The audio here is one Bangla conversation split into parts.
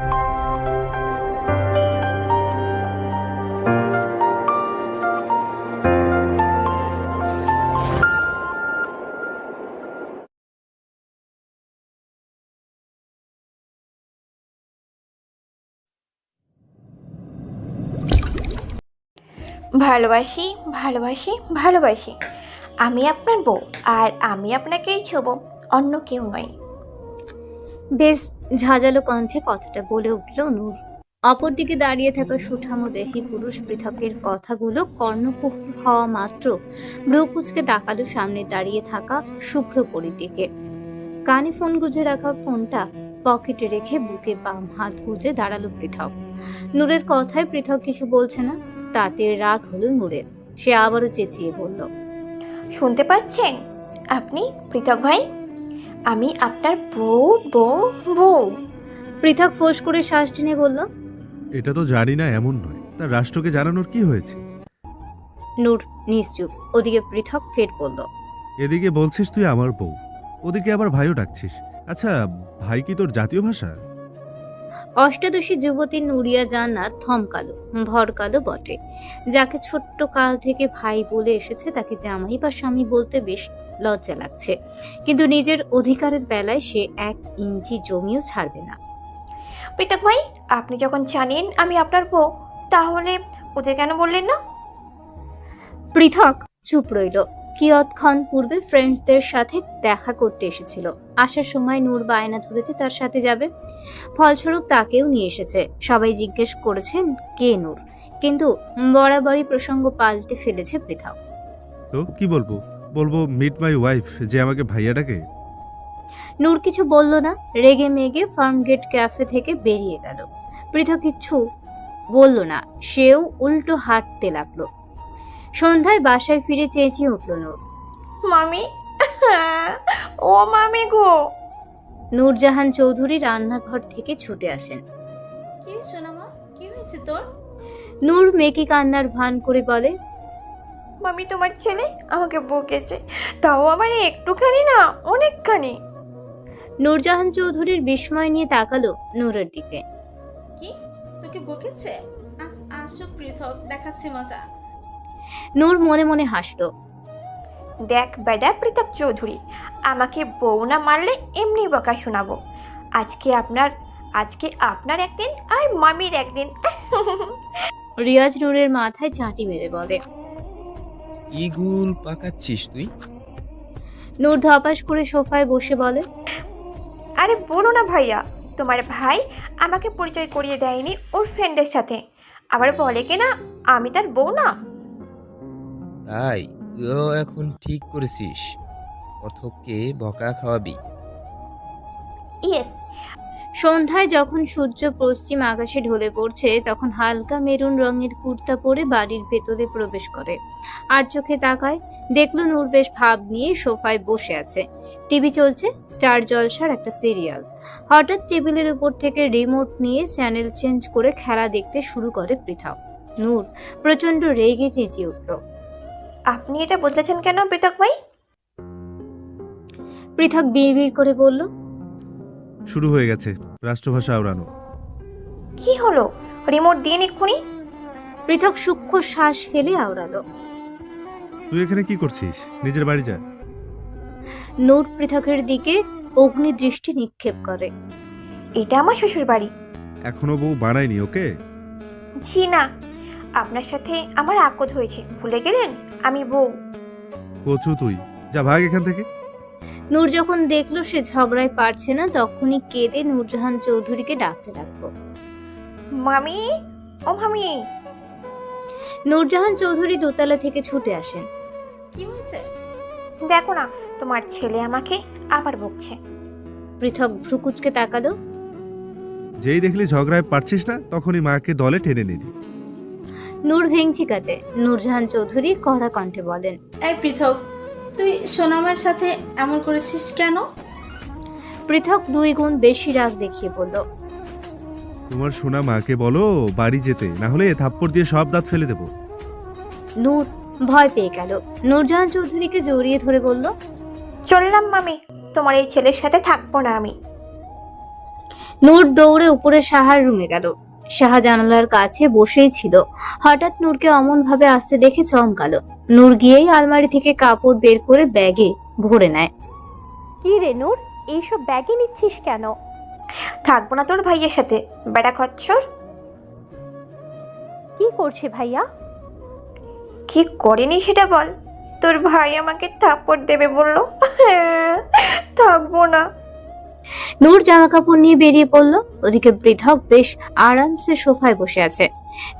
ভালোবাসি ভালোবাসি ভালোবাসি, আমি আপনার বউ, আর আমি আপনাকেই ছোবো, অন্য কেউ নয়। বেশ ঝাঁঝালো কণ্ঠে কথাটা বলে উঠল নূর। অপরদিকে দাঁড়িয়ে থাকা সুঠামো দেহী পুরুষ পৃথকের কথাগুলো কর্ণকুহর হওয়া মাত্র ভ্রু কুঁচকে তাকালো সামনে দাঁড়িয়ে থাকা শুভ্র পরিদিকে। কানে ফোন গুজে রাখা ফোনটা পকেটে রেখে বুকে বাম হাত গুজে দাঁড়ালো পৃথক। নূরের কথায় পৃথক কিছু বলছে না, তাতে রাগ হলো নূরের। সে আবারও চেঁচিয়ে বলল, শুনতে পাচ্ছেন আপনি পৃথক ভাই? আমি আপনার বউ বউ বউ। পৃথক ফোঁস করে শ্বাস টেনে বলল, এটা তো জানি না এমন নয়, তার রাষ্ট্রকে জানানোর কি হয়েছে? নূর নিশ্চুপ। ওদিকে পৃথক ফের বলল, এদিকে বলছিস তুই আমার বউ, ওদিকে আবার ভাইও ডাকছিস। আচ্ছা, ভাই কি তোর জাতীয় ভাষা? অষ্টাদশী যুবতী নুরিয়া জান্নাত থমকালো, ভরকালো বটে। যাকে ছোট্ট কাল থেকে ভাই বলে এসেছে তাকে জামাই বা স্বামী বলতে বেশ লজ্জা লাগছে, কিন্তু নিজের অধিকারের বেলায় সে 1 ইঞ্চি জমিও ছাড়বে না। পৃথক ভাই, আপনি যখন জানেন আমি আপনার বউ, তাহলে ওদের কেন বললেন না? পৃথক চুপ রইল। কিয়ৎক্ষণ পূর্বে ফ্রেন্ডসদের সাথে দেখা করতে এসেছিল। আসার সময় নূর বায়না ধরেছে তার সাথে যাবে, ফলস্বরূপ তাকেও নিয়ে এসেছে। সবাই জিজ্ঞেস করেছেন কে নূর, কিন্তু বরাবরই প্রসঙ্গ পাল্টে ফেলেছে পৃথক। তো কি বলবো? বলবো মিট মাই ওয়াইফ, যে আমাকে ভাইয়া ডাকে। নূর কিছু বলল না, রেগে মেগে ফার্মগেট ক্যাফে থেকে বেরিয়ে গেল। পৃথক কিছু বলল না, সেও উল্টো হাঁটতে লাগলো। সন্ধ্যায় বাসায় ফিরে চেঁচিয়ে উঠল নূর, মামি, ও মামি গো। নূরজাহান চৌধুরী রান্নাঘর থেকে ছুটে আসেন। কি সোনামা, কি হয়েছে তোর? নূর মেকি কান্নার ভান করে বলে, মামি, তোমার ছেলে আমাকে বকেছে, তাও আবার একটুখানি না, অনেকখানি। নূরজাহান চৌধুরীর বিস্ময় নিয়ে তাকালো নূরের দিকে। কি, তোকে বকেছে? আসো পৃথক, দেখাচ্ছে মজা। নূর মনে মনে হাসলো। দেখ বেডা পৃথক চৌধুরী, আমাকে বউ না মারলে এমনি বকা শোনাবো। আজকে আপনার একদিন আর মামির একদিন। রিয়াজ নূরের মাথায় চাটি মেরে বলে, ইগুল পাকাচ্ছিস তুই? নূর ধপাস করে সোফায় বসে বলে, আরে বলো না ভাইয়া, তোমার ভাই আমাকে পরিচয় করিয়ে দেয়নি ওর ফ্রেন্ডের সাথে, আবার বলে কিনা আমি তার বউ না। তাই তুইও এখন ঠিক করেছিস, কথককে বকা খাওয়াবি। ইয়েস। সন্ধ্যায় যখন সূর্য পশ্চিম আকাশে ঢলে পড়ছে তখন হালকা মেরুন রঙের কুর্তা পরে বাড়ির ভেতরে প্রবেশ করে। আর চোখে তাকায়, দেখলো নূর বেশ ভাব নিয়ে সোফায় বসে আছে। টিভি চলছে, স্টার জলসার একটা সিরিয়াল। হঠাৎ টেবিলের উপর থেকে রিমোট নিয়ে চ্যানেল চেঞ্জ করে খেলা দেখতে শুরু করে পৃথক। নূর প্রচন্ড রেগে চেঁচিয়ে উঠল, আপনি এটা বদলেছেন কেন পৃথক ভাই? পৃথক বিড়বিড় করে বলল, শুরু হয়ে গেছে রাষ্ট্রভাষা আওড়ানো। কি হলো, রিমোট দিয়ে এক্ষুনি। পৃথক সূক্ষ্ম শ্বাস ফেলে আওড়ালো। তুই এখানে কি করছিস? নিজের বাড়ি যা। নূর পৃথকের দিকে অগ্নি দৃষ্টি নিক্ষেপ করে। এটা আমার শ্বশুর বাড়ি। এখনো বউ বানায়নি ওকে? জি না, আপনার সাথে আমার আকদ হয়েছে, ভুলে গেলেন আমি বউ। কচু তুই, যা ভাগ এখান থেকে। নূর যখন দেখলো সে ঝগড়ায় পারছে না, তখনই কেঁদে নূরজাহান চৌধুরীকে ডাকতে লাগলো। মামি, ও মামি। নূরজাহান চৌধুরী দোতলা থেকে ছুটে আসেন। কি হয়েছে? দেখো না, তোমার ছেলে আমাকে আবার বকছে। পৃথক ভ্রুকুচকে তাকালো। যেই দেখলি ঝগড়ায় পারছিস না, তখনই মাকে দলে টেনে নিলি। নূর ভেঙচি কাটে। নূরজাহান চৌধুরী কড়া কণ্ঠে বলেন, এই পৃথক, তুই সোনামার সাথে এমন করেছিস কেন? পৃথক 2 গুণ বেশি রাগ দেখিয়ে বলল, তোমার সোনা মাকে বলো বাড়ি যেতে, না হলে থাপ্পড় দিয়ে সব দাঁত ফেলে দেবো। নূর ভয় পেয়ে গেল। নূরজাহান চৌধুরীকে জড়িয়ে ধরে বলল, চললাম মামি, তোমার এই ছেলের সাথে থাকবো না আমি। নূর দৌড়ে উপরে সাহার রুমে গেল। সাহা জানালার কাছে বসেই ছিল। হঠাৎ নূরকে অমন ভাবে আসতে দেখে চমকালো। নূর গিয়েই আলমারি থেকে কাপড় বের করে ব্যাগে ভরে নেয়। কি রে নূর, এইসব ব্যাগে নিচ্ছিস কেন? থাকবো না তোর ভাইয়ের সাথে, বেটা খচ্চর। কি করছে ভাইয়া? কি করেনি সেটা বল। তোর ভাই আমাকে থাপ্পড় দেবে বললো। থাকবো না। নূর জামা কাপড় নিয়ে বেরিয়ে পড়ল। ওদিকে পৃথক বেশ আরামসে সোফায় বসে আছে।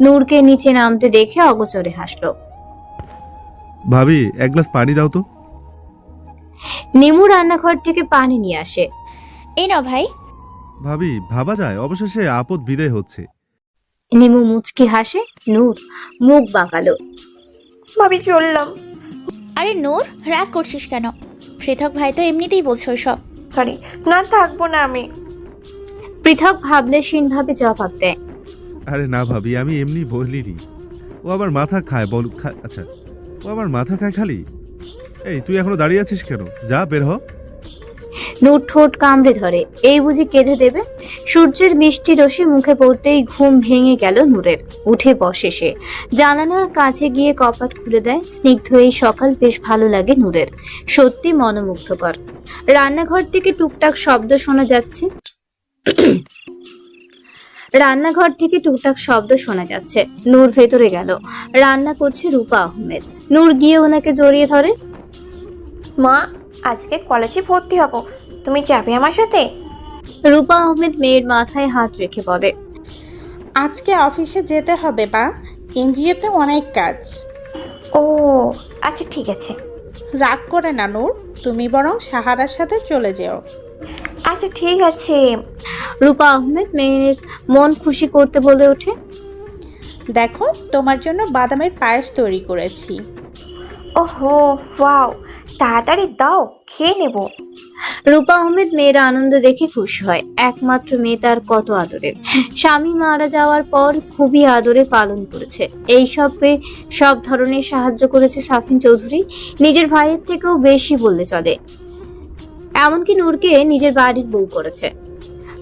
নূরকে নিচে নামতে দেখে অগোচরে হাসলো। ভাবি, এক গ্লাস পানি দাও তো। নিমু রান্নাঘর থেকে পানি নিয়ে আসে। এই নাও ভাই। ভাবি, ভাবা যায় অবশেষে আপদ বিদায় হচ্ছে। নিমু মুচকি হাসে। নূর মুখ বাঁকালো। ভাবি চললাম। আরে নূর, রাগ করছিস কেন? পৃথক ভাই তো এমনিতেই বলছো সব। সরি, না থাকবো না আমি। পৃথক ভাবলেশীন ভাবে জবাব দেয়। আরে না ভাবি, আমি এমনি বলিনি। ও আবার মাথা খায় বল। আচ্ছা, ও আবার মাথা খায় খালি। এই, তুই এখনো দাঁড়িয়ে আছিস কেন? যা বের হ। নূর ঠোঁট কামড়ে ধরে। এই বুঝি কেঁদে দেবে? সূর্যের মিষ্টি রশ্মি মুখে পড়তেই ঘুম ভেঙে গেল নূরের। উঠে বসে সে। জানালার কাছে গিয়ে কপাট খুলে দেয়। স্নিগ্ধ এই সকাল বেশ ভালো লাগে নূরের। সত্যি মনোমুগ্ধকর। রান্নাঘর থেকে টুকটাক শব্দ শোনা যাচ্ছে। নূর ভেতরে গেল। রান্না করছে রূপা আহমেদ। নূর গিয়ে ওনাকে জড়িয়ে ধরে। মা, আজকে কলেজে ভর্তি হব, তুমি যাবে আমার সাথে? রূপা আহমেদ মেয়ের মাথায় হাত রেখে বলে। আজকে অফিসে যেতে হবে বা এনজিওতে অনেক কাজ। ও আচ্ছা, ঠিক আছে। রাগ করে না নূর, তুমি বরং সাহারার সাথে চলে যেও। আচ্ছা ঠিক আছে। রূপা আহমেদ মেয়ের মন খুশি করতে বলে ওঠে। দেখো, তোমার জন্য বাদামের পায়েস তৈরি করেছি। ওহো, ওয়াও, তাড়াতাড়ি দাও, খেয়ে নেব। রূপা আহমেদ মেয়ের আনন্দ দেখে খুশি হয়। একমাত্র মেয়ে তার কত আদরের। স্বামী মারা যাওয়ার পর খুবই আদরে পালন করেছে। সব ধরনের সাহায্য করেছে সাফিন চৌধুরী। নিজের ভাইয়ের থেকেও বেশি বললে চলে। এমনকি নূরকে নিজের বাড়ির বউ করেছে।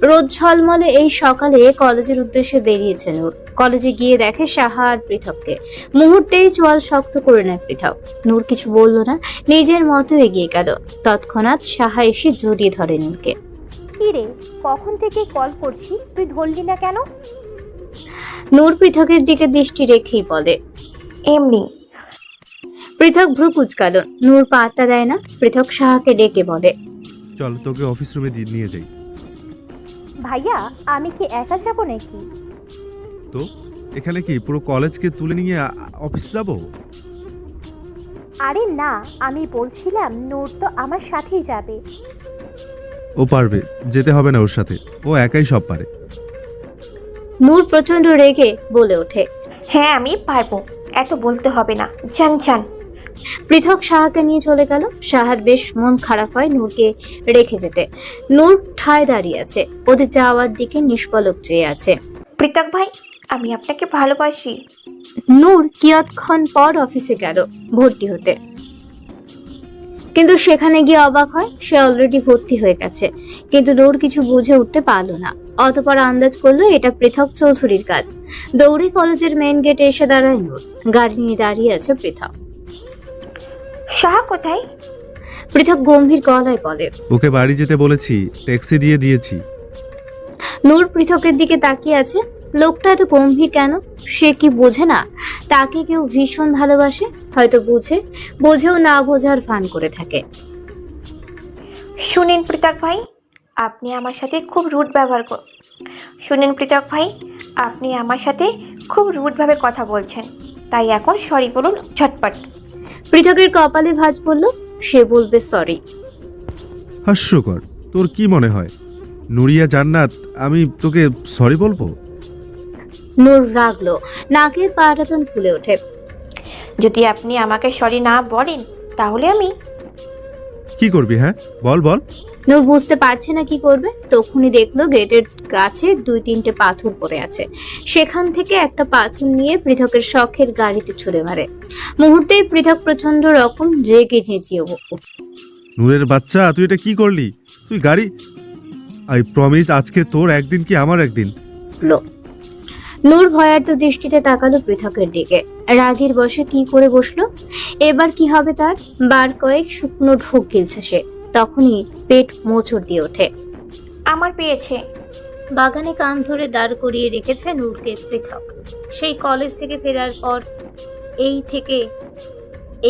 রোদ ঝলমলে এই সকালে কলেজের উদ্দেশ্যে বেরিয়েছে নূর। কলেজে গিয়ে দেখে সাহা আর পৃথককে। মুহূর্তেই চোয়াল শক্ত করে নেয় পৃথক। নূর কিছু বলল না, নিজের মতো এগিয়ে গেল। তৎক্ষণাৎ সাহা এসে জড়িয়ে ধরে নূরকে। কি রে, কখন থেকে কল করছি, তুই ধরলি না কেন? নূর পৃথকের দিকে দৃষ্টি রেখেই বলে। এমনি। পৃথক ভ্রু কুঁচকাল। নূর পাত্তা দেয় না। পৃথক সাহাকে ডেকে বলে। চল, তোকে অফিস রুমে নিয়ে যাই। ভাইয়া, আমি কি একা যাব নাকি? তো এখানে কি পুরো কলেজকে তুলে নিয়ে অফিস যাব? আরে না, আমি বলছিলাম নূর তো আমার সাথেই যাবে। ও পারবে, যেতে হবে না ওর সাথে, ও একাই সব পারে। নূর প্রচন্ড রেগে বলে ওঠে। হ্যাঁ আমি পারবো, এত বলতে হবে না, যান যান। পৃথক সাহাকে নিয়ে চলে গেল। সাহার বেশ মন খারাপ হয় নূরকে রেখে যেতে। নূর ঠায় দাঁড়িয়ে আছে, ওদের যাওয়ার দিকে নিষ্পলক চেয়ে আছে। পৃথক ভাই, আমি আপনাকে ভালোবাসি। নূর কিয়ৎক্ষণ পর অফিসে গেল ভর্তি হতে, কিন্তু সেখানে গিয়ে অবাক হয় সে অলরেডি ভর্তি হয়ে গেছে। কিন্তু নূর কিছু বুঝে উঠতে পারলো না। অতঃপর আন্দাজ করলো এটা পৃথক চৌধুরীর কাজ। দৌড়ে কলেজের মেইন গেটে এসে দাঁড়ায় নূর। গাড়ি নিয়ে দাঁড়িয়ে আছে পৃথক। সাহা কোথায়? পৃথক গম্ভীর গলায় বলে। ওকে বাড়ি যেতে বলেছি, ট্যাক্সি দিয়ে দিয়েছি। নূর পৃথকের দিকে তাকিয়ে আছে। লোকটা এত গম্ভীর কেন? সে কি বোঝে না তাকে কেউ ভীষণ ভালোবাসে? হয়তো বোঝেও না বোঝার ভান করে থাকে। শুনেন পৃথক ভাই, আপনি আমার সাথে খুব রুড ব্যবহার শুনেন পৃথক ভাই, আপনি আমার সাথে খুব রুডভাবে কথা বলছেন, তাই এখন সরি বলুন ঝটপট। পৃথকের কপালে ভাঁজ পড়ল। সে বলবে সরি। হাস্যকর, তোর কি মনে হয় নুরিয়া জান্নাত আমি তোকে সরি বলবো? নূর রাগলো, নাকের পাটাতন ফুলে ওঠে। যদি আপনি আমাকে সরি না বলেন তাহলে আমি কি করবি? হ্যাঁ বল বল। নূর বুঝতে পারছে না কি করবে। তখনই দেখলো গেটের কাছে 2-3টে পাথর পড়ে আছে। সেখান থেকে একটা পাথর নিয়ে পৃথকের শখের গাড়িতে ছুড়ে মারে। মুহূর্তেই পৃথক প্রচন্ড রকম রেগে চেঁচিয়ে নূরের বাচ্চা, তুই এটা কি করলি? তুই গাড়ি আই প্রমিস আজকে তোর একদিন কি আমার একদিন। নূর ভয়ার্ত দৃষ্টিতে তাকালো পৃথকের দিকে। রাগের বশে কি করে বসলো। এবার কি হবে তার? বার কয়েক শুকনো ঢোক গিলছে সে। তখনই পেট মোচড় দিয়ে ওঠে। আমার পেয়েছে। বাগানে কান ধরে দাঁড় করিয়ে রেখেছে নূরকে পৃথক। সেই কলেজ থেকে ফেরার পর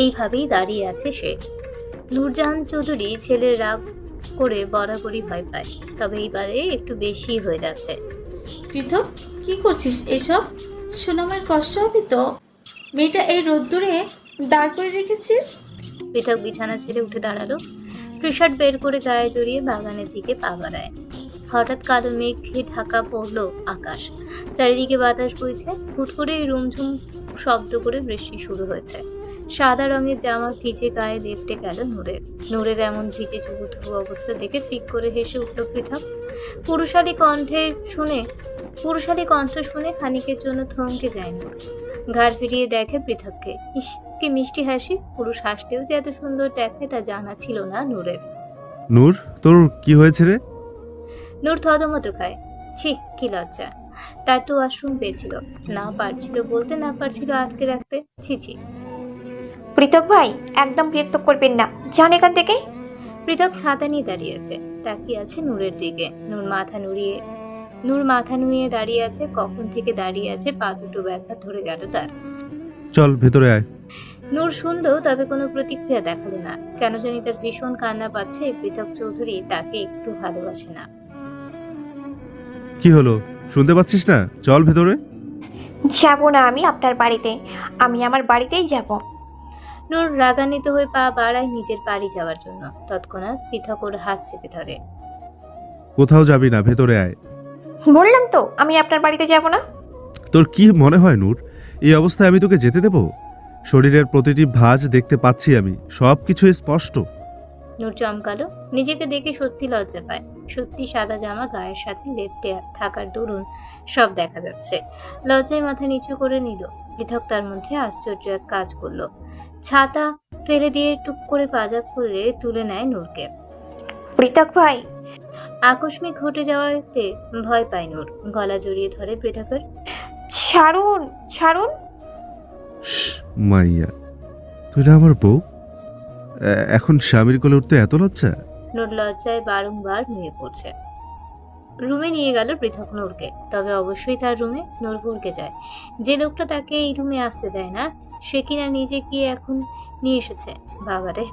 এইভাবেই দাঁড়িয়ে আছে সে। নূরজাহান চৌধুরী ছেলের রাগ করে বরাবরই ভয় পায়, তবে এইবারে একটু বেশি হয়ে যাচ্ছে। পৃথক, কি করছিস এসব? সোনামের কষ্ট হবে তো। মেয়েটা এই রোদ্দুরে দাঁড় করে রেখেছিস। পৃথক বিছানা ছেড়ে উঠে দাঁড়ালো। টি-শার্ট বের করে গায়ে জড়িয়ে বাগানের দিকে পা বাড়ায়। হঠাৎ কালো মেঘ দিয়ে ঢাকা পড়লো আকাশ। চারিদিকে বাতাস বইছে। হুট করে রুমঝুম শব্দ করে বৃষ্টি শুরু হয়েছে। সাদা রঙের জামা ভিজে গায়ে লেপটে গেল নূরের এমন ভিজে চুবুথুবু অবস্থা দেখে ফিক করে হেসে উঠল পৃথক। পুরুষালী কণ্ঠ শুনে খানিকের জন্য থমকে যায় নূর। ঘাড় ফিরিয়ে দেখে পৃথককে। ইস, কি মিষ্টি হাসি! পুরুষ হাসলেও যে এত সুন্দর দেখায় তা জানা ছিল না নূরের। নূর, তোর কি হয়েছে রে? নূর থতমত খায়। ছি, কি লজ্জা! তার তো ওয়াশরুম পেয়েছিল, না পারছিল বলতে, না পারছিল আটকে রাখতে। ছি ছি। পৃথক ভাই, একদম বিরক্ত করবেন না, যান এখান থেকে। পৃথক ছাতা নিয়ে দাঁড়িয়ে আছে, তাকিয়ে আছে নূরের দিকে। নূর মাথা নুয়ে দাঁড়িয়ে আছে। কখন থেকে দাঁড়িয়ে আছে, পা দুটো ব্যথা ধরে গেল তার। চল ভেতরে আয়। নূর শুনলো, তবে কোনো প্রতিক্রিয়া দেখালো না। কেন জানি তার ভীষণ কান্না পাচ্ছে। পৃথক চৌধুরী তাকে একটু ভালোবাসে না। কি হলো, শুনতে পাচ্ছিস না? চল ভেতরে। যাব না আমি আপনার বাড়িতে, আমি আমার বাড়িতেই যাব। নূর রাগান্বিত হয়ে পা বাড়ায় নিজের বাড়ি যাওয়ার জন্য। তৎক্ষণাৎ পৃথক ওর হাত চেপে ধরে। কোথাও যাবি না, ভেতরে আয়। বললাম তো আমি আপনার বাড়িতে যাব না। তোর কি মনে হয় নূর, এই অবস্থায় আমি তোকে যেতে দেব? শরীরের প্রতিটি ভাঁজ দেখতে পাচ্ছি আমি, সব কিছু স্পষ্ট। নূর চমকালো। নিজেকে দেখে সত্যি লজ্জা পায়। সত্যি সাদা জামা গায়ের সাথে লেপ্টে থাকার দরুন সব দেখা যাচ্ছে। লজ্জায় মাথা নিচু করে নিল। পৃথক তার মধ্যে আশ্চর্য এক কাজ করলো। ছাতা ফেলে দিয়ে টুক করে পাজা খুলে তুলে নেয় নূরকে। পৃথক ভাই। আকস্মিক ঘটে যাওয়াতে ভয় পায় নূর। গলা জড়িয়ে ধরে পৃথকের। ছাড়ুন, ছাড়ুন। মাইয়া, তুই না আমার বউ? এখন স্বামীর কোলে উঠতে এত লজ্জা? নূর লজ্জায় বারংবার নুয়ে পড়ছে। রুমে নিয়ে গেল পৃথক নূরকে। তবে অবশ্যই তার রুমে। নূর ভরকে যায়। যে লোকটা তাকে এই রুমে আসতে দেয় না, সে কিনা নিজে গিয়ে এখন নিয়ে এসেছে। বাবারে!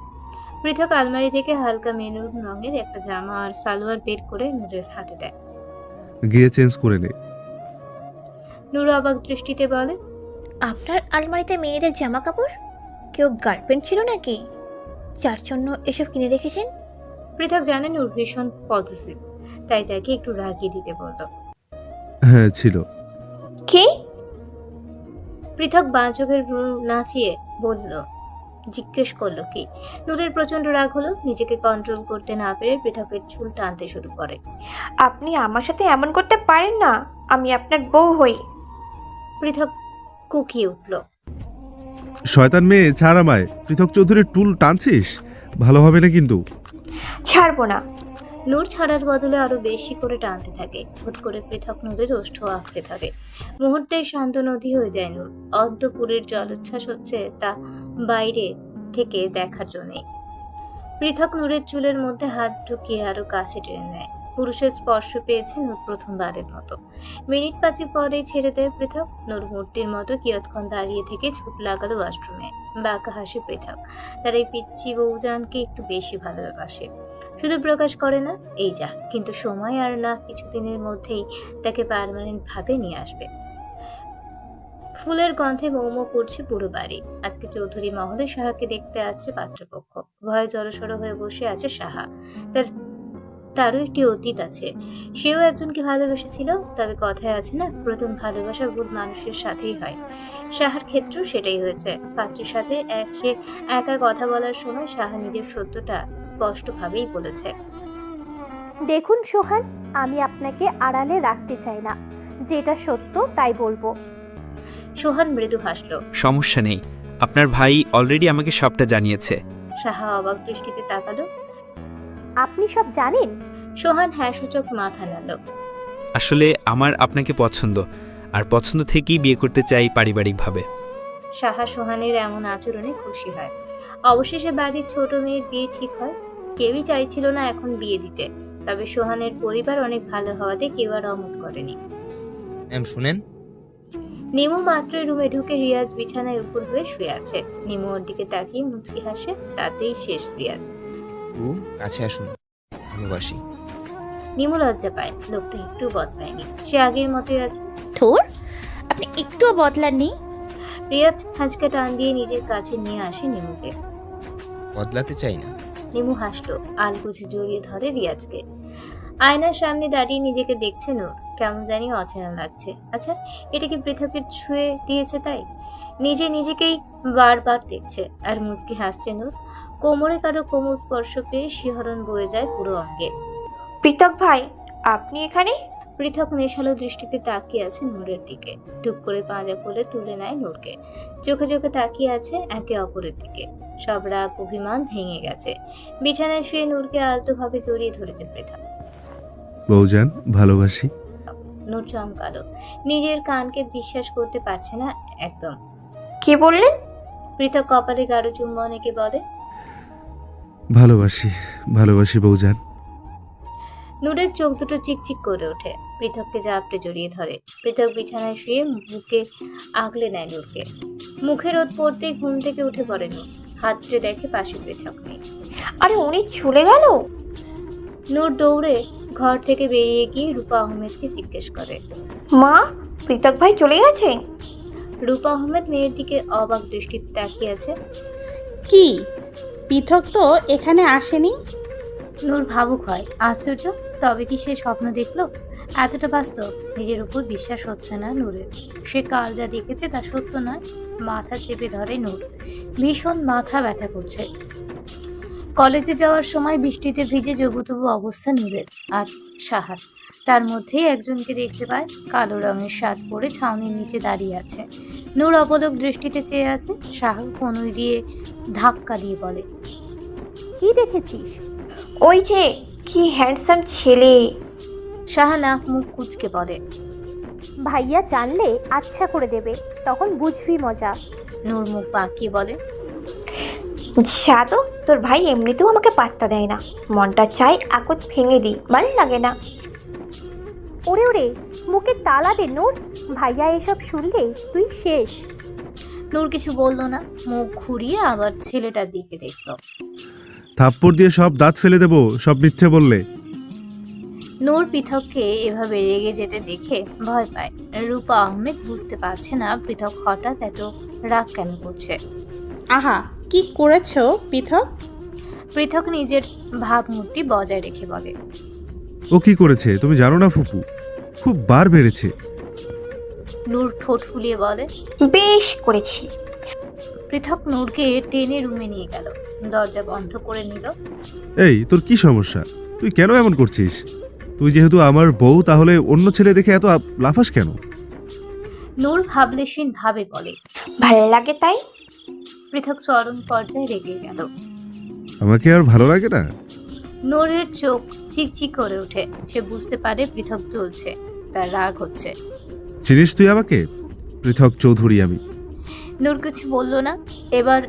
পৃথক আলমারি থেকে হালকা মেরুন রঙের একটা জামা আর সালোয়ার বের করে নূরের হাতে দেয়। গিয়ে চেঞ্জ করে নে। নূর অবাক দৃষ্টিতে বলে, আপনার আলমারিতে মেয়েদের জামা কাপড়? কেউ গার্লফ্রেন্ড ছিল নাকি, যার জন্য এসব কিনে রেখেছেন? পৃথক জানে নূর ভীষণ পজিটিভ, তাই তাকে একটু রাগিয়ে দিতে বলল। হ্যাঁ ছিল। কি? পৃথক বাঁ চোখের ভ্রু নাচিয়ে বলল, জিজ্ঞেস করলো কি? নূরের প্রচন্ড রাগ হলো। নিজেকে কন্ট্রোল করতে না পেরে পৃথকের চুল টানতে শুরু করে। আপনি আমার সাথে এমন করতে পারেন না, আমি আপনার বউ হই। পৃথক কুকিয়ে উঠল। শয়তান মেয়ে, ছাড় আমায়। পৃথক চৌধুরীর টুল টানছিস, ভালো হবে না কিন্তু। ছাড়বো না। নূর ছাড়ার বদলে আরো বেশি করে টানতে থাকে। হুট করে পৃথক নূরের ওষ্ঠ আঁকড়ে ধরে। মুহূর্তেই শান্ত নদী হয়ে যায় নূর। অন্তঃপুরের জলোচ্ছ্বাস হচ্ছে তা বাইরে থেকে দেখার জন্যই। পৃথক নূরের চুলের মধ্যে হাত ঢুকিয়ে আরো কাছে টেনে নেয়। পুরুষের স্পর্শ পেয়েছে নূর প্রথমবারের মতো। মিনিট 5 পরেই ছেড়ে দেয় পৃথক। নূর মূর্তির মতো কিয়ৎক্ষণ দাঁড়িয়ে থেকে ছুট লাগালো ওয়াশরুমে। বাঁকা হাসি পৃথক। তার এই পিচ্ছি বউজানকে একটু বেশি ভালোবাসে। শুধু প্রকাশ করে না, এই যা। কিন্তু সময় আর না কিছুদিনের মধ্যেই তাকে পার্মানেন্ট ভাবে নিয়ে আসবে। ফুলের গন্ধে মৌমো করছে পুরো বাড়ি। আজকে চৌধুরী মহলে সাহাকে দেখতে আসছে পাত্রপক্ষ। ভয়ে জড়সড় হয়ে বসে আছে সাহা। তারও একটি অতীত আছে। সেও একজনকে ভালোবেসেছিল। তবে কথায় আছে না, প্রথম ভালোবাসা ভুল মানুষের সাথেই হয়। সাহার ক্ষেত্রেও সেটাই হয়েছে। পাত্রের সাথে সে একা কথা বলার সময় সাহা নিজের সত্যটা স্পষ্টভাবেই বলেছে। দেখুন সোহান, আমি আপনাকে আড়ালে রাখতে চাই না, যেটা সত্য তাই বলবো। সোহান মৃদু হাসল। সমস্যা নেই, আপনার ভাই অলরেডি আমাকে সবটা জানিয়েছে। সাহা অবাক দৃষ্টিতে তাকালো। আপনি সব জানেন? সোহান হ্যাঁসূচক মাথা নাড়ল। আসলে আমার আপনাকে পছন্দ, আর পছন্দ থেকেই বিয়ে করতে চাই পারিবারিকভাবে। সাহা সোহানের এমন আচরণে খুশি হয়। অবশেষে বাড়ির ছোট মেয়ের বিয়ে ঠিক হয়। কেউই চাইছিল না এখন বিয়ে দিতে, তবে সোহানের পরিবার অনেক ভালো হওয়াতে কেউ আর অমত করেনি। ম্যাম শুনেন। নিমু মাত্রই রুমে ঢুকে রিয়াজ বিছানায় উপর হয়ে শুয়ে আছে। নিমু ওর দিকে তাকিয়ে মুচকি হাসে, তাতেই শেষ রিয়াজ। ও কাছে আসুন, ভালোবাসি। নিমু লজ্জা পায়, লোকটা একটু বদলায়নি, সে আগের মতোই আছে। থোর, আপনি একটুও বদলাননি। রিয়াজ হাঁচকা টান দিয়ে নিজের কাছে নিয়ে আসে নিমুকে। বদলাতে চাই না। নিমু হাসলো, আলগোছে জড়িয়ে ধরে রিয়াজকে। আয়নার সামনে দাঁড়িয়ে নিজেকে দেখছে নূর, কেমন জানি অচেনা লাগছে। আচ্ছা, এটা কি পৃথকের ছুঁয়ে দিয়েছে তাই? নিজেকেই বারবার দেখছে আর মুচকি হাসছে নূর। কোমরে কারো কোমল স্পর্শ পেয়ে শিহরণ বয়ে যায় পুরো অঙ্গে। পৃথক ভাই, আপনি এখানে? পৃথক নেশালো দৃষ্টিতে তাকিয়ে আছে নূরের দিকে। টুক করে পাঁজা খুলে তুলে নেয় নূরকে। চোখে চোখে তাকিয়ে আছে একে অপরের দিকে। সব রাগ অভিমান ভেঙে গেছে। বিছানায় শুয়ে নূরকে আলতোভাবে জড়িয়ে ধরেছে পৃথক। বউজান, ভালোবাসি। নূর চমকালো, নিজের কানকে বিশ্বাস করতে পারছে না একদম। কি বললেন? পৃথক কপালে গাঢ় চুম্বন এঁকে বলে, ভালোবাসি, ভালোবাসি বউজান। নূরের চোখ দুটো চিকচিক করে ওঠে। পৃথককে জাপটে জড়িয়ে ধরে। পৃথক বিছানায় শুয়ে বুকে আগলে নেয় নূরকে। মুখে রোদ পড়তেই ঘুম থেকে উঠে পড়ে নূর। হাতড়ে দেখে পাশে পৃথক নেই। আরে উনি চলে গেল? নূর দৌড়ে ঘর থেকে বেরিয়ে গিয়ে রূপা আহমেদকে জিজ্ঞেস করে। মা, পৃথক ভাই চলে গেছে? রূপা আহমেদ মেয়ের দিকে অবাক দৃষ্টিতে তাকিয়ে আছে। কি, পৃথক তো এখানে আসেনি? নূর ভাবুক হয়। আশ্চর্য, তবে কি সে স্বপ্ন দেখলো? এতটা বাস্তব নিজের উপর বিশ্বাস হচ্ছে না নূরের। সে কাল যা দেখেছে তা সত্য নয়। মাথা চেপে ধরে নূর, ভীষণ মাথা ব্যথা করছে। কলেজে যাওয়ার সময় বৃষ্টিতে ভিজে জবুতবু অবস্থা নূরের আর সাহার। তার মধ্যেই একজনকে দেখতে পায়, কালো রঙের শার্ট পরে ছাউনির নিচে দাঁড়িয়ে আছে। নূর অপলক দৃষ্টিতে চেয়ে আছে। সাহা কনুই দিয়ে ধাক্কা দিয়ে বলে, কি দেখেছিস? ওই যে, কি হ্যান্ডসাম ছেলে। সাহা নাক মুখ কুচকে বলে, ভাইয়া জানলে আচ্ছা করে দেবে, তখন বুঝবি মজা। নূর মুখ বাঁকিয়ে বলে, যা তো, তোর ভাই এমনিতেও আমাকে পাত্তা দেয় না। মনটা চাই আকত ভেঙে দিই, ভাল লাগে না। ওরে ওরে, মুখে তালা দে নূর, ভাইয়া এসব শুনলে তুই শেষ। নূর কিছু বলল না, মুখ ঘুরিয়ে আবার ছেলেটার দিকে দেখল। থাপ্পড় দিয়ে সব দাঁত ফেলে দেবো, সব মিথ্যে বললে। নূর পৃথককে এভাবে রেগে যেতে দেখে ভয় পায়। রূপা আহমেদ বুঝতে পারছে না পৃথক হঠাৎ এত রাগ কেন করছে। আহা, কি করেছো পৃথক? পৃথক নিজের ভাবমূর্তি বজায় রেখে বলে, ও কি করেছে তুমি জানো না ফুপু? খুব বার বেড়েছে। নূর ঠোঁট ফুলিয়ে বলে, বেশ করেছি। পৃথক নূরকে টেনে রুমে নিয়ে গেল, দরজা বন্ধ করে নিল। এই তোর কি সমস্যা? তুই কেন এমন করছিস? তুই যেহেতু আমার বউ, তাহলে অন্য ছেলে দেখে এত লাফাস কেন? নূর ভাবলেশীন ভাবে বলে, ভাল লাগে তাই। পৃথক চরম পর্যায়ে রেগে গেল। আমাকে আর ভালো লাগে না? নূরের চোখ চিকচিক করে ওঠে। সে বুঝতে পারে পৃথক চলছে, তার রাগ হচ্ছে। চিনিস তুই আমাকে? পৃথক চৌধুরী আমি। নূর কিছু বলল না। এবার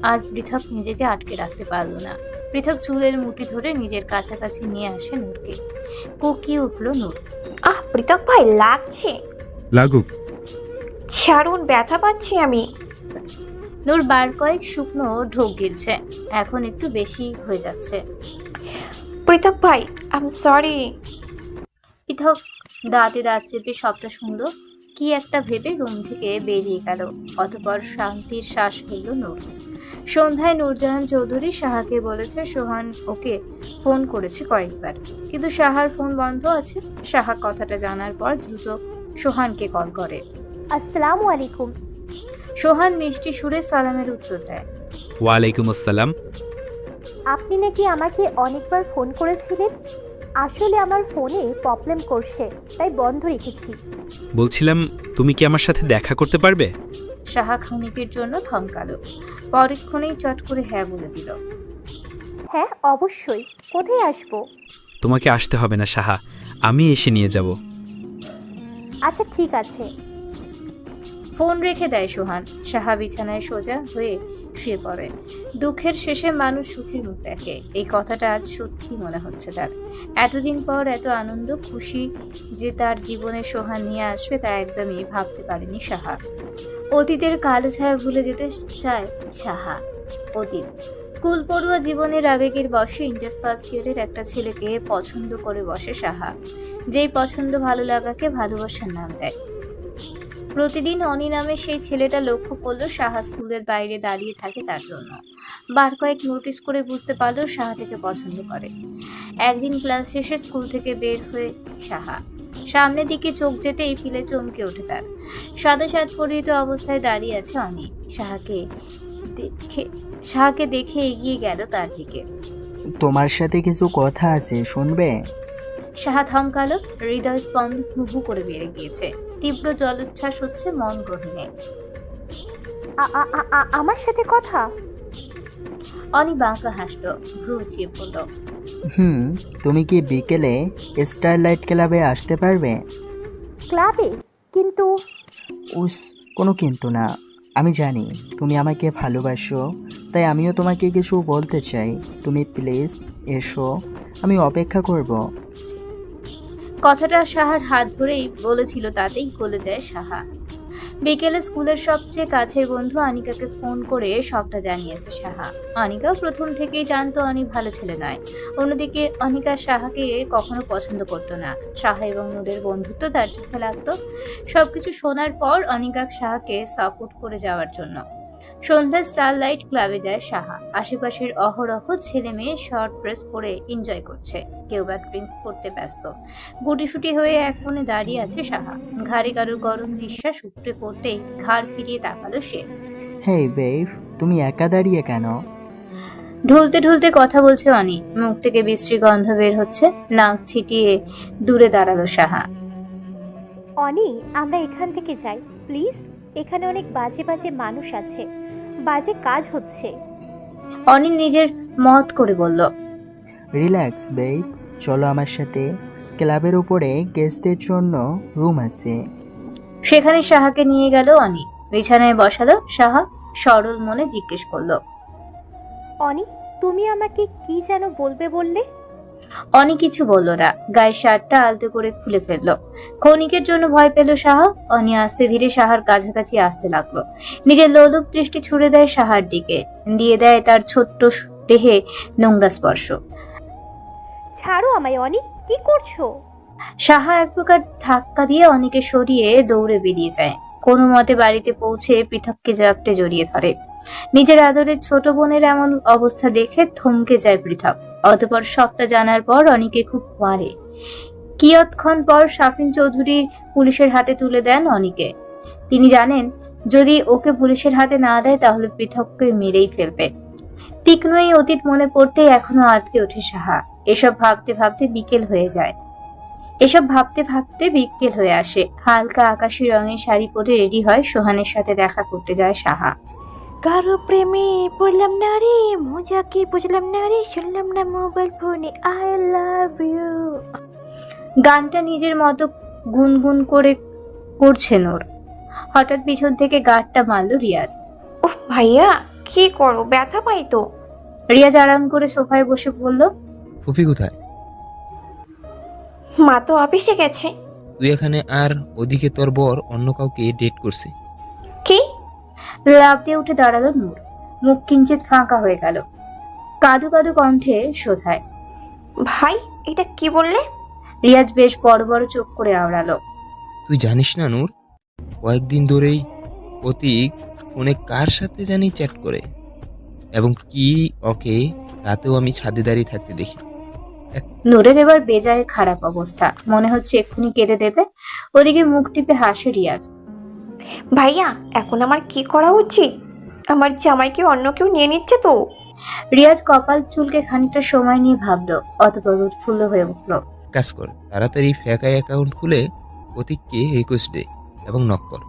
আর পৃথক নিজেকে আটকে রাখতে পারল না। পৃথক চুলের মুঠি ধরে নিজের কাছাকাছি নিয়ে আসে নূরকে। কুকিয়ে উঠল নূর। আহ পৃথক ভাই, লাগছে। লাগুক। ছাড়ুন, ব্যথা পাচ্ছি আমি। নূর বার কয়েক শুকনো ঢোক গিলছে। এখন একটু বেশি হয়ে যাচ্ছে। পৃথক ভাই, আই এম সরি। পৃথক দাঁতে দাঁত চেপে সবটা শুনলো। কি একটা ভেবে রুম থেকে বেরিয়ে গেল। অতঃপর শান্তির শ্বাস ফেলল নূর। সন্ধ্যায় নূরজাহান চৌধুরী সাহাকে বলেছে সোহান ওকে ফোন করেছে কয়েকবার, কিন্তু সাহার ফোন বন্ধ আছে। সাহা কথাটা জানার পর দ্রুত সোহানকে কল করে। আসসালামু আলাইকুম। সোহান মিষ্টি সুরে সালামের উত্তর দেয়। ওয়ালাইকুম আসসালাম। আপনি নাকি আমাকে অনেকবার ফোন করেছিলেন। আসলে আমার ফোনে প্রবলেম করছে, তাই বন্ধ রেখেছি। বলছিলাম তুমি কি আমার সাথে দেখা করতে পারবে? সাহা খানিকের জন্য থমকালো, পরক্ষণেই চট করে হ্যাঁ বলে দিল। হ্যাঁ অবশ্যই, কোথায় আসবো? তোমাকে আসতে হবে না সাহা, আমি এসে নিয়ে যাব। আচ্ছা ঠিক আছে। ফোন রেখে দেয় সোহান। সাহা বিছানায় সোজা হয়ে শুয়ে পড়ে। দুঃখের শেষে মানুষ সুখের মুখ দেখে, এই কথাটা আজ সত্যি মনে হচ্ছে তার। এতদিন পর এত আনন্দ খুশি যে তার জীবনে সোহান নিয়ে আসবে তা একদমই ভাবতে পারেনি সাহা। অতীতের কালো ছায়া ভুলে যেতে চায় সাহা। অতীত স্কুল পড়ুয়া জীবনের আবেগের বশে ইন্টার ফার্স্ট ইয়ারের একটা ছেলেকে পছন্দ করে বসে সাহা, যেই পছন্দ ভালো লাগাকে ভালোবাসার নাম দেয়। প্রতিদিন অনি নামে সেই ছেলেটা লক্ষ্য করলো সাহা স্কুলের বাইরে দাঁড়িয়ে থাকে তার জন্য। বার কয়েক নোটিস করে বুঝতে পারলো সাহা থেকে পছন্দ করে। একদিন ক্লাস শেষে স্কুল থেকে বের হয়ে সাহা সামনের দিকে চোখ যেতেই পিলে চমকে ওঠে তার। সাদা শার্ট পরিহিত অবস্থায় দাঁড়িয়ে আছে অনি। সাহাকে দেখে এগিয়ে গেল তার দিকে। তোমার সাথে কিছু কথা আছে, শুনবে? সাহা থমকালো, হৃদয় স্পন্দন হু হু করে বেড়ে গিয়েছে। তীব্র জলোচ্ছ্বাস হচ্ছে মন গহীনে। আমার সাথে কথা? অনি বাঁকা হাসলো, ভ্রু উঁচিয়ে পড়ল। তুমি কি বিকেলে স্টারলাইট ক্লাবে আসতে পারবে? ক্লাবে? কিন্তু কোনো কিন্তু না। আমি জানি তুমি আমাকে ভালোবাসো, তাই আমিও তোমাকে কিছু বলতে চাই। তুমি প্লিজ এসো, আমি অপেক্ষা করব। কথাটা সাহার হাত ধরেই বলেছিল, তাতেই গলে যায় সাহা। বিকেলে স্কুলের সবচেয়ে কাছের বন্ধু অনিকাকে ফোন করে সবটা জানিয়েছে সাহা। অনিকাও প্রথম থেকেই জানতো অনি ভালো ছেলে নয়। অন্যদিকে অনিকা সাহাকে কখনো পছন্দ করতো না। সাহা এবং নূরের বন্ধুত্ব তার চোখে লাগতো। সবকিছু শোনার পর অনিকা সাহাকে সাপোর্ট করে যাওয়ার জন্য সন্ধ্যায় স্টারলাইট ক্লাবে যায় সাহা। আশেপাশের অহরহ ছেলে মেয়ে শর্ট ড্রেস পরে এনজয় করছে, কেউ বা ড্রিঙ্ক করতে ব্যস্ত। গুটিসুটি হয়ে এক কোণে দাঁড়িয়ে আছে সাহা। ঘাড়ে কারোর গরম নিঃশ্বাস উপড়ে পড়তেই ঘাড় ফিরিয়ে তাকালো সে। হেই বেব, তুমি একা দাঁড়িয়ে কেন? ঢুলতে ঢুলতে কথা বলছে অনি। মুখ থেকে বিশ্রী গন্ধ বের হচ্ছে। নাক ছিটিয়ে দূরে দাঁড়ালো সাহা। অনি, আমরা এখান থেকে যাই প্লিজ। এখানে অনেক বাজে বাজে মানুষ আছে, বাজে কাজ হচ্ছে। অনি নিজের মত করে বলল। রিল্যাক্স বেব, চলো আমার সাথে। ক্লাবের উপরে গেস্টদের জন্য রুম আছে। সেখানে সাহাকে নিয়ে গেল অনি। বিছানায় বসালো সাহা। সরল মনে জিজ্ঞেস করলো, অনি, তুমি আমাকে কি যেন বলবে বললে? অনি কিছু বলল না। গায়ের শার্টটা আলতো করে খুলে ফেললো। ক্ষণিকের জন্য ভয় পেল সাহা। অনি আস্তে ধীরে সাহার কাছাকাছি আসতে লাগলো। নিজের লোলুপ দৃষ্টি ছুড়ে দেয় সাহার দিকে, দিয়ে দেয় তার ছোট্ট দেহে নোংরা স্পর্শ। ছাড়ো আমায় অনি, কি করছো? সাহা এক প্রকার ধাক্কা দিয়ে অনিকে সরিয়ে দৌড়ে বেরিয়ে যায়। কোনো মতে বাড়িতে পৌঁছে পৃথককে জাপটে জড়িয়ে ধরে। নিজের আদরের ছোট বোনের এমন অবস্থা দেখে থমকে যায় পৃথক। অতঃপর সবটা জানার পর অনিকে খুব মারে। কিয়ৎক্ষণ পর শাফিন চৌধুরী পুলিশের হাতে তুলে দেন অনিকে। তিনি জানেন যদি ওকে পুলিশের হাতে না দেয় তাহলে পৃথককে মেরেই ফেলবে। তীক্ষ্ণ এই অতীত মনে পড়তেই এখনো আঁতকে ওঠে সাহা। এসব ভাবতে ভাবতে বিকেল হয়ে আসে। হালকা আকাশি রঙের শাড়ি পরে রেডি হয়। সোহানের সাথে দেখা করতে যায় সাহা। কারো প্রেমে পড়লাম না রে, মজা কি বুঝলাম না রে, শুনলাম না মোবাইল ফোনে আই লাভ ইউ। গানটা নিজের মতো গুনগুন করে করছে নূর। হঠাৎ পিছন থেকে গাঁটটা মারলো রিয়াজ। উফ ভাইয়া, কি করো, ব্যথা পাই তো। রিয়াজ আরাম করে সোফায় বসে পড়ল। ফুপি কোথায়? মা তো অফিসে গেছে। তুই এখানে আর ওদিকে তোর বর অন্য কাউকে ডেট করছে। কি? লাফ দিয়ে উঠে দাঁড়ালো নূর। মুখ কিঞ্চিত ফাঁকা হয়ে গেল। কাদু কাদু কণ্ঠে শোধায়, ভাই এটা কি বললে? রিয়াজ বেশ বড় বড় চোখ করে আওড়ালো। তুই জানিস না নূর, কয়েকদিন ধরেই প্রতীক ফোনে কার সাথে জানি চ্যাট করে, এবং কি ওকে রাতেও আমি ছাদে দাঁড়িয়ে থাকতে দেখি। নূরের এবার বেজায় খারাপ অবস্থা, মনে হচ্ছে এক্ষুনি কেঁদে দেবে। ওদিকে মুখ টিপে হাসে রিয়াজ। ভাইয়া এখন আমার কি করা উচিত? আমার জামাইকে অন্য কেউ নিয়ে নিচ্ছে তো। রিয়াজ কপাল চুলকে খানিকটা সময় নিয়ে ভাবলো, অতঃপর উৎফুল্ল হয়ে উঠলো। কাজ কর, তাড়াতাড়ি ফেকাই অ্যাকাউন্ট খুলে প্রতীককে রিকোয়েস্ট দে এবং নক কর।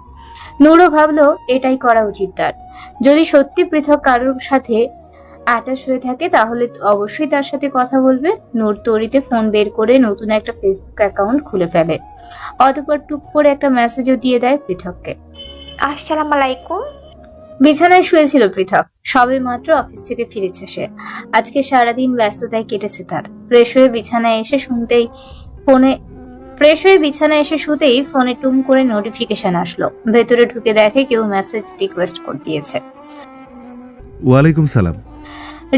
নূরও ভাবলো এটাই করা উচিত তার। যদি সত্যি পৃথক কারোর সাথে অ্যাটাচ হয়ে থাকে তাহলে অবশ্যই তার সাথে কথা বলবে। নূর তড়িতে ফোন বের করে নতুন একটা ফেসবুক অ্যাকাউন্ট খুলে ফেলে। অতঃপর টুক করে একটা মেসেজও দিয়ে দেয় পৃথককে। আসসালামু আলাইকুম। বিছানায় শুয়েছিল পৃথক, সবে মাত্র অফিস থেকে ফিরেছে সে। আজকে সারাদিন ব্যস্ততায় কেটেছে তার। ফ্রেশ হয়ে বিছানায় এসে শুতেই ফোনে টুম করে নোটিফিকেশন আসলো। ভেতরে ঢুকে দেখে কেউ মেসেজ রিকোয়েস্ট করে দিয়েছে। ওয়ালাইকুম সালাম।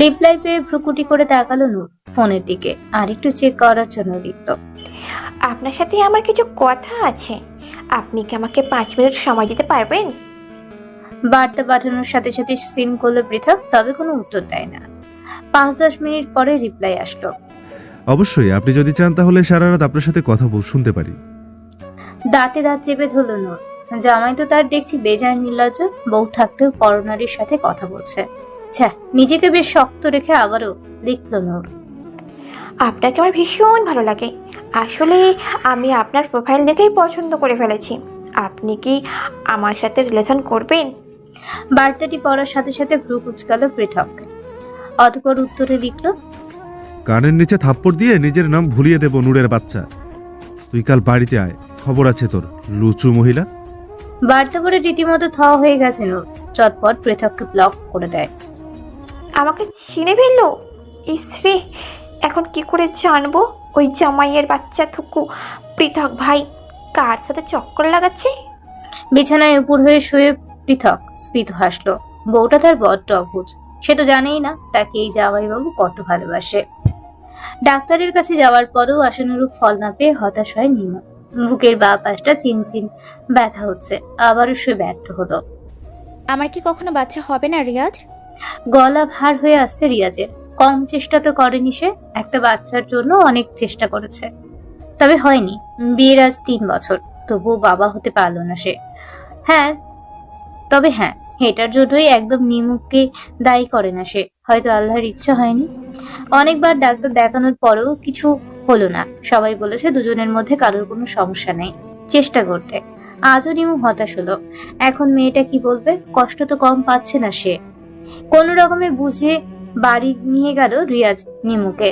রিপ্লাই পেয়ে ভ্রুকুটি করে তাকালো নূর ফোনের দিকে, আর একটু চেক করার জন্য লিখল, আপনার সাথে আমার কিছু কথা আছে, আপনি কি আমাকে 5 মিনিট সময় দিতে পারবেন? বার্তা পাঠানোর সাথে সাথে সিন করলো পৃথক, তবে কোনো উত্তর দেয় না। 5-10 মিনিট পরে রিপ্লাই আসলো। অবশ্যই, আপনি যদি চান তাহলে সারা রাত আপনার সাথে কথা শুনতে পারি। দাঁতে দাঁত চেপে ধরল নূর। জামাই তো তার দেখছি বেজায় নির্লজ্জ, বউ থাকতেও পরনারীর সাথে কথা বলছে। ছ্যা, নিজেকে বেশ শক্ত রেখে আবারও লিখল নূর, আপনাকে আমার ভীষণ ভালো লাগে। আসলে আমি আপনার প্রোফাইল দেখেই পছন্দ করে ফেলেছি। আপনি কি আমার সাথে রিলেশন করবেন? বার্তাটি পড়ার সাথে সাথে ভ্রু কুচকাল পৃথক। অতঃপর উত্তরে লিখল, কানের নিচে থাপ্পড় দিয়ে নিজের নাম ভুলিয়ে দেব নূরের বাচ্চা। তুই কাল বাড়িতে আয়, খবর আছে তোর, লুচু মহিলা। বার্তা করে রীতিমতো থ হয়ে গেছে নূর। চটপট পৃথককে ব্লক করে দেয়। আমাকে চিনে ফেললো? ইসরে, এখন কি করে জানবো ওই জামাইয়ের বাচ্চা থুকু পৃথক ভাই কার সাথে চক্কর লাগাচ্ছে? বিছানায় উপর হয়ে শুয়ে পৃথক স্ফীত হাসলো। বউটা তার বড্ড অবুঝ। সে তো জানেই না তাকে এই জামাইবাবু কত ভালোবাসে। ডাক্তারের কাছে যাওয়ার পরেও আশানুরূপ ফল না পেয়ে হতাশ হয় নিমু। বুকের বাঁ পাশটা চিনচিন ব্যথা হচ্ছে, আবারও সে ব্যর্থ হলো। আমার কি কখনো বাচ্চা হবে না রিয়াজ? গলা ভার হয়ে আসছে রিয়াজের। কম চেষ্টা তো করেনি সে, একটা বাচ্চার জন্য অনেক চেষ্টা করেছে, তবে হয়নি। বিয়ের আজ 3 বছর, তবুও বাবা হতে পারল না সে। তবে এটার জন্যই একদম নিমুখকে দায়ী করে না সে, হয়তো আল্লাহর ইচ্ছা হয়নি। অনেকবার ডাক্তার দেখানোর পরেও কিছু হলো না। সবাই বলেছে দুজনের মধ্যে কারোর কোনো সমস্যা নেই, চেষ্টা করতে। আজও নিমু হতাশ হলো। এখন মেয়েটা কি বলবে? কষ্ট তো কম পাচ্ছে না সে। কোনো রকমে বুঝে বাড়ি নিয়ে গেল রিয়াজ নিমুকে।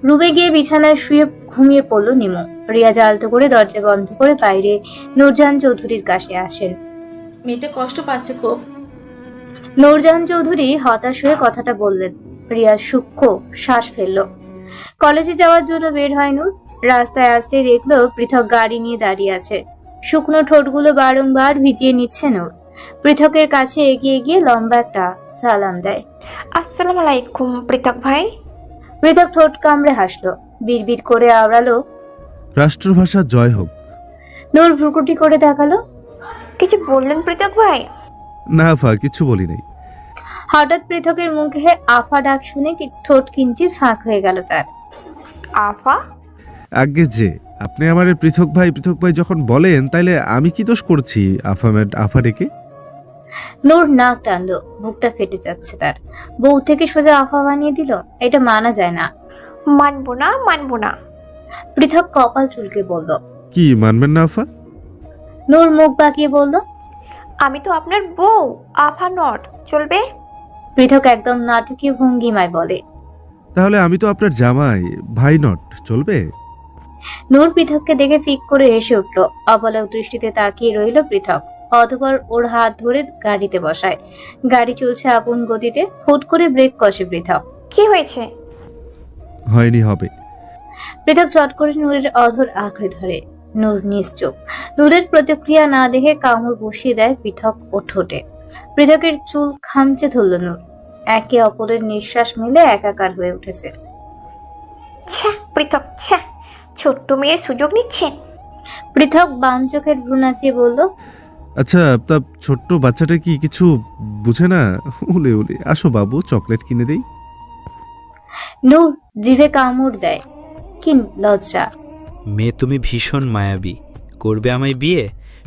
রুমে গিয়ে বিছানায় শুয়ে ঘুমিয়ে পড়ল নিমু। রিয়াজ আলতো করে দরজা বন্ধ করে বাইরে নূরজাহান চৌধুরীর কাছে আসেন। মেয়েটা কষ্ট পাচ্ছে খুব। নূরজাহান চৌধুরী হতাশ হয়ে কথাটা বললেন। রিয়াজ সূক্ষ্ম শ্বাস ফেলল। কলেজে যাওয়ার জন্য বের হয় নূর। রাস্তায় আসতেই দেখলো পৃথক গাড়ি নিয়ে দাঁড়িয়ে আছে। শুকনো ঠোঁটগুলো বারংবার ভিজিয়ে নিচ্ছে নূর। পৃথকের কাছে এগিয়ে গিয়ে লম্বা একটা সালাম দেয়। আসসালামু আলাইকুম পৃথক ভাই। পৃথক ঠোঁট কামড়ে হাসলো, বিড়বিড় করে আওড়ালো, রাষ্ট্রভাষা জয় হোক। নূর ভ্রুকুটি করে দেখালো। কিছু বললেন পৃথক ভাই? না আফা, কিছু বলি নাই। হঠাৎ পৃথকের মুখে আফা ডাক শুনে ঠোঁট কিঞ্চিত ফাঁক হয়ে গেল তার। আফা? আগে যে আপনি আমার পৃথক ভাই যখন বলেন, তাইলে আমি কি দোষ করছি আফা ডেকে? নূর নাক টানলো, বুকটা ফেটে যাচ্ছে তার। বউ থেকে সোজা আফা বানিয়ে দিল, এটা মানা যায় না। মানবো না। পৃথক কপাল চুলকে বলল, কি মানবেন না আফা? নূর মুখ বাঁকিয়ে বলল, আমি তো আপনার বউ, আফা নট, চলবে? পৃথক একদম নাটকীয় ভঙ্গিমায় বলে, তাহলে আমি তো আপনার জামাই, ভাই নট, চলবে? নূর পৃথককে দেখে ফিক করে হেসে উঠল। অপলক দৃষ্টিতে তাকিয়ে রইল পৃথক। অতঃপর ওর হাত ধরে গাড়িতে বসায়। গাড়ি চলছে আপন গতিতে। হুট করে ব্রেক কষে পৃথক। কি হয়েছে? হয়নি, হবে। পৃথক চট করে নূরের অধর আঁকড়ে ধরে। নূর নিশ্চুপ। নূরের প্রতিক্রিয়া না দেখে কামড় বসিয়ে দেয় পৃথক ও ঠোঁটে। পৃথকের চুল খামচে ধরল নূর। একে অপরের নিঃশ্বাস মিলে একাকার হয়ে উঠেছে। পৃথক, ছোট্ট মেয়ের সুযোগ নিচ্ছেন। পৃথক বাম চোখের ভ্রু নাচিয়ে বলল, আচ্ছা, তা ছোট্ট বাচ্চাটা কি কিছু বুঝে না? উলে আসো বাবু, চকলেট কিনে দেই। নূর জিভে কামড় দেয়। কি লজ্জা! মেয়ে তুমি ভীষণ মায়াবী, করবে আমায় বিয়ে?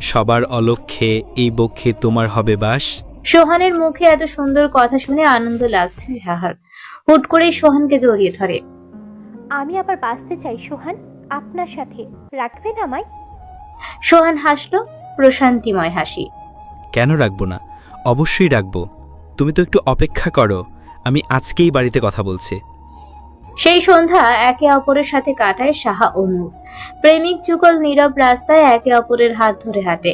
সবার অলক্ষ্যে এই বক্ষে তোমার হবে বাস। সোহানের মুখে এত সুন্দর কথা শুনে আনন্দ লাগছে হাহার। হুট করেই সোহানকে জড়িয়ে ধরে। আমি আবার বাঁচতে চাই সোহান, আপনার সাথে, রাখবেন আমায়? সোহান হাসলো, প্রশান্তিময় হাসি। কেন রাখবো না, অবশ্যই রাখবো। তুমি তো একটু অপেক্ষা করো, আমি আজকেই বাড়িতে কথা বলছি। সেই সন্ধ্যা একে অপরের সাথে কাটায় সাহা ও নূর। প্রেমিক যুগল নীরব রাস্তায় একে অপরের হাত ধরে হাঁটে।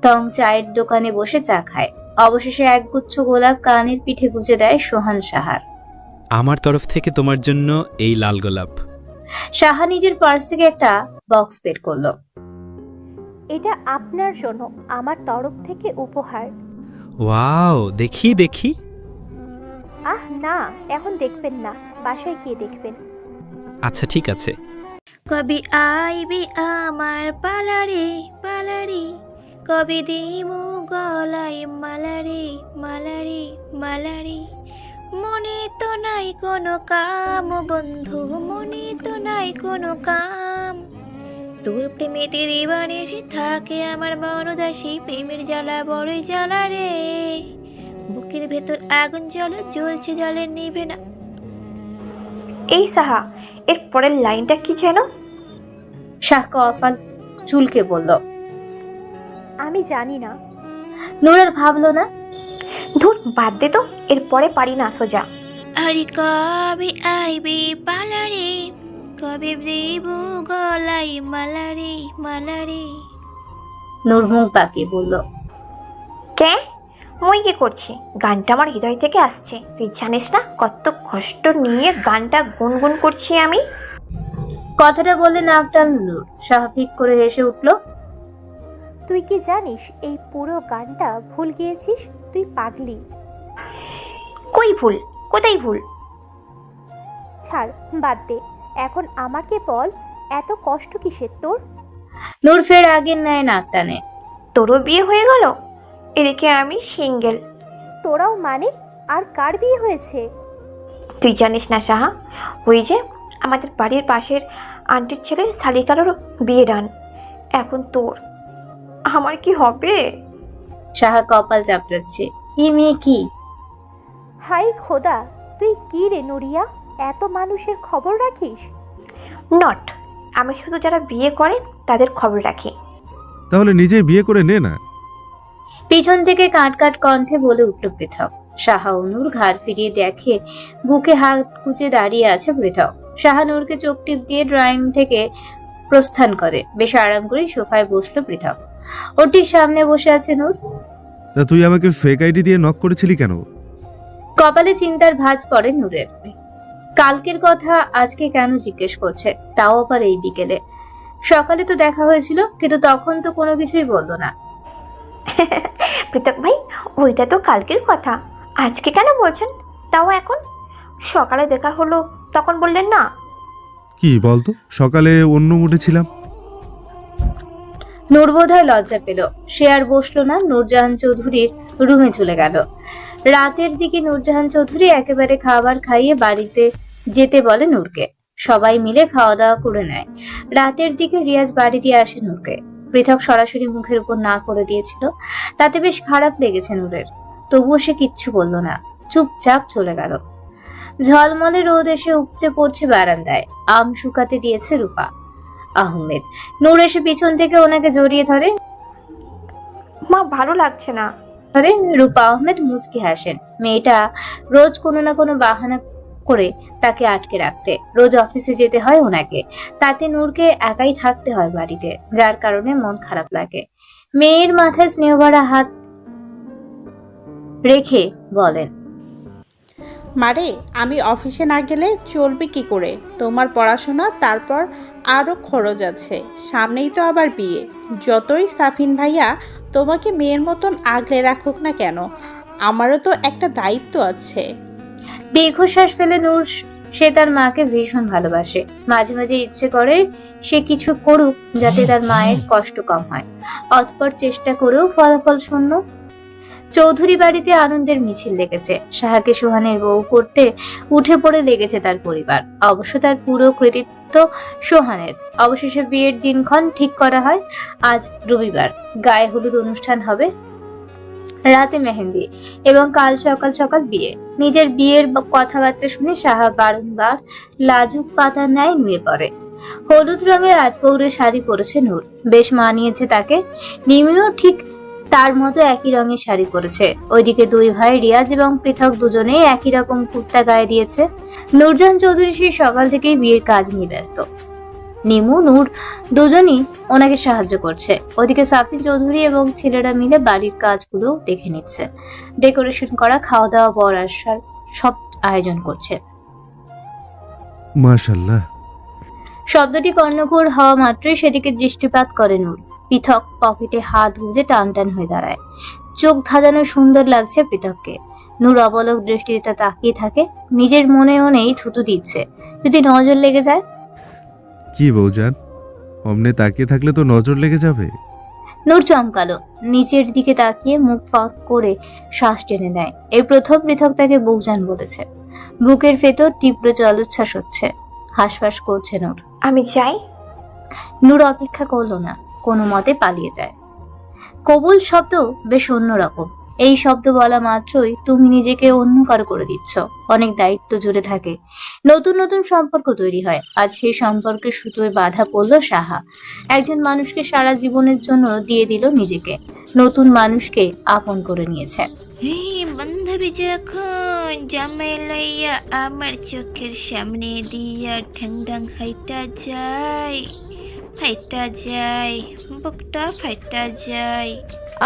টং চায়ের দোকানে বসে চা খায়। অবশেষে একগুচ্ছ গোলাপ কানের পিঠে গুজে দেয় সোহান সাহার। আমার তরফ থেকে তোমার জন্য এই লাল গোলাপ। সাহা নিজের পার্স থেকে একটা বক্স বের করলো। এটা আপনার জন্য আমার তরফ থেকে উপহার। ওয়াও, দেখি দেখি। আহ না, এখন দেখবেন না, বাসায় গিয়ে দেখবেন। আচ্ছা ঠিক আছে। কবি আইবি আমার পালারে পালারে, কবি দিমু গলায় মালারে মালারে মালারে, মনে তো নাই কোনো কাম বন্ধু, মনে তো নাই কোনো কাম, তোর প্রেমেতে দিবানে সে থাকে আমার মনদাসী, প্রেমের জ্বালা বড়ই জ্বালা রে, বুকের ভেতর আগুন জ্বলে জ্বলছে জলে নিভে না। এই সাহা, এর পরের লাইনটা কি যেন? শাহ কপাল চুলকে বলল। আমি জানি না। নূর আর ভাবলো না। ধুর, বাদ দে তো, এরপরে পারি না সোজা। আরে কবে আইবি পালারে, কবে দেব গলায় মালারে মালারে। নূর মুখ বাঁকিয়ে বলল, কে? মই কি করছি? গানটা আমার হৃদয় থেকে আসছে। তুই জানিস না কত কষ্ট নিয়ে গানটা গুনগুন করছি আমি। কথাটা বলে নাক টানল নূর। স্বাভাবিক করে হেসে উঠল। তুই কি জানিস এই পুরো গানটা ভুল গিয়েছিস? তুই পাগলি। কই ভুল? কোথায় ভুল? ছাড়, বাদ দে। এখন আমাকে বল, এত কষ্ট কিসের তোর? নূর ফের আগের ন্যায় নাক টানে। তোরও বিয়ে হয়ে গেল, এদিকে আমি সিঙ্গেল। তোরাও মানে? আর কার বিয়ে হয়েছে? তুই জানিস না সাহা, ওই যে আমাদের বাড়ির পাশের আন্টির ছেলের শালিকারও বিয়ে ডান। এখন তোর, আমার কি হবে? সাহা কপাল চাপড়াচ্ছে। এই মেয়ে কি? হাই খোদা, তুই কি রে নুরিয়া, এত মানুষের খবর রাখিস? নট, আমি শুধু যারা বিয়ে করে তাদের খবর রাখি। তাহলে নিজেই বিয়ে করে নে না। পিছন থেকে কাট কাট কণ্ঠে বলে উঠল পৃথক। সাহা ও নূর ঘাড় ফিরিয়ে দেখে বুকে হাত কুচে দাঁড়িয়ে আছে পৃথক। সাহা নূরকে চোখ টিপ দিয়ে ড্রয়িং থেকে প্রস্থান করে। বেশ আরাম করে সোফায় বসলো পৃথক। ওর ঠিক সামনে বসে আছে নূর। তা তুই আমাকে ফেক আইডি দিয়ে নক করেছিলি কেন? কপালে চিন্তার ভাঁজ পড়ে নূরের। কালকের কথা আজকে কেন জিজ্ঞেস করছে, তাও আবার এই বিকেলে? সকালে তো দেখা হয়েছিল, কিন্তু তখন তো কোনো কিছুই বললো না। পৃথক ভাই, ওইটা তো কালকের কথা, আজকে কেন বলছেন? তাও এখন সকালে দেখা হলো, তখন বললেন না? কি বলতো, সকালে অন্য মুডে ছিলাম। নূর বোধহয় লজ্জা পেল। সে আর বসলো না, নূরজাহান চৌধুরীর রুমে চলে গেল। রাতের দিকে নূরজাহান চৌধুরী একেবারে খাবার খাইয়ে বাড়িতে যেতে বলে নূরকে। সবাই মিলে খাওয়া দাওয়া করে নেয়। রাতের দিকে রিয়াজ বাড়ি দিয়ে আসে নূরকে। পৃথক সরাসরি মুখের উপর না করে দিয়েছিল, তাতে বেশ খারাপ লেগেছে নূরের। তবুও সে কিচ্ছু বলল না, চুপচাপ চলে গেল। ঝলমলে রোদ এসে উপচে পড়ছে বারান্দায়। আম শুকাতে দিয়েছে রূপা আহমেদ। নূর এসে পিছন থেকে ওনাকে জড়িয়ে ধরে। মা, ভালো লাগছে না। রূপা আহমেদ মুচকি হাসেন। মেয়েটা রোজ কোনো না কোনো বাহানা করে তাকে আটকে রাখতে। রোজ অফিসে যেতে হয় ওনাকে, তাতে নূরকে একাই থাকতে হয় বাড়িতে, যার কারণে মন খারাপ লাগে। মেয়ের মাথায় স্নেহ ভরা হাত রেখে বলেন, মারে, আমি অফিসে না গেলে চলবে কি করে? তোমার পড়াশোনা, তারপর আরও খরচ আছে, সামনেই তো আবার বিয়ে। যতই সাফিন ভাইয়া তোমাকে মেয়ের মতন আগলে রাখুক না কেন, আমারও তো একটা দায়িত্ব আছে। দীর্ঘশ্বাস ফেলে নূর সে তার মাকে ভীষণ ভালোবাসে। মাঝে মাঝে ইচ্ছে করে সে কিছু করুক যাতে তার মায়ের কষ্ট কম হয়। অতঃপর চেষ্টা করেও ফলাফল শূন্য। চৌধুরী বাড়িতে আনন্দের মিছিল লেগেছে। সাহাকে সোহানের বউ করতে উঠে পড়ে লেগেছে তার পরিবার। অবশ্য তার পুরো কৃতিত্ব সোহানের। অবশেষে বিয়ের দিনক্ষণ ঠিক করা হয়। আজ রবিবার গায়ে হলুদ অনুষ্ঠান হবে, রাতে মেহেন্দি এবং কাল সকাল সকাল বিয়ে। নিজের বিয়ের কথাবার্তা শুনে সাহা বারংবার লাজুক পাতার ন্যায় নুয়ে পড়ে। হলুদ রঙের আতপৌরে শাড়ি পরেছে নূর, বেশ মানিয়েছে তাকে। নিমিও ঠিক তার মতো একই রঙের শাড়ি পরেছে। ওইদিকে দুই ভাই রিয়াজ এবং পৃথক দুজনেই একই রকম কুর্তা গায়ে দিয়েছে। নূরজাহান চৌধুরী সেই সকাল থেকেই বিয়ের কাজ নিয়ে ব্যস্ত। নিমু নূর দুজনই ওনাকে সাহায্য করছে। ওদিকে সাফিন চৌধুরী এবং ছেলেরা মিলে বাড়ির কাজগুলো দেখে নিচ্ছে, ডেকোরেশন করা, খাওয়া দাওয়া, বর আসার সব আয়োজন করছে। মাশাআল্লাহ। শব্দটি কর্ণকুহর হওয়া মাত্রই সেদিকে দৃষ্টিপাত করে নূর। পৃথক পকেটে হাত গুঁজে টান টান হয়ে দাঁড়ায়। চোখ ধাঁধানো সুন্দর লাগছে পৃথককে। নূর অবলক দৃষ্টিতে তাকিয়ে থাকে, নিজের মনে মনেই থুতু দিচ্ছে, যদি নজর লেগে যায়। কি বউজান, অমনে তাকিয়ে থাকলে তো নজর লেগে যাবে। নূর চমকালো, নিচের দিকে তাকিয়ে মুখ ফাঁক করে শ্বাস টেনে নেয়। এই প্রথম পৃথক তাকে বউজান বলেছে। বুকের ভেতর তীব্র জলোচ্ছ্বাস হচ্ছে, হাঁসফাঁস করছে নূর। আমি যাই। নূর অপেক্ষা করলো না, কোনো মতে পালিয়ে যায়। কবুল শব্দ বেশ অন্যরকম। এই শব্দ বলা মাত্রই তুমি নিজেকে অন্য কারো করে দিচ্ছ। অনেক দায়িত্ব জুড়ে থাকে, নতুন নতুন সম্পর্ক তৈরি হয়। আজ সেই সম্পর্কের সুতোয় বাধা পড়ল সাহা। একজন মানুষকে সারা জীবনের জন্য দিয়ে দিল নিজেকে, নতুন মানুষকে আপন করে নিয়েছে। বান্ধবী যখন জামাই লইয়া আমার চোখের সামনে দিয়া ঢং ঢং হাইটা যায়, বুকটা ফাইটা যায়।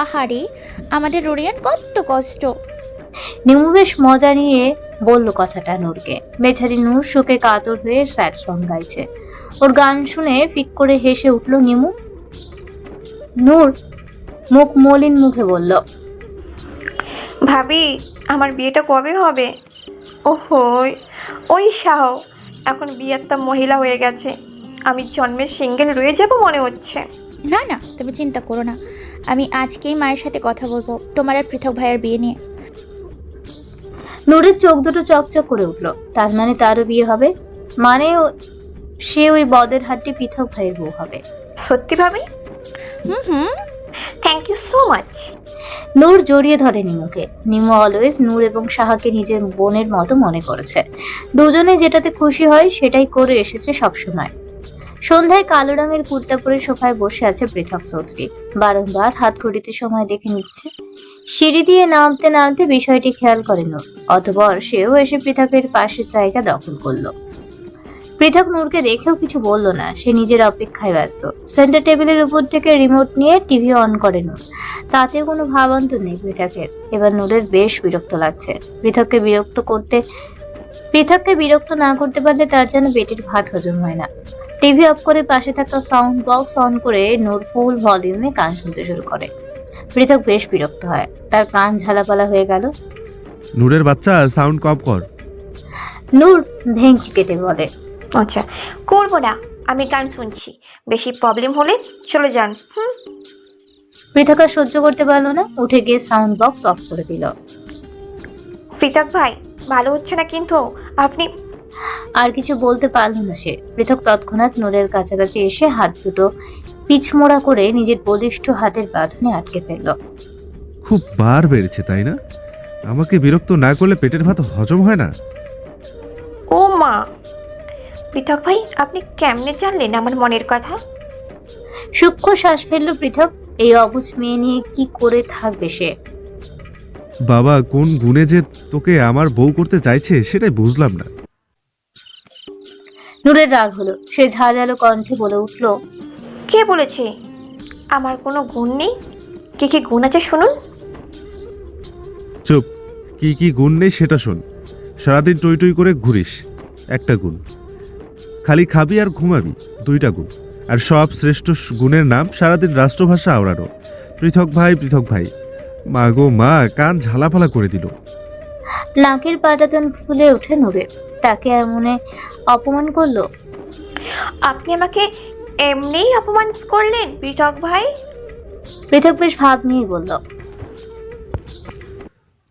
আহারে, আমাদের রোরিয়ান কত কষ্ট। নিমু বেশ মজা নিয়ে বলল কথাটা নূরকে। বেচারি নূর শোকে কাতর হয়ে স্যাড সং গাইছে। ওর গান শুনে ফিক করে হেসে উঠল নিমু। নূর মুখ মলিন মুখে বলল, ভাবি, আমার বিয়েটা কবে হবে? ওহো, ওই শাহ এখন বিয়ের মহিলা হয়ে গেছে। আমি জন্মের সিঙ্গেল রয়ে যাব মনে হচ্ছে। না না, তুমি চিন্তা করো না, আমি আজকেই মায়ের সাথে কথা বলবো তোমার আর পৃথক ভাইয়ের বিয়ে নিয়ে। নূরের চোখ দুটো চকচক করে উঠল। তার মানে তারও বিয়ে হবে, মানে সে ওই বদের হাটটি পৃথক ভাইয়ের বউ হবে। সত্যি ভাবি? হুম, থ্যাংক ইউ সো মাচ। নূর জড়িয়ে ধরে নিমুকে। নিমু অলওয়েজ নূর এবং সাহাকে নিজের বোনের মতো মনে করেছে। দুজনে যেটাতে খুশি হয় সেটাই করে এসেছে সবসময়। সন্ধ্যায় কালো রঙের কুর্তা পরে সোফায় বসে আছে পৃথক চৌধুরী। বারংবার হাত ঘড়িতে সময় দেখে নিচ্ছে। সিঁড়ি দিয়ে নামতে নামতে বিষয়টি খেয়াল করে নূর। অতঃপর সেও এসে পৃথকের পাশের জায়গা দখল করলো। পৃথক নূরকে দেখেও কিছু বলল না, সে নিজের অপেক্ষায় ব্যস্ত। সেন্টার টেবিলের উপর থেকে রিমোট নিয়ে টিভি অন করে নূর। তাতে কোনো ভাবান্তর নেই পৃথকের। এবার নূরের বেশ বিরক্ত লাগছে। পৃথককে বিরক্ত না করতে পারলে তার যেন পেটের ভাত হজম হয় না। টিভি অফ করে পাশে থাকা সাউন্ড বক্স অন করে নূর ফুল ভলিউমে গান শুনতে শুরু করে। পৃথক বেশ বিরক্ত হয়, তার কান ঝালাপালা হয়ে গেল। নূরের বাচ্চা, সাউন্ড কম কর। নূর ভেঙচি কেটে বলে, আচ্ছা, করবো না, আমি গান শুনছি। বেশি প্রবলেম হলে চলে যান। পৃথক আর সহ্য করতে পারলো না, উঠে গিয়ে সাউন্ড বক্স অফ করে দিল। পৃথক ভাই, ভালো হচ্ছে না কিন্তু আপনি। আর কিছু বলতে পারল না সে। পৃথক তৎক্ষণাৎ নূরের কাছাকাছি এসে হাত দুটো পিছমোড়া করে নিজের বলিষ্ঠ হাতের বাঁধনে আটকে ফেলল। খুব বার বেড়েছে তাই না? আমাকে বিরক্ত না করলে পেটের ভাত হজম হয় না। ও মা! পৃথক ভাই, আপনি কেমনে জানলেন আমার মনের কথা? সূক্ষ্ম শ্বাস ফেলল পৃথক। এই অবুঝ মেয়ে নিয়ে কি করে থাকবে সে? বাবা কোন গুণে যে তোকে আমার বউ করতে চাইছে সেটাই বুঝলাম না। নূরের রাগ হলো, সে ঝাঁঝালো কণ্ঠে বলে উঠল, কে বলেছে আমার কোনো গুণ নেই? কি কি গুণ আছে শুনুন। চুপ, কি কি গুণ নেই সেটা শোন। সারাদিন টই টই করে ঘুরিস, একটা গুণ। খালি খাবি আর ঘুমাবি, দুইটা গুণ। আর সব শ্রেষ্ঠ গুণের নাম সারাদিন রাষ্ট্রভাষা আওড়ানো। পৃথক ভাই, পৃথক ভাই। মা গো মা, কান ঝালাপালা করে দিল। নাকের পাটাতন ফুলে ওঠে নূরের। তাকে এমনে অপমান করলো। আপনি আমাকে এমনিই অপমান করলেন পৃথক ভাই? পৃথক বেশ ভাব নিয়ে বলল,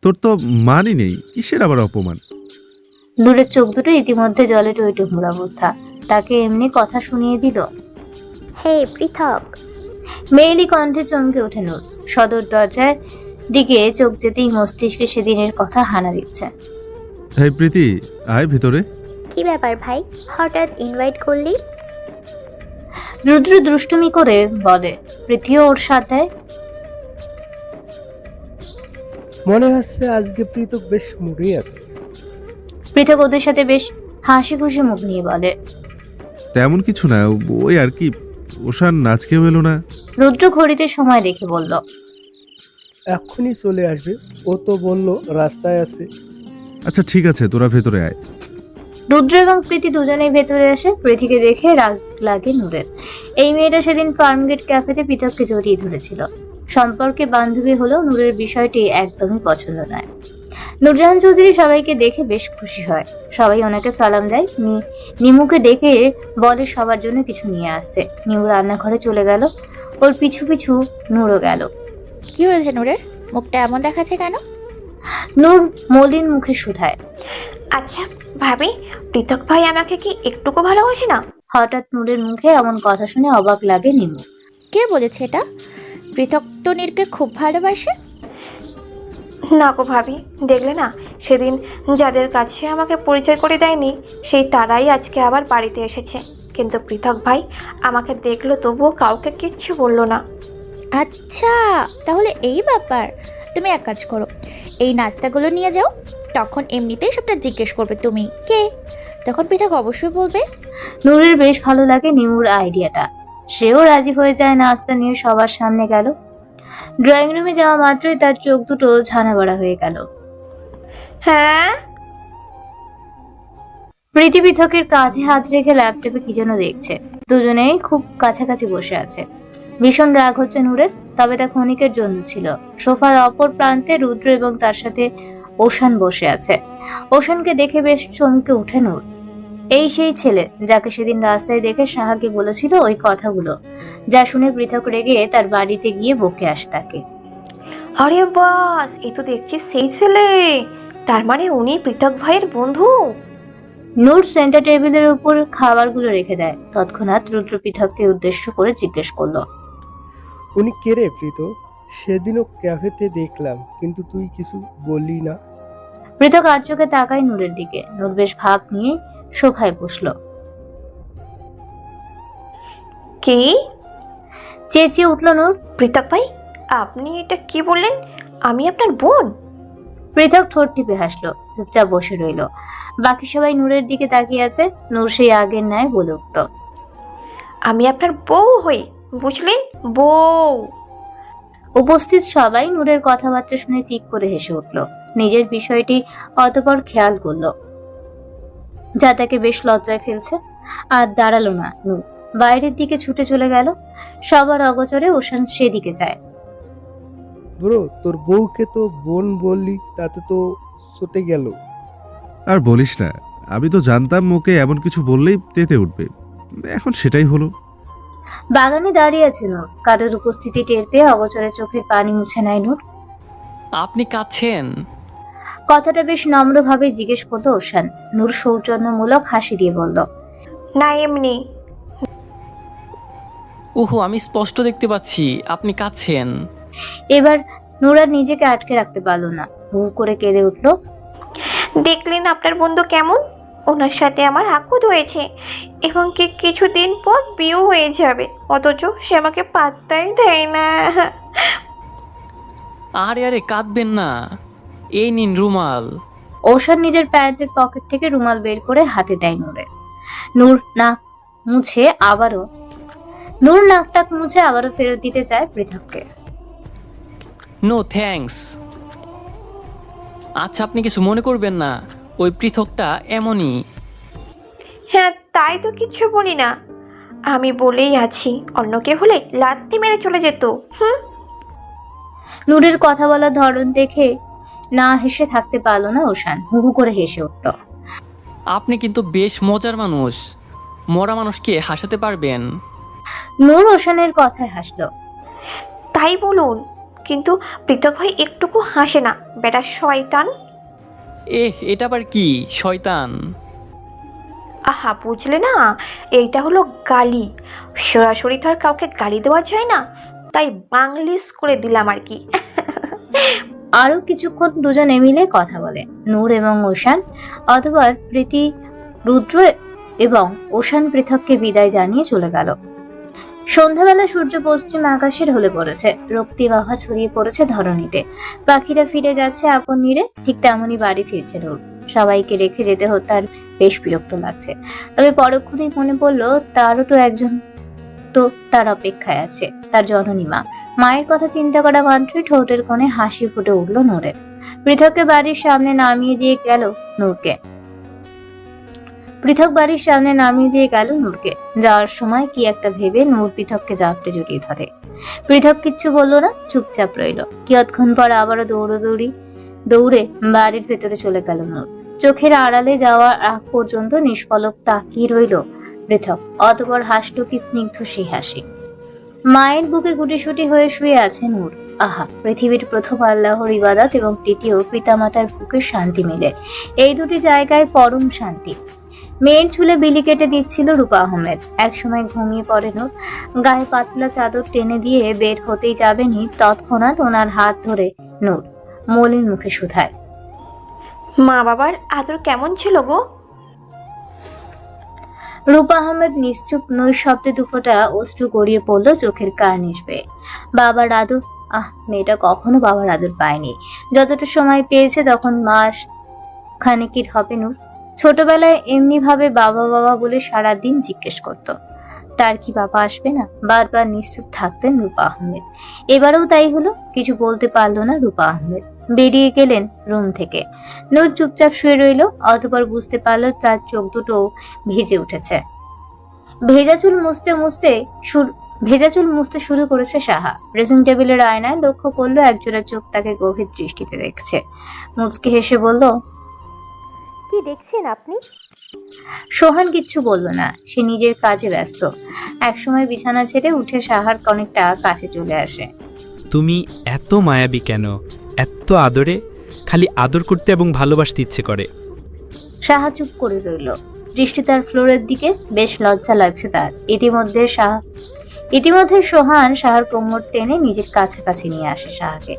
তোর তো মানই নেই, কিসের আবার অপমান? নূরের চোখ দুটো ইতিমধ্যে জলে টইটুম্বুর অবস্থা। তাকে এমনি কথা শুনিয়ে দিল। হে পৃথক! মেয়েলি কণ্ঠে চমকে ওঠে নূর। সদর দরজার দিকে চোখ যেতেই মস্তিষ্কে সেদিনের কথা হানা দিচ্ছে। হ্যাঁ প্রীতি, আয় ভিতরে। কি ব্যাপার ভাই, হঠাৎ ইনভাইট করলি? রুদ্র দুষ্টুমি করে বলে। প্রীতিও ওর সাথে। মনে হচ্ছে আজকে প্রীতক বেশ মুডেই আছে। পৃথক ওদের সাথে বেশ হাসি খুশি মুখ নিয়ে বলে। তেমন কিছু না, ওই আর কি। ওশান নাচকেও এলো না। রুদ্র ঘড়িতে সময় দেখে বলল, এক্ষুনি চলে আসবে, ও তো বলল রাস্তায় আছে। আচ্ছা ঠিক আছে, তোরা ভেতরে আয়। রুদ্র এবং প্রীতি দুজনেই ভেতরে আসে। প্রীতিকে দেখে রাগ লাগে নূরের। এই মেয়েটা সেদিন ফার্মগেট ক্যাফেতে পৃথককে জড়িয়ে ধরেছিল। সম্পর্কে বান্ধবী হলেও নূরের বিষয়টি একদমই পছন্দ নয়। নূরজাহান চৌধুরী সবাইকে দেখে বেশ খুশি হয়। সবাই ওনাকে সালাম দেয়। নিমুকে ডেকে বলে সবার জন্য কিছু নিয়ে আসতে। নিমু রান্নাঘরে চলে গেল। ওর পিছু পিছু নূরও গেল। কি হয়েছে নূরের? মুখটা এমন দেখাচ্ছে কেন? নূর মলিন মুখে শুধায়। আচ্ছা ভাবি, পৃথক ভাই আমাকে কি একটুকু ভালোবাসে না? হঠাৎ নূরের মুখে এমন কথা শুনে অবাক লাগে নিমু। কে বলেছে এটা? পৃথক তো নীরকে খুব ভালোবাসে। না গো ভাবি, দেখলে না সেদিন যাদের কাছে আমাকে পরিচয় করে দেয়নি সেই তারাই আজকে আবার বাড়িতে এসেছে। কিন্তু পৃথক ভাই আমাকে দেখলো তবুও কাউকে কিচ্ছু বললো না। আচ্ছা, তাহলে এই ব্যাপার। তুমি এক কাজ করো, এই নাস্তাগুলো নিয়ে যাও, তখন এমনিতেই সবটা জিজ্ঞেস করবে তুমি কে, তখন পৃথক অবশ্যই বলবে। নূরের বেশ ভালো লাগে নিমুর আইডিয়াটা। সেও রাজি হয়ে যায়। নাস্তা নিয়ে সবার সামনে গেল। ড্রয়িং রুমে যাওয়া মাত্রই তার চোখ দুটো ছানা বড়া হয়ে গেল। হ্যাঁ, প্রীতি পৃথকের কাঁধে হাত রেখে ল্যাপটপে কি যেন দেখছে। দুজনেই খুব কাছাকাছি বসে আছে। ভীষণ রাগ হচ্ছে নূরের, তবে তা ক্ষণিকের জন্য ছিল। সোফার অপর প্রান্তে রুদ্র এবং তার সাথে ওশান বসে আছে। ওশানকে দেখে বেশ চমকে উঠে নূর। এই সেই ছেলে যাকে সেদিন রাস্তায় দেখে সাহাকে বলেছিল ওই কথাগুলো, যা শুনে পৃথক রেগে তার বাড়িতে গিয়ে বকে আসে তাকে। আরে বাস, এ তো দেখছি সেই ছেলে। তার মানে উনি পৃথক ভাইয়ের বন্ধু। নূর সেন্টার টেবিলের উপর খাবারগুলো রেখে দেয়। তৎক্ষণাৎ রুদ্র পৃথককে উদ্দেশ্য করে জিজ্ঞেস করলো, উনি কে রে প্রীত? সেদিনও ক্যাফেতে দেখলাম, কিন্তু তুই কিছু বললি না। পৃথক আর চোখে তাকায় নূরের দিকে। নূর বেশ ভাব নিয়ে সোফায় বসলো। কি? চেঁচিয়ে উঠল নূর। পৃথক ভাই, আপনি এটা কি বললেন? আমি আপনার বোন? পৃথক ঠোঁট টিপে হাসলো, চুপচাপ বসে রইল। বাকি সবাই নূরের দিকে তাকিয়ে আছে। নূর সেই আগের ন্যায় বলে উঠল, আমি আপনার বউ হই, বুঝলেন? বউ। উপস্থিত সবাই নূরের কথাবার্তা শুনে ফিক করে হেসে উঠল। নিজের বিষয়টি অতপর খেয়াল করলো, যা তাকে বেশ লজ্জায় ফেলছে। আর দাঁড়ালো না নূর, বাইরের দিকে ছুটে চলে গেল। সবার অগোচরে ওশান সেদিকে যায়। ব্রো, তোর বউকে তো বোন বললি, তাতে তো চটে গেল। আর বলিস না, আমি তো জানতাম ওকে এমন কিছু বললেই তেতে উঠবে। এখন সেটাই হলো। বাগানে দাঁড়িয়ে আছে নূর। কারোর উপস্থিতি টের পেয়ে অগোচরে চোখের পানি মুছে নেয় নূর। আপনি কাঁদছেন? কথাটা বেশ নম্রভাবে জিজ্ঞেস করলো ওশান। নূর সৌজন্যমূলক হাসি দিয়ে বলল, না এমনি। ওহো, আমি স্পষ্ট দেখতে পাচ্ছি আপনি কাঁদছেন। এবার নূর আর নিজেকে আটকে রাখতে পারলো না, হু করে কেঁদে উঠল। দেখলেন আপনার বন্ধু কেমন? ওনার সাথে আমার হাকুদ হয়েছে এবং কিছুদিন পর বিয়েও হয়ে যাবে, অথচ সে আমাকে পাত্তাই দেয় না। আরে আরে কাঁদবেন না, এই নিন রুমাল। ওশান নিজের প্যান্টের পকেট থেকে রুমাল বের করে হাতে দেয় নূরের। নূর নাক মুছে আবারও ফেরত দিতে চায় পৃথককে। No thanks. আচ্ছা, আপনি কিছু মনে করবেন না, ওই পৃথকটা এমনই। হ্যাঁ, তাই তো কিচ্ছু বলি না। আমি বলেই আছি, অন্য কেউ হলে লাত্তি মেরে চলে যেত। নূরের কথা বলার ধরন দেখে না হেসে থাকতে পারলো না ওশান, হু হু করে হেসে উঠল। আপনি কিন্তু বেশ মজার মানুষ, মরা মানুষকে হাসাতে পারবেন। নূর ওশানের কথায় হাসলো। তাই বলুন, কিন্তু পৃথক ভাই একটুকু হাসে না, বেটা শয়তান। এটা আবার কি শয়তান? আহা, বুঝলে না, এইটা হলো গালি। সরাসরি তো আর কাউকে গালি দেওয়া যায় না, তাই বাংলিশ করে দিলাম আর কি। আরো কিছুক্ষণ দুজনে মিলে কথা বলে নূর এবং ওশান। অতঃপর প্রীতি, রুদ্র এবং ওশান পৃথককে বিদায় জানিয়ে চলে গেল। সন্ধ্যাবেলা সূর্য পশ্চিম আকাশে ঢলে পড়েছে, রক্তিম আভা ছড়িয়ে পড়েছে ধরণীতে। পাখিরা ফিরে যাচ্ছে আপন নীড়ে, ঠিক তেমনই বাড়ি ফিরছে নূর। সবাইকে রেখে যেতে তার বেশ বিরক্ত লাগছে, তবে পরক্ষণেই মনে পড়লো তারও তো একজন তার অপেক্ষায় আছে, তার জননী মা। মায়ের কথা চিন্তা করা মাত্রই ঠোঁটের কোণে হাসি ফুটে উঠল নূরের। পৃথককে বাড়ির সামনে নামিয়ে দিয়ে গেল নূরকে। যাওয়ার সময় কি একটা ভেবে নূর পৃথককে জাপটে জড়িয়ে ধরে। পৃথক কিচ্ছু বললো না, চুপচাপ রইল। কিয়ৎক্ষণ পর আবারও দৌড়ে বাড়ির ভেতরে চলে গেল নূর। চোখের আড়ালে যাওয়ার আগ পর্যন্ত নিষ্পলক তাকিয়ে রইল পৃথক। অতঃপর হাসল কি স্নিগ্ধ সেই হাসি। মায়ের বুকে গুটিসুটি হয়ে শুয়ে আছে নূর। আহা, পৃথিবীর প্রথম আল্লাহর ইবাদত এবং দ্বিতীয় পিতামাতার বুকের শান্তি মিলে, এই দুটি জায়গায় পরম শান্তি। মেয়ের চুলে বিলি কেটে দিচ্ছিল রূপা আহমেদ। একসময় ঘুমিয়ে পড়ে নূর। গায়ে পাতলা চাদর টেনে দিয়ে বের হতেই যাবেনি, তৎক্ষণাৎ ওনার হাত ধরে নূর মলিন মুখে শুধায়, মা বাবার আদর কেমন ছিল গো? রূপা আহমেদ নিশ্চুপ, নৈশব্দে দুফোঁটা অশ্রু গড়িয়ে পড়ল চোখের কার্নিশ বেয়ে। বাবার আদর? মেয়েটা কখনো বাবার আদর পায়নি। যতটা সময় পেয়েছে তখন মাস খানেকের হবে নূর। ছোটবেলায় এমনি ভাবে বাবা বাবা বলে সারাদিন জিজ্ঞেস করত, তার কি বাবা আসবে না? বারবার নিশ্চুপ থাকতেন রূপা আহমেদ। এবারেও তাই হলো, কিছু বলতে পারলো না রূপা আহমেদ। বেরিয়ে গেলেন রুম থেকে। নূর চুপচাপ শুয়ে রইল। অতঃপর বুঝতে পারলো তার চোখ দুটো ভিজে উঠেছে। ভেজা চুল মুছতে শুরু করেছে সাহা। ড্রেসিং টেবিলের আয়নায় লক্ষ্য করলো একজোড়া চোখ তাকে গভীর দৃষ্টিতে দেখছে। মুচকি হেসে বলল, কি দেখছেন আপনি? সোহান কিচ্ছু বলল না, সে নিজের কাজে ব্যস্ত। একসময় বিছানা ছেড়ে উঠে সাহার অনেকটা কাছে চলে আসে। তুমি এত মায়াবী কেন? এত আদরে? খালি আদর করতে এবং ভালোবাসতে ইচ্ছে করে। সাহা চুপ করে রইল। দৃষ্টি তার ফ্লোরের দিকে। বেশ লজ্জা লাগছে তার। ইতিমধ্যে সোহান সাহার কোমর টেনে নিজের কাছাকাছি নিয়ে আসে সাহাকে।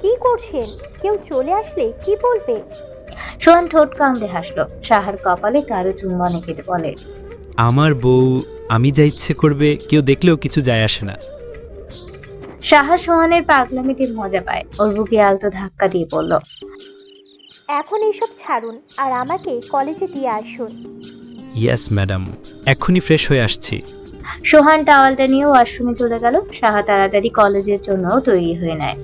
কি করছেন? কেউ চলে আসলে কি বলবে? সোহান ঠোঁট কামড়ে হাসলো। সাহার কপালে কারো চুম্বন এঁকে বলে, আমার বউ, আমি যা ইচ্ছে করবে কেউ দেখলেও কিছু যায় আসে না। সাহা সোহানের পাগলামিতে মজা পায়। ওর বুকে আলতো ধাক্কা দিয়ে বলল, এখন এইসব ছাড়ুন আর আমাকে কলেজে দিয়ে আসুন। ইয়েস ম্যাডাম, এক্ষুনি ফ্রেশ হয়ে আসছি। সোহান টাওয়ালটা নিয়ে ওয়াশরুমে চলে গেল। সাহা তাড়াতাড়ি কলেজের জন্য তৈরি হয়ে নেয়।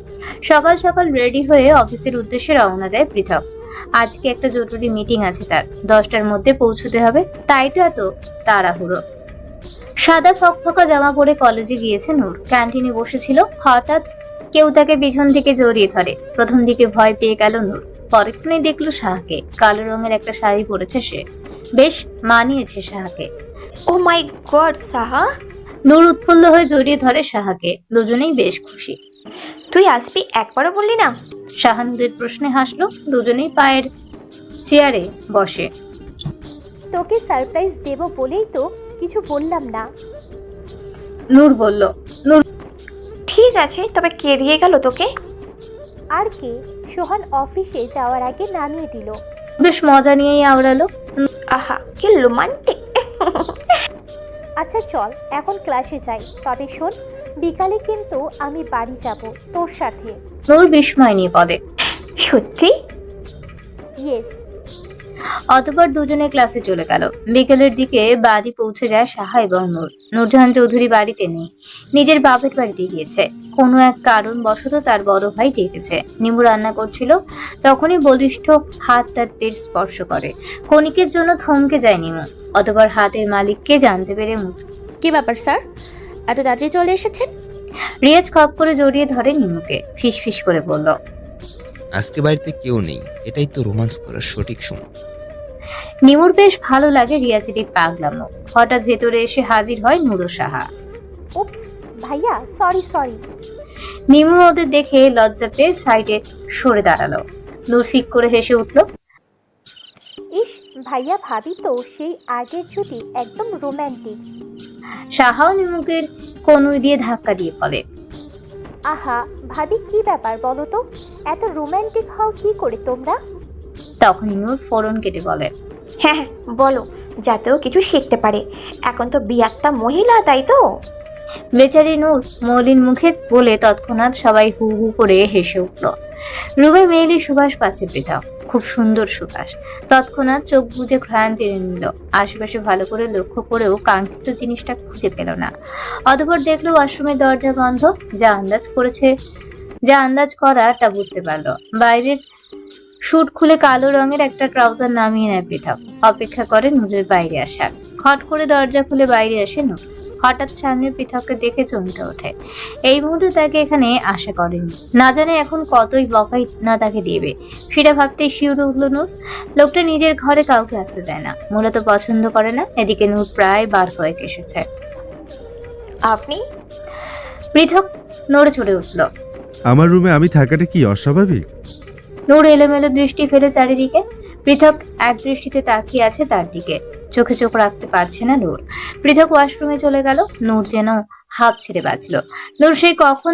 সকাল সকাল রেডি হয়ে অফিসের উদ্দেশ্যে রওনা দেয় পৃথক। আজকে একটা জরুরি মিটিং আছে তার, 10টার মধ্যে পৌঁছতে হবে। তাই তো এত তাড়াহুড়ো। সাদা ফকফকা জামা পরে কলেজে গিয়েছে নূর। ক্যান্টিনে বসেছিল, হঠাৎ কেউ তাকে পিছন থেকে জড়িয়ে ধরে। প্রথম দিকে ভয় পেয়ে গেল নূর, পরক্ষণে দেখলো সাহাকে। কালো রঙের একটা শাড়ি পরেছে সে, বেশ মানিয়েছে সাহাকে। ও মাই গড সাহা! নূর উৎফুল্ল হয়ে জড়িয়ে ধরে সাহাকে। দুজনেই বেশ খুশি। তুই আসবি একবারও বললি না? সাহা নূরের প্রশ্নে হাসলো। দুজনেই পায়ের চেয়ারে বসে। তোকে সারপ্রাইজ দেব বলেই তো কিছু বললাম না। নূর বলল, ঠিক আছে, তবে কে দিয়ে গেল তোকে? আর কে? সোহান অফিসে যাওয়ার আগে নামিয়ে দিল। বেশ মজা নিয়েই আওড়ালো। আহা, কি রোমান্টিক! আচ্ছা চল এখন ক্লাসে যাই, তবে শোন, বিকালে কিন্তু আমি বাড়ি যাব তোর সাথে। নূর বিস্ময় নিয়ে বলে, সত্যি? ইয়েস। অতঃপর দুজনে ক্লাসে চলে গেল। বিকেলের দিকে বাড়ি পৌঁছে যায় সাহা এবং নূর। নূরজাহান চৌধুরী বাড়িতে নেই, নিজের বাপের বাড়িতে গিয়েছে। কোনো এক কারণ বশত তার বড় ভাই ডেকেছে। নিমু রান্না করছিল, তখনই বলিষ্ঠ হাত তার পেট স্পর্শ করে। ক্ষণিকের জন্য থমকে যায় নিমু। অতঃপর হাতের মালিককে জানতে পেরে কি ব্যাপার স্যার, এত তাড়াতাড়ি চলে এসেছেন? রিয়াজ খপ করে জড়িয়ে ধরে নিমুকে। ফিসফিস করে বলল, আজকে বাড়িতে কেউ নেই, এটাই তো রোমান্স করার সঠিক সময়। নিমুর বেশ ভালো লাগে রিয়াজের এই পাগলামো। হঠাৎ ভেতরে এসে হাজির হয় নূর ও সাহা। উপস ভাইয়া, সরি। নিমু ওদের দেখে লজ্জা পেয়ে সাইডে সরে দাঁড়ালো। নূর ফিক করে হেসে উঠল, ইস ভাইয়া, ভাবি তো সেই আগের জুটি, একদম রোম্যান্টিক। সাহাও নিমুকের কনুই দিয়ে ধাক্কা দিয়ে বলে, আহা ভাবি, কি ব্যাপার বলো তো, এত রোম্যান্টিক হও কি করে তোমরা? তখনই নূর ফোরন কেটে বলে, হ্যাঁ বলো, যাতেও কিছু শিখতে পারে। এখন তো বিয়াত্তা মহিলা, তাই তো? বেচারি নূর মলিন মুখে বলে তৎক্ষণাৎ সবাই হু হু করে হেসে উঠল। রুমে মেয়েলি সুবাস পাচ্ছে পৃথক, খুব সুন্দর সুবাস। তৎক্ষণাৎ চোখ বুজে ঘ্রাণ টেনে নিল। আশেপাশে ভালো করে লক্ষ্য করেও কাঙ্ক্ষিত জিনিসটা খুঁজে পেল না। অতঃপর দেখলো ওয়াশরুমের দরজা বন্ধ। যা আন্দাজ করা তা বুঝতে পারলো। বাইরের শুট খুলে কালো রঙের একটা ট্রাউজার নামিয়ে নেয় পৃথক। অপেক্ষা করে নূরের বাইরে আসার। খট করে দরজা খুলে বাইরে আসে নূর। হঠাৎ সামনে পৃথককে দেখে চমকে ওঠে। এই মুহূর্তে তাকে এখানে আশা করেনি। না জানে এখন কতই বকাই না তাকে দেবে, সেটা ভাবতেই শিউরে উঠল নূর। লোকটা নিজের ঘরে কাউকে আসতে দেয় না, মূলত পছন্দ করে না। এদিকে নূর প্রায় বার কয়েক এসেছে। আপনি? পৃথক নড়ে চড়ে উঠল। আমার রুমে আমি থাকাটা কি অস্বাভাবিক? নূর এলোমেলো দৃষ্টি ফেলে চারিদিকে। পৃথক এক দৃষ্টিতে তাকিয়ে আছে তার দিকে। চোখে চোখ রাখতে পারছে না নূর। পৃথক ওয়াশরুমে চলে গেল। নূর যেন হাঁপ ছেড়ে বাঁচল। নূর সেই কখন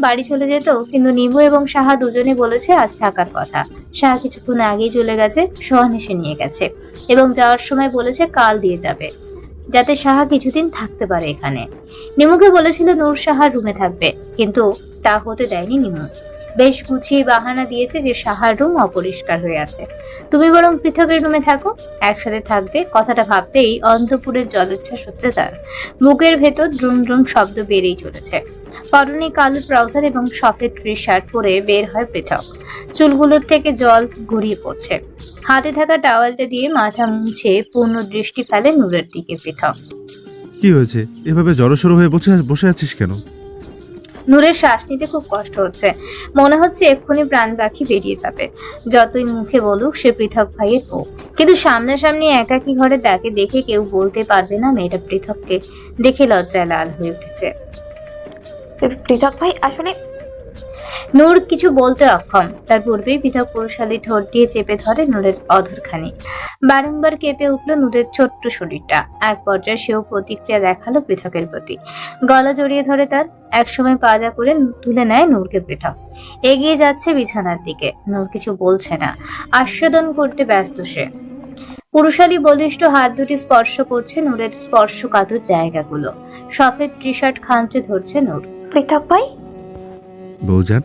বাড়ি চলে যেত, কিন্তু নিভু এবং সাহা দুজনে বলেছে আজ থাকার কথা। সাহা কিছুক্ষণ আগেই চলে গেছে, সোহান এসে নিয়ে গেছে এবং যাওয়ার সময় বলেছে কাল দিয়ে যাবে, যাতে সাহা কিছুদিন থাকতে পারে এখানে। নিমুকে বলেছিল নূর সাহার রুমে থাকবে, কিন্তু তা হতে দেয়নি নিমু। বেশ গুছিয়ে বাহানা দিয়েছে যে সাহার রুম অপরিষ্কার হয়ে আছে, তুমি বরং পৃথকের রুমে থাকো, একসাথে থাকবে। কথাটা ভাবতেই অন্তপুরের জলোচ্ছ্বাস হচ্ছে তার। বুকের ভেতর দ্রুম দ্রুম শব্দ বেড়েই চলেছে। পরনে কালো ট্রাউজার এবং সফেদ টি শার্ট পরে বের হয় পৃথক। চুলগুলোর থেকে জল গড়িয়ে পড়ছে। হাতে থাকা টাওয়ালটা দিয়ে মাথা মুছে পূর্ণ দৃষ্টি ফেলে নূরের দিকে পৃথক। কি হয়েছে? এভাবে জড়সড় হয়ে বসে আছিস কেন? নূরের শ্বাস নিতে খুব কষ্ট হচ্ছে। মনে হচ্ছে এক্ষুনি প্রাণ পাখি বেরিয়ে যাবে। যতই মুখে বলুক সে পৃথক ভাইয়ের বউ, কিন্তু সামনাসামনি একাকী ঘরে তাকে দেখে কেউ বলতে পারবে না মেয়েটা পৃথককে দেখে লজ্জায় লাল হয়ে উঠেছে। পৃথক ভাই আসলে... নূর কিছু বলতে অক্ষম। তার পূর্বেই পৃথক পুরুষালী ঠোঁট দিয়ে চেপে ধরে নূরের অধরখানি। বারংবার কেঁপে উঠল নূরের ছোট্ট শরীরটা। এক পর্যায়ে সেও প্রতিক্রিয়া দেখালো পৃথকের প্রতি। গলা জড়িয়ে ধরে তার। একসময় পাজা করে তুলে নেয় নূরকে পৃথক। এগিয়ে যাচ্ছে বিছানার দিকে। নূর কিছু বলছে না, আস্বাদন করতে ব্যস্ত সে। পুরুষালী বলিষ্ঠ হাত দুটি স্পর্শ করছে নূরের স্পর্শকাতর জায়গাগুলো। সফেদ টি শার্ট খামচে ধরছে নূর। পৃথক ভাই? বৌজান?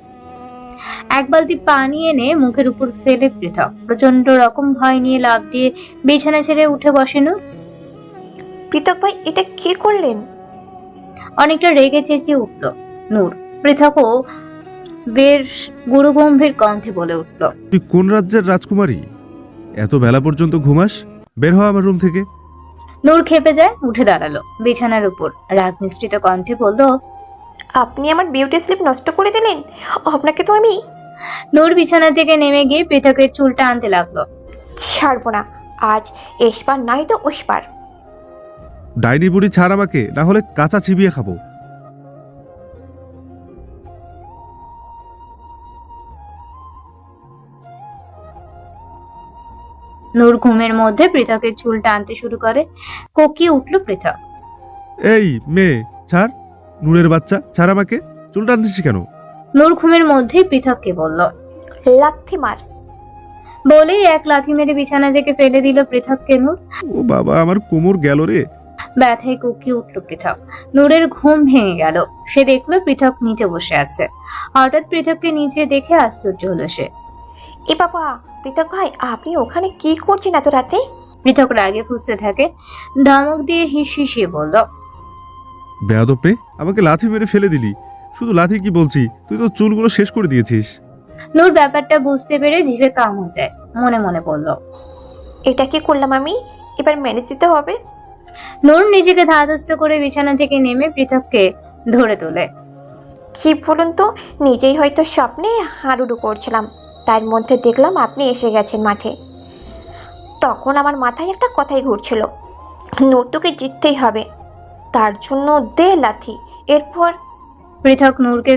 এক বালতি পানি এনে মুখের উপর ফেলে পৃথক প্রচন্ড রকম ভয় নিয়ে লাফ দিয়ে বিছানা ছেড়ে উঠে বসে নূর। পৃথক ভাই এটা কি করলেন? অনেকটা রেগে চেঁচিয়ে উঠল নূর। পৃথকও বেশ গুরুগম্ভীর কণ্ঠে বলে উঠল, তুই কোন রাজ্যের রাজকুমারী? এত বেলা পর্যন্ত ঘুমাস? বের হ আমার রুম থেকে। নূর খেপে যায়, উঠে দাঁড়ালো। বিছানার উপর রাগ মিশ্রিত কণ্ঠে বলল, আপনি আমার বিউটি স্লিপ নষ্ট করে দিলেন। আপনাকে তো আমি... নূর বিছানা থেকে নেমে গিয়ে পৃথকের চুলটা আনতে লাগলো। ছাড়বো না, আজ এসবার নাই তো ওসবার। ডাইনি বুড়ি ছাড় আমাকে, না হলে কাঁচা চিবিয়ে খাবো। নূর ঘুমের মধ্যে পৃথকের চুল টানতে শুরু করে। কোকিয়ে উঠল পৃথক। এই মেয়ে ছাড়, নূরের বাচ্চা ছাড় আমাকে, চুল টানছিস কেন? নূর ঘুমের মধ্যেই পৃথককে বলল, লাথি মার। বলেই এক লাথি মেরে বিছানা থেকে ফেলে দিল পৃথককে নূর। ও বাবা, আমার কোমর গেল রে। ব্যথায় কুকিয়ে উঠল পৃথক। নূরের ঘুম ভেঙে গেল। সে দেখলো পৃথক নিচে বসে আছে। হঠাৎ পৃথককে নিচে দেখে আশ্চর্য হলো সে। এ বাবা, পৃথক ভাই আপনি ওখানে কি করছেন এত রাতে? পৃথক রাগে ফুঁসতে থাকে। ধমক দিয়ে হিসিয়ে বলল, বেয়াদব মেয়ে, আমাকে লাথি মেরে ফেলে দিলি। শুধু লাথি কি বলছি, তুই তো চুলগুলো শেষ করে দিয়েছিস। নূর ব্যাপারটা বুঝতে পেরে জিভে কামড় দেয়। মনে মনে বলল, এটা কি করলাম আমি? এবার মেনে দিতে হবে। নূর নিজেকে ধাতস্থ করে বিছানা থেকে নেমে পৃথককে ধরে তোলে। কি বলুন তো, নিজেই হয়তো স্বপ্নে হাডুডু করছিলাম, তার মধ্যে দেখলাম আপনি এসে গেছেন মাঠে। তখন আমার মাথায় একটা কথাই ঘুরছিল, নূর তোকে জিততেই হবে, তার জন্য দে লাথি। এরপর পৃথক নূরকে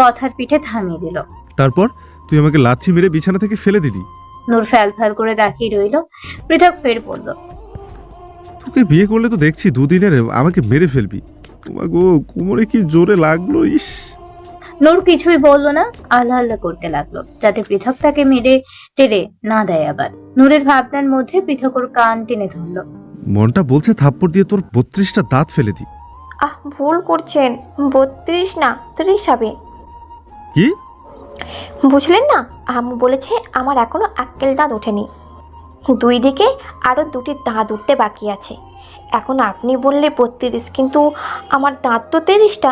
কথার পিঠে থামিয়ে দিল। তারপর তুই আমাকে লাথি মেরে বিছানা থেকে ফেলে দিলি। নূর ফ্যাল ফ্যাল করে তাকিয়ে রইল। পৃথক ফের বলল, তোকে বিয়ে করলে তো দেখছি দুদিনের আমাকে মেরে ফেলবি। তোমার গো, কোমরে কি জোরে লাগলো। ইস। নূর কিছুই বলল না, আল্লাহ আল্লাহ করতে লাগলো যাতে পৃথক তাকে মেরে টেরে না দেয় আবার। নূরের ভাবনার মধ্যে পৃথক ওর কান টেনে ধরল। মনটা বলছে থাপ্পড় দিয়ে তোর 32টা দাঁত ফেলে দি। ভুল করছেন, 32 না 30 হবে। কি? বুঝলেন না, আম্মু বলেছে আমার এখনো আক্কেল দাঁত ওঠেনি, 2 দিকে আরও 2টি দাঁত উঠতে বাকি আছে। এখন আপনি বললে 32, কিন্তু আমার দাঁত তো 30টা।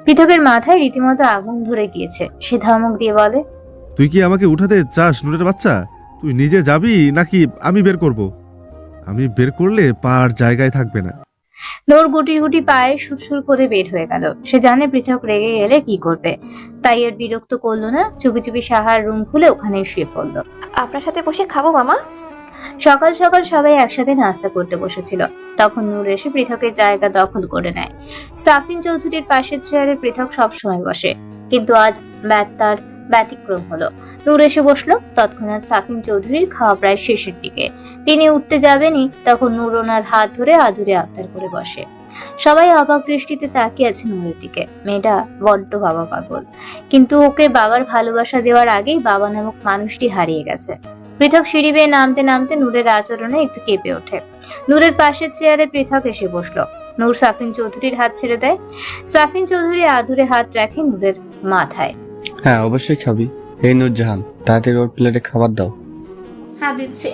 পৃথকের মাথায় রীতিমতো আগুন ধরে গিয়েছে। সে ধমক দিয়ে বলে, তুই কি আমাকে উঠাতে চাস নূরের বাচ্চা? তুই নিজে যাবি নাকি আমি বের করব? আমি বের করলে পা আর জায়গায় থাকবে না। নূর গুটি গুটি পায়ে সুরসুর করে বের হয়ে গেল। সে জানে পৃথক রেগে গেলে কি করবে, তাই আর বিরক্ত করলো না। চুপি চুপি সাহার রুম খুলে ওখানে শুয়ে পড়লো। আপনার সাথে বসে খাবো মামা। সকাল সকাল সবাই একসাথে নাস্তা করতে বসেছিল। তখন নূর এসে পৃথকের জায়গা দখল করে নেয়। সাফিন চৌধুরীর পাশের চেয়ারে পৃথক সবসময় বসে, কিন্তু আজ তার ব্যতিক্রম হলো। নূর এসে বসলো। তৎক্ষণাৎ সাফিন চৌধুরীর খাওয়া প্রায় শেষের দিকে। তিনি উঠতে যাবেনই, তখন নূর ওনার হাত ধরে আদুরে আবদার করে বসে। সবাই অবাক দৃষ্টিতে তাকিয়ে আছে নূরের দিকে। মেয়েটা বড্ড বাবা পাগল, কিন্তু ওকে বাবার ভালোবাসা দেওয়ার আগেই বাবা নামক মানুষটি হারিয়ে গেছে। পৃথক সিঁড়ি বেয়ে নামতে নামতে নূরের আচরণে একটু কেঁপে ওঠে। নূরের পাশের চেয়ারে পৃথক এসে বসলো। নূর সাফিন চৌধুরীর হাত ছেড়ে দেয়। সাফিন চৌধুরী আদুরে হাত রাখে নূরের মাথায়। হ্যাঁ, অবশ্যই খাবি। এই নূরজাহান, তাড়াতাড়ি ওর প্লেটে খাবার দাও। হ্যাঁ দিচ্ছে।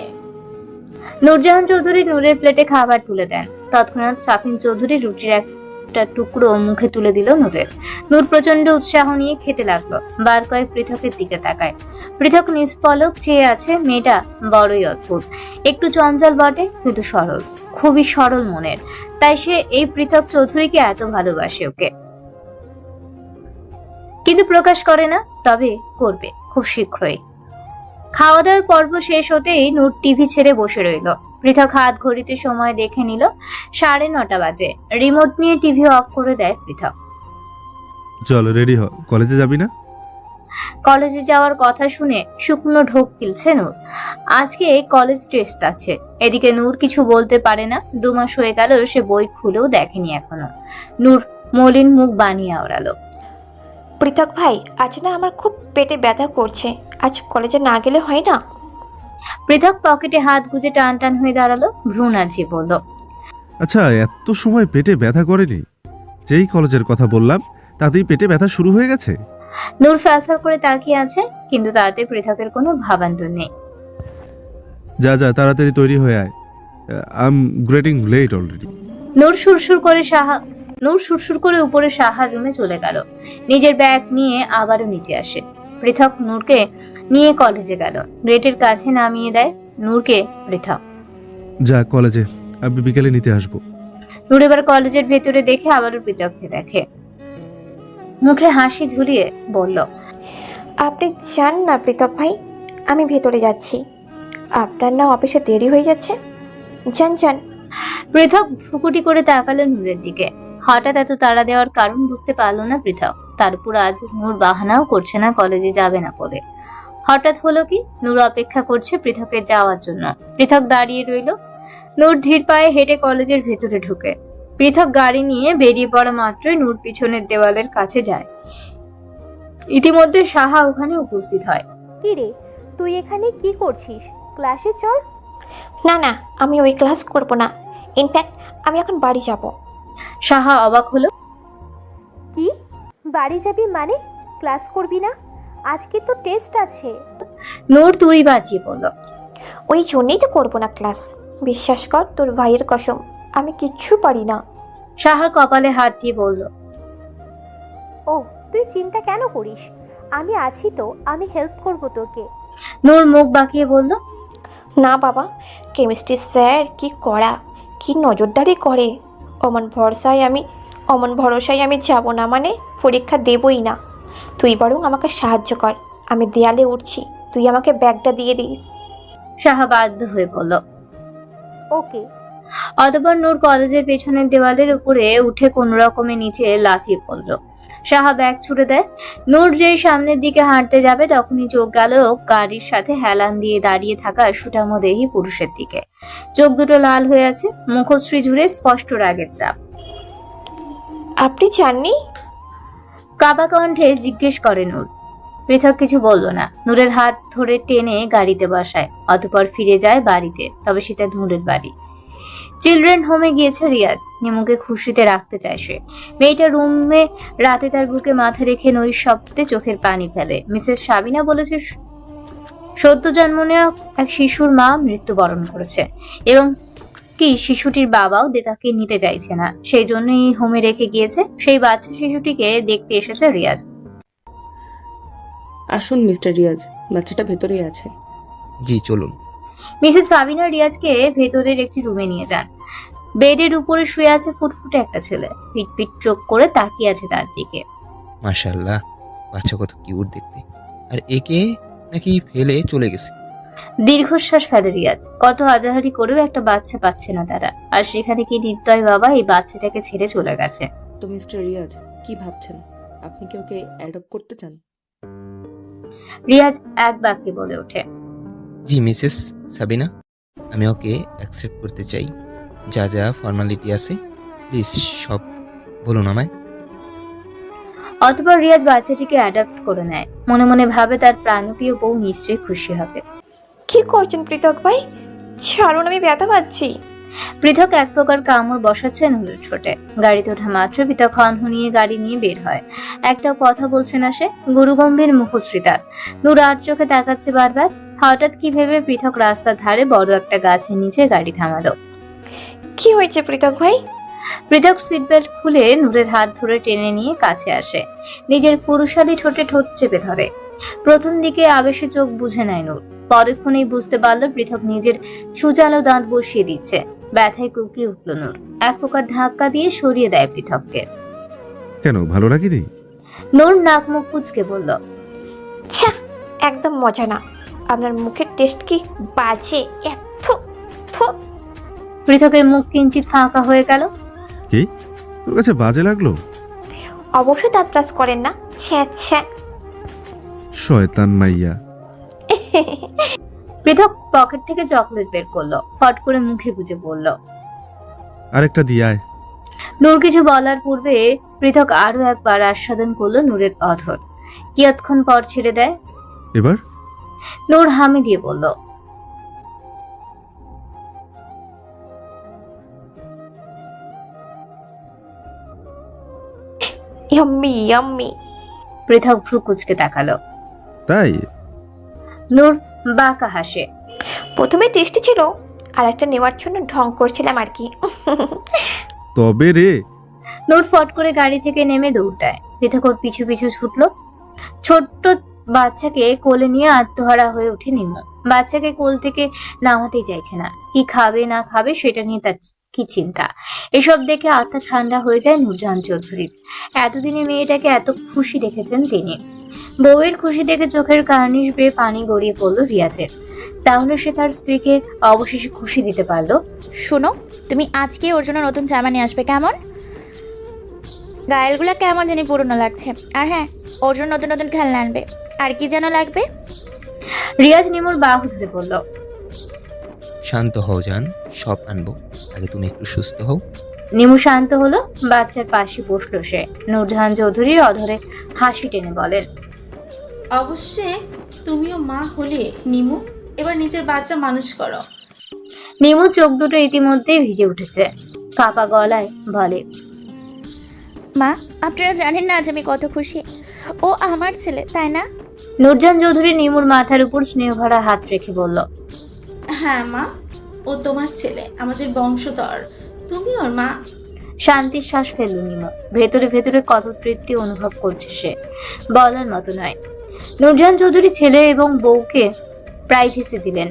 নূরজাহান চৌধুরী নূরের প্লেটে খাবার তুলে দেন। তৎক্ষণাৎ সাফিন চৌধুরী রুটির একটা টুকরো মুখে তুলে দিল নূরের। নূর প্রচন্ড উৎসাহ নিয়ে খেতে লাগলো। বার কয়েক পৃথকের দিকে তাকায়। পৃথক নিষ্পলক চেয়ে আছে। মেয়েটা বড়ই অদ্ভুত, একটু চঞ্চল বটে, কিন্তু সরল, খুবই সরল মনের। তাই সে এই পৃথক চৌধুরীকে এত ভালোবাসে ওকে, কিন্তু প্রকাশ করে না। তবে করবে খুব শীঘ্রই। খাওয়া দাওয়ার পর্ব শেষ হতেই নূর টিভি ছেড়ে বসে রইল। পৃথক হাত ঘড়িতে সময় দেখে নিল, 9:30 বাজে। রিমোট নিয়ে টিভি অফ করে দেয় পৃথক। চল রেডি হ, কলেজে যাবি না? কলেজে যাওয়ার কথা শুনে শুকনো ঢোক গিলছে নূর। আজকে কলেজ টেস্ট আছে। এদিকে নূর কিছু বলতে পারে না। 2 মাস হয়ে গেল সে বই খুলেও দেখেনি এখনো। নূর মলিন মুখ বানিয়ে ওড়ালো। পৃথক ভাই, আজ না আমার খুব পেটে ব্যথা করছে, আজ কলেজে না গেলে হয় না? পৃথক পকেটে হাত গুজে টান টান হয়ে দাঁড়ালো। ভ্রু নাচিয়ে বলল, আচ্ছা, এত সময় পেটে ব্যথা করেনি? যেই কলেজের কথা বললাম তাতেই পেটে ব্যথা শুরু হয়ে গেছে। নূর ফ্যালফ্যাল করে তাকিয়ে আছে, কিন্তু তাতে পৃথকের কোনো ভাবান্তর নেই। যা যা, তাড়াতাড়ি তৈরি হয়ে আয়। I am getting late already. নূর সুরসুর করে উপরে সাহার রুমে চলে গেল। নিজের ব্যাগ নিয়ে আবারও নিচে আসে। পৃথক নূরকে নিয়ে কলেজে গেল। গেটের কাছে নামিয়ে দেয় নূরকে পৃথক। যা কলেজে, আমি বিকেলে নিতে আসবো। নূর এবার কলেজের ভেতরে দেখে আবারও পৃথককে দেখে। মুখে হাসি ঝুলিয়ে বলল, আপনি যান না পৃথক ভাই, আমি ভেতরে যাচ্ছি। আপনার না অফিসে দেরি হয়ে যাচ্ছে, যান যান। পৃথক ভ্রুকুটি করে তাকালো নূরের দিকে। হঠাৎ এত তাড়া দেওয়ার কারণ বুঝতে পারলো না পৃথক। তার উপর আজ নূর বাহানাও করছে না কলেজে যাবে না বলে। হঠাৎ হলো কি? নূর অপেক্ষা করছে পৃথকের যাওয়ার জন্য। পৃথক দাঁড়িয়ে রইল। নূর ধীর পায়ে হেঁটে কলেজের ভেতরে ঢুকে। পৃথক গাড়ি নিয়ে বেরিয়ে পড়া মাত্রই নূর পিছনের দেওয়ালের কাছে যায়। ইতিমধ্যে সাহা ওখানে উপস্থিত হয়। কি রে, তুই এখানে কি করছিস? ক্লাসে চল। না না, আমি ওই ক্লাস করব না। ইনফ্যাক্ট আমি এখন বাড়ি যাব। সাহা অবাক হলো। কি বাড়ি যাবি মানে? ক্লাস করবি না? আজকে তো টেস্ট আছে। নূর তুড়ি বাজিয়ে বলল, ওই জন্যই তো করবো না ক্লাস। বিশ্বাস কর, তোর ভাইয়ের কসম, আমি কিচ্ছু পারি না। সাহা কপালে হাত দিয়ে বলল, ও তুই চিন্তা কেন করিস? আমি আছি তো, আমি হেল্প করব তোকে। নূর মুখ বাঁকিয়ে বলল, না বাবা, কেমিস্ট্রি স্যার কি কড়া, কি নজরদারি করে। অমন ভরসায় আমি যাব না, মানে পরীক্ষা দেবই না। তুই বরং আমাকে সাহায্য কর, আমি দেয়ালে উঠছি, তুই আমাকে ব্যাগটা দিয়ে দিস। সাহা বাধ্য হয়ে বলল, ওকে। অতঃপর নূর কলেজের পেছনের দেওয়ালের উপরে উঠে কোনো রকমে নিচে লাফিয়ে পড়ল। সাহা ব্যাগ ছুড়ে দেয়। নূর যেই সামনের দিকে হাঁটতে যাবে তখনই চোখ গেল গাড়ির সাথে হেলান দিয়ে দাঁড়িয়ে থাকা সুঠামদেহী পুরুষের দিকে। চোখ দুটো লাল হয়ে আছে, মুখশ্রী জুড়ে স্পষ্ট রাগের চাপ। আপনি চাননি? কাপা কণ্ঠে জিজ্ঞেস করে নূর। পৃথক কিছু বলল না। নূরের হাত ধরে টেনে গাড়িতে বসায়। অতঃপর ফিরে যায় বাড়িতে, তবে সেটা নূরের বাড়ি। চিলড্রেন হোমে গিয়েছে রিয়াজ। নিমুকে খুশিতে রাখতে চায় সে। মেয়েটা রুমে রাতে তার বুকে মাথা রেখে নৈশব্দে চোখের পানি ফেলে। মিসেস সাবিনা বলেছে সদ্য জন্ম নেওয়া এক শিশুর মা মৃত্যুবরণ করেছে এবং কি শিশুটির বাবাও তাকে নিতে চাইছে না, সেই জন্যই হোমে রেখে গিয়েছে। সেই বাচ্চা শিশুটিকে দেখতে এসেছে রিয়াজ। আসুন মিস্টার রিয়াজ, বাচ্চাটা ভেতরেই আছে। জি চলুন। মিসেস সাবিনা রিয়াজকে ভেতরের একটি রুমে নিয়ে যান। বেডের উপরে শুয়ে আছে ফুটফুটে একটা ছেলে, পিট পিট চোখ করে তাকিয়ে আছে তার দিকে। মাশাআল্লাহ, বাচ্চা কত কিউট দেখতে। আর একে নাকি ফেলে চলে গেছে। দীর্ঘশ্বাস ফেলে রিয়াজ। কত আজাহারি করেও একটা বাচ্চা পাচ্ছে না তারা, আর সেখানে কি নির্দয় বাবা এই বাচ্চাটাকে ছেড়ে চলে গেছে। তো মিস্টার রিয়াজ, কি ভাবছেন? আপনি কি ওকে অ্যাডপ্ট করতে চান? রিয়াজ এক বাক্যে বলে ওঠে, জি মিসেস সাবিনা, আমি ওকে অ্যাকসেপ্ট করতে চাই। যা যা ফর্মালিটি আছে প্লিজ সব বলুন আমায়। অতঃপর রিয়াজ বাচ্চাটিকে অ্যাডপ্ট করে নেয়। মনে মনে ভাবে তার প্রাণপ্রিয় বউ নিশ্চয়ই খুশি হবে। কি করছেন পৃথক ভাই? ছাড়ুন, আমি ব্যথা পাচ্ছি। পৃথক এক প্রকার কামড় বসাচ্ছে নূরের ঠোঁটে। গাড়িতে ওঠা মাত্র পৃথক হনহনিয়ে গাড়ি নিয়ে বের হয়। একটা কথা বলছে না সে, গুরুগম্ভীর মুখশ্রী তার। নূর আর চোখে তাকাচ্ছে বারবার। হঠাৎ কি ভেবে পৃথক রাস্তার ধারে বড় একটা গাছের নিচে গাড়ি থামালো। কি হয়েছে পৃথক ভাই? পৃথক সিট বেল্ট খুলে নূরের হাত ধরে টেনে নিয়ে কাছে আসে। নিজের পুরুষালী ঠোঁটে ঠোঁট চেপে ধরে। প্রথম দিকে আবেশে চোখ বুঝে নেয় নূর, পরক্ষণেই বুঝতে পারল পৃথক নিজের ছুচালো দাঁত বসিয়ে দিচ্ছে। ব্যথায় কুকিয়ে উঠল নূর। এক প্রকার ধাক্কা দিয়ে সরিয়ে দেয় পৃথককে। কেন, ভালো লাগেনি? নূর নাক মুখ কুচকে বলল, ছ্যা, একদম মজা না। আপনার মুখের টেস্ট কি বাজে। পৃথকের মুখ কিঞ্চিত ফাঁকা হয়ে গেল। কি তোর কাছে বাজে লাগলো? অবশ্যই দাঁত ব্রাশ করেন না। ছ্যা ছ্যা। শয়তান মাইয়া। পৃথক পকেট থেকে চকলেট বের করলো, ফট করে মুখে গুজে বলল, আরেকটা দিয়ে আয়। নূর কিছু বলার পূর্বে পৃথক আরো একবার আস্বাদন করলো নূরের অধর। কিয়ৎক্ষণ পর ছেড়ে দেয়। এবার নূর হামি দিয়ে বলল, ইয়াম্মি ইয়াম্মি। পৃথক ভ্রু কুচকে তাকালো। তাই? নূর বাঁকা হাসে। প্রথমে টেস্টি ছিল, আর একটা নেওয়ার জন্য ঢং করছিলাম আর কি। তবে রে। নূর ফট করে গাড়ি থেকে নেমে দৌড় দেয়। পৃথক ওর পিছু পিছু ছুটলো। ছোট্ট বাচ্চাকে কোলে নিয়ে আত্মহারা হয়ে ওঠে নিমু। বাচ্চাকে কোল থেকে নামাতেই চাইছে না। কি খাবে না খাবে সেটা নিয়ে তার কি চিন্তা। এসব দেখে আত্মা ঠান্ডা হয়ে যায় নূরজাহান চৌধুরীর। এতদিনে মেয়েটাকে এত খুশি দেখেছেন তিনি। বউয়ের খুশি দেখে চোখের কার্নিশ বেয়ে পানি গড়িয়ে পড়লো রিয়াজের। তাহলে সে তার স্ত্রীকে অবশেষে খুশি দিতে পারলো। শোনো, তুমি আজকে ওর জন্য নতুন জামা নিয়ে আসবে, কেমন? গায়েলগুলো কেমন জানি পুরনো লাগছে। আর হ্যাঁ, ওর জন্য নতুন নতুন খেলনা আনবে। আর কি যেন লাগবে? রিয়াজ নিমুর বাহু ধরে বলল, শান্ত হও জান, সব আনবো, আগে তুমি একটু সুস্থ হও। নিমু শান্ত হলো। বাচ্চার পাশে বসলো সে। নূরজাহান চৌধুরীর অধরে হাসি টেনে বলেন, অবশ্যই তুমিও মা হলে নিমু, এবার নিজের বাচ্চা মানুষ করো। নিমু চোখ দুটো ইতিমধ্যে ভিজে উঠেছে। কাপা গলায় বলে, মা, আপনারা জানেন না আজ আমি কত খুশি। ও আমার ছেলে, তাই না? নূরজাহান চৌধুরী নিমুর মাথার উপর স্নেহ ভরা হাত রেখে বলল, হ্যাঁ মা, ও তোমার ছেলে, আমাদের বংশধর, তুমি ওর মা। শান্তির শ্বাস ফেলল নিমু। ভেতরে ভেতরে কত তৃপ্তি অনুভব করছে সে, বলার মতো নয়। নূরজাহান চৌধুরী ছেলে এবং বউকে প্রাইভেসি দিলেন।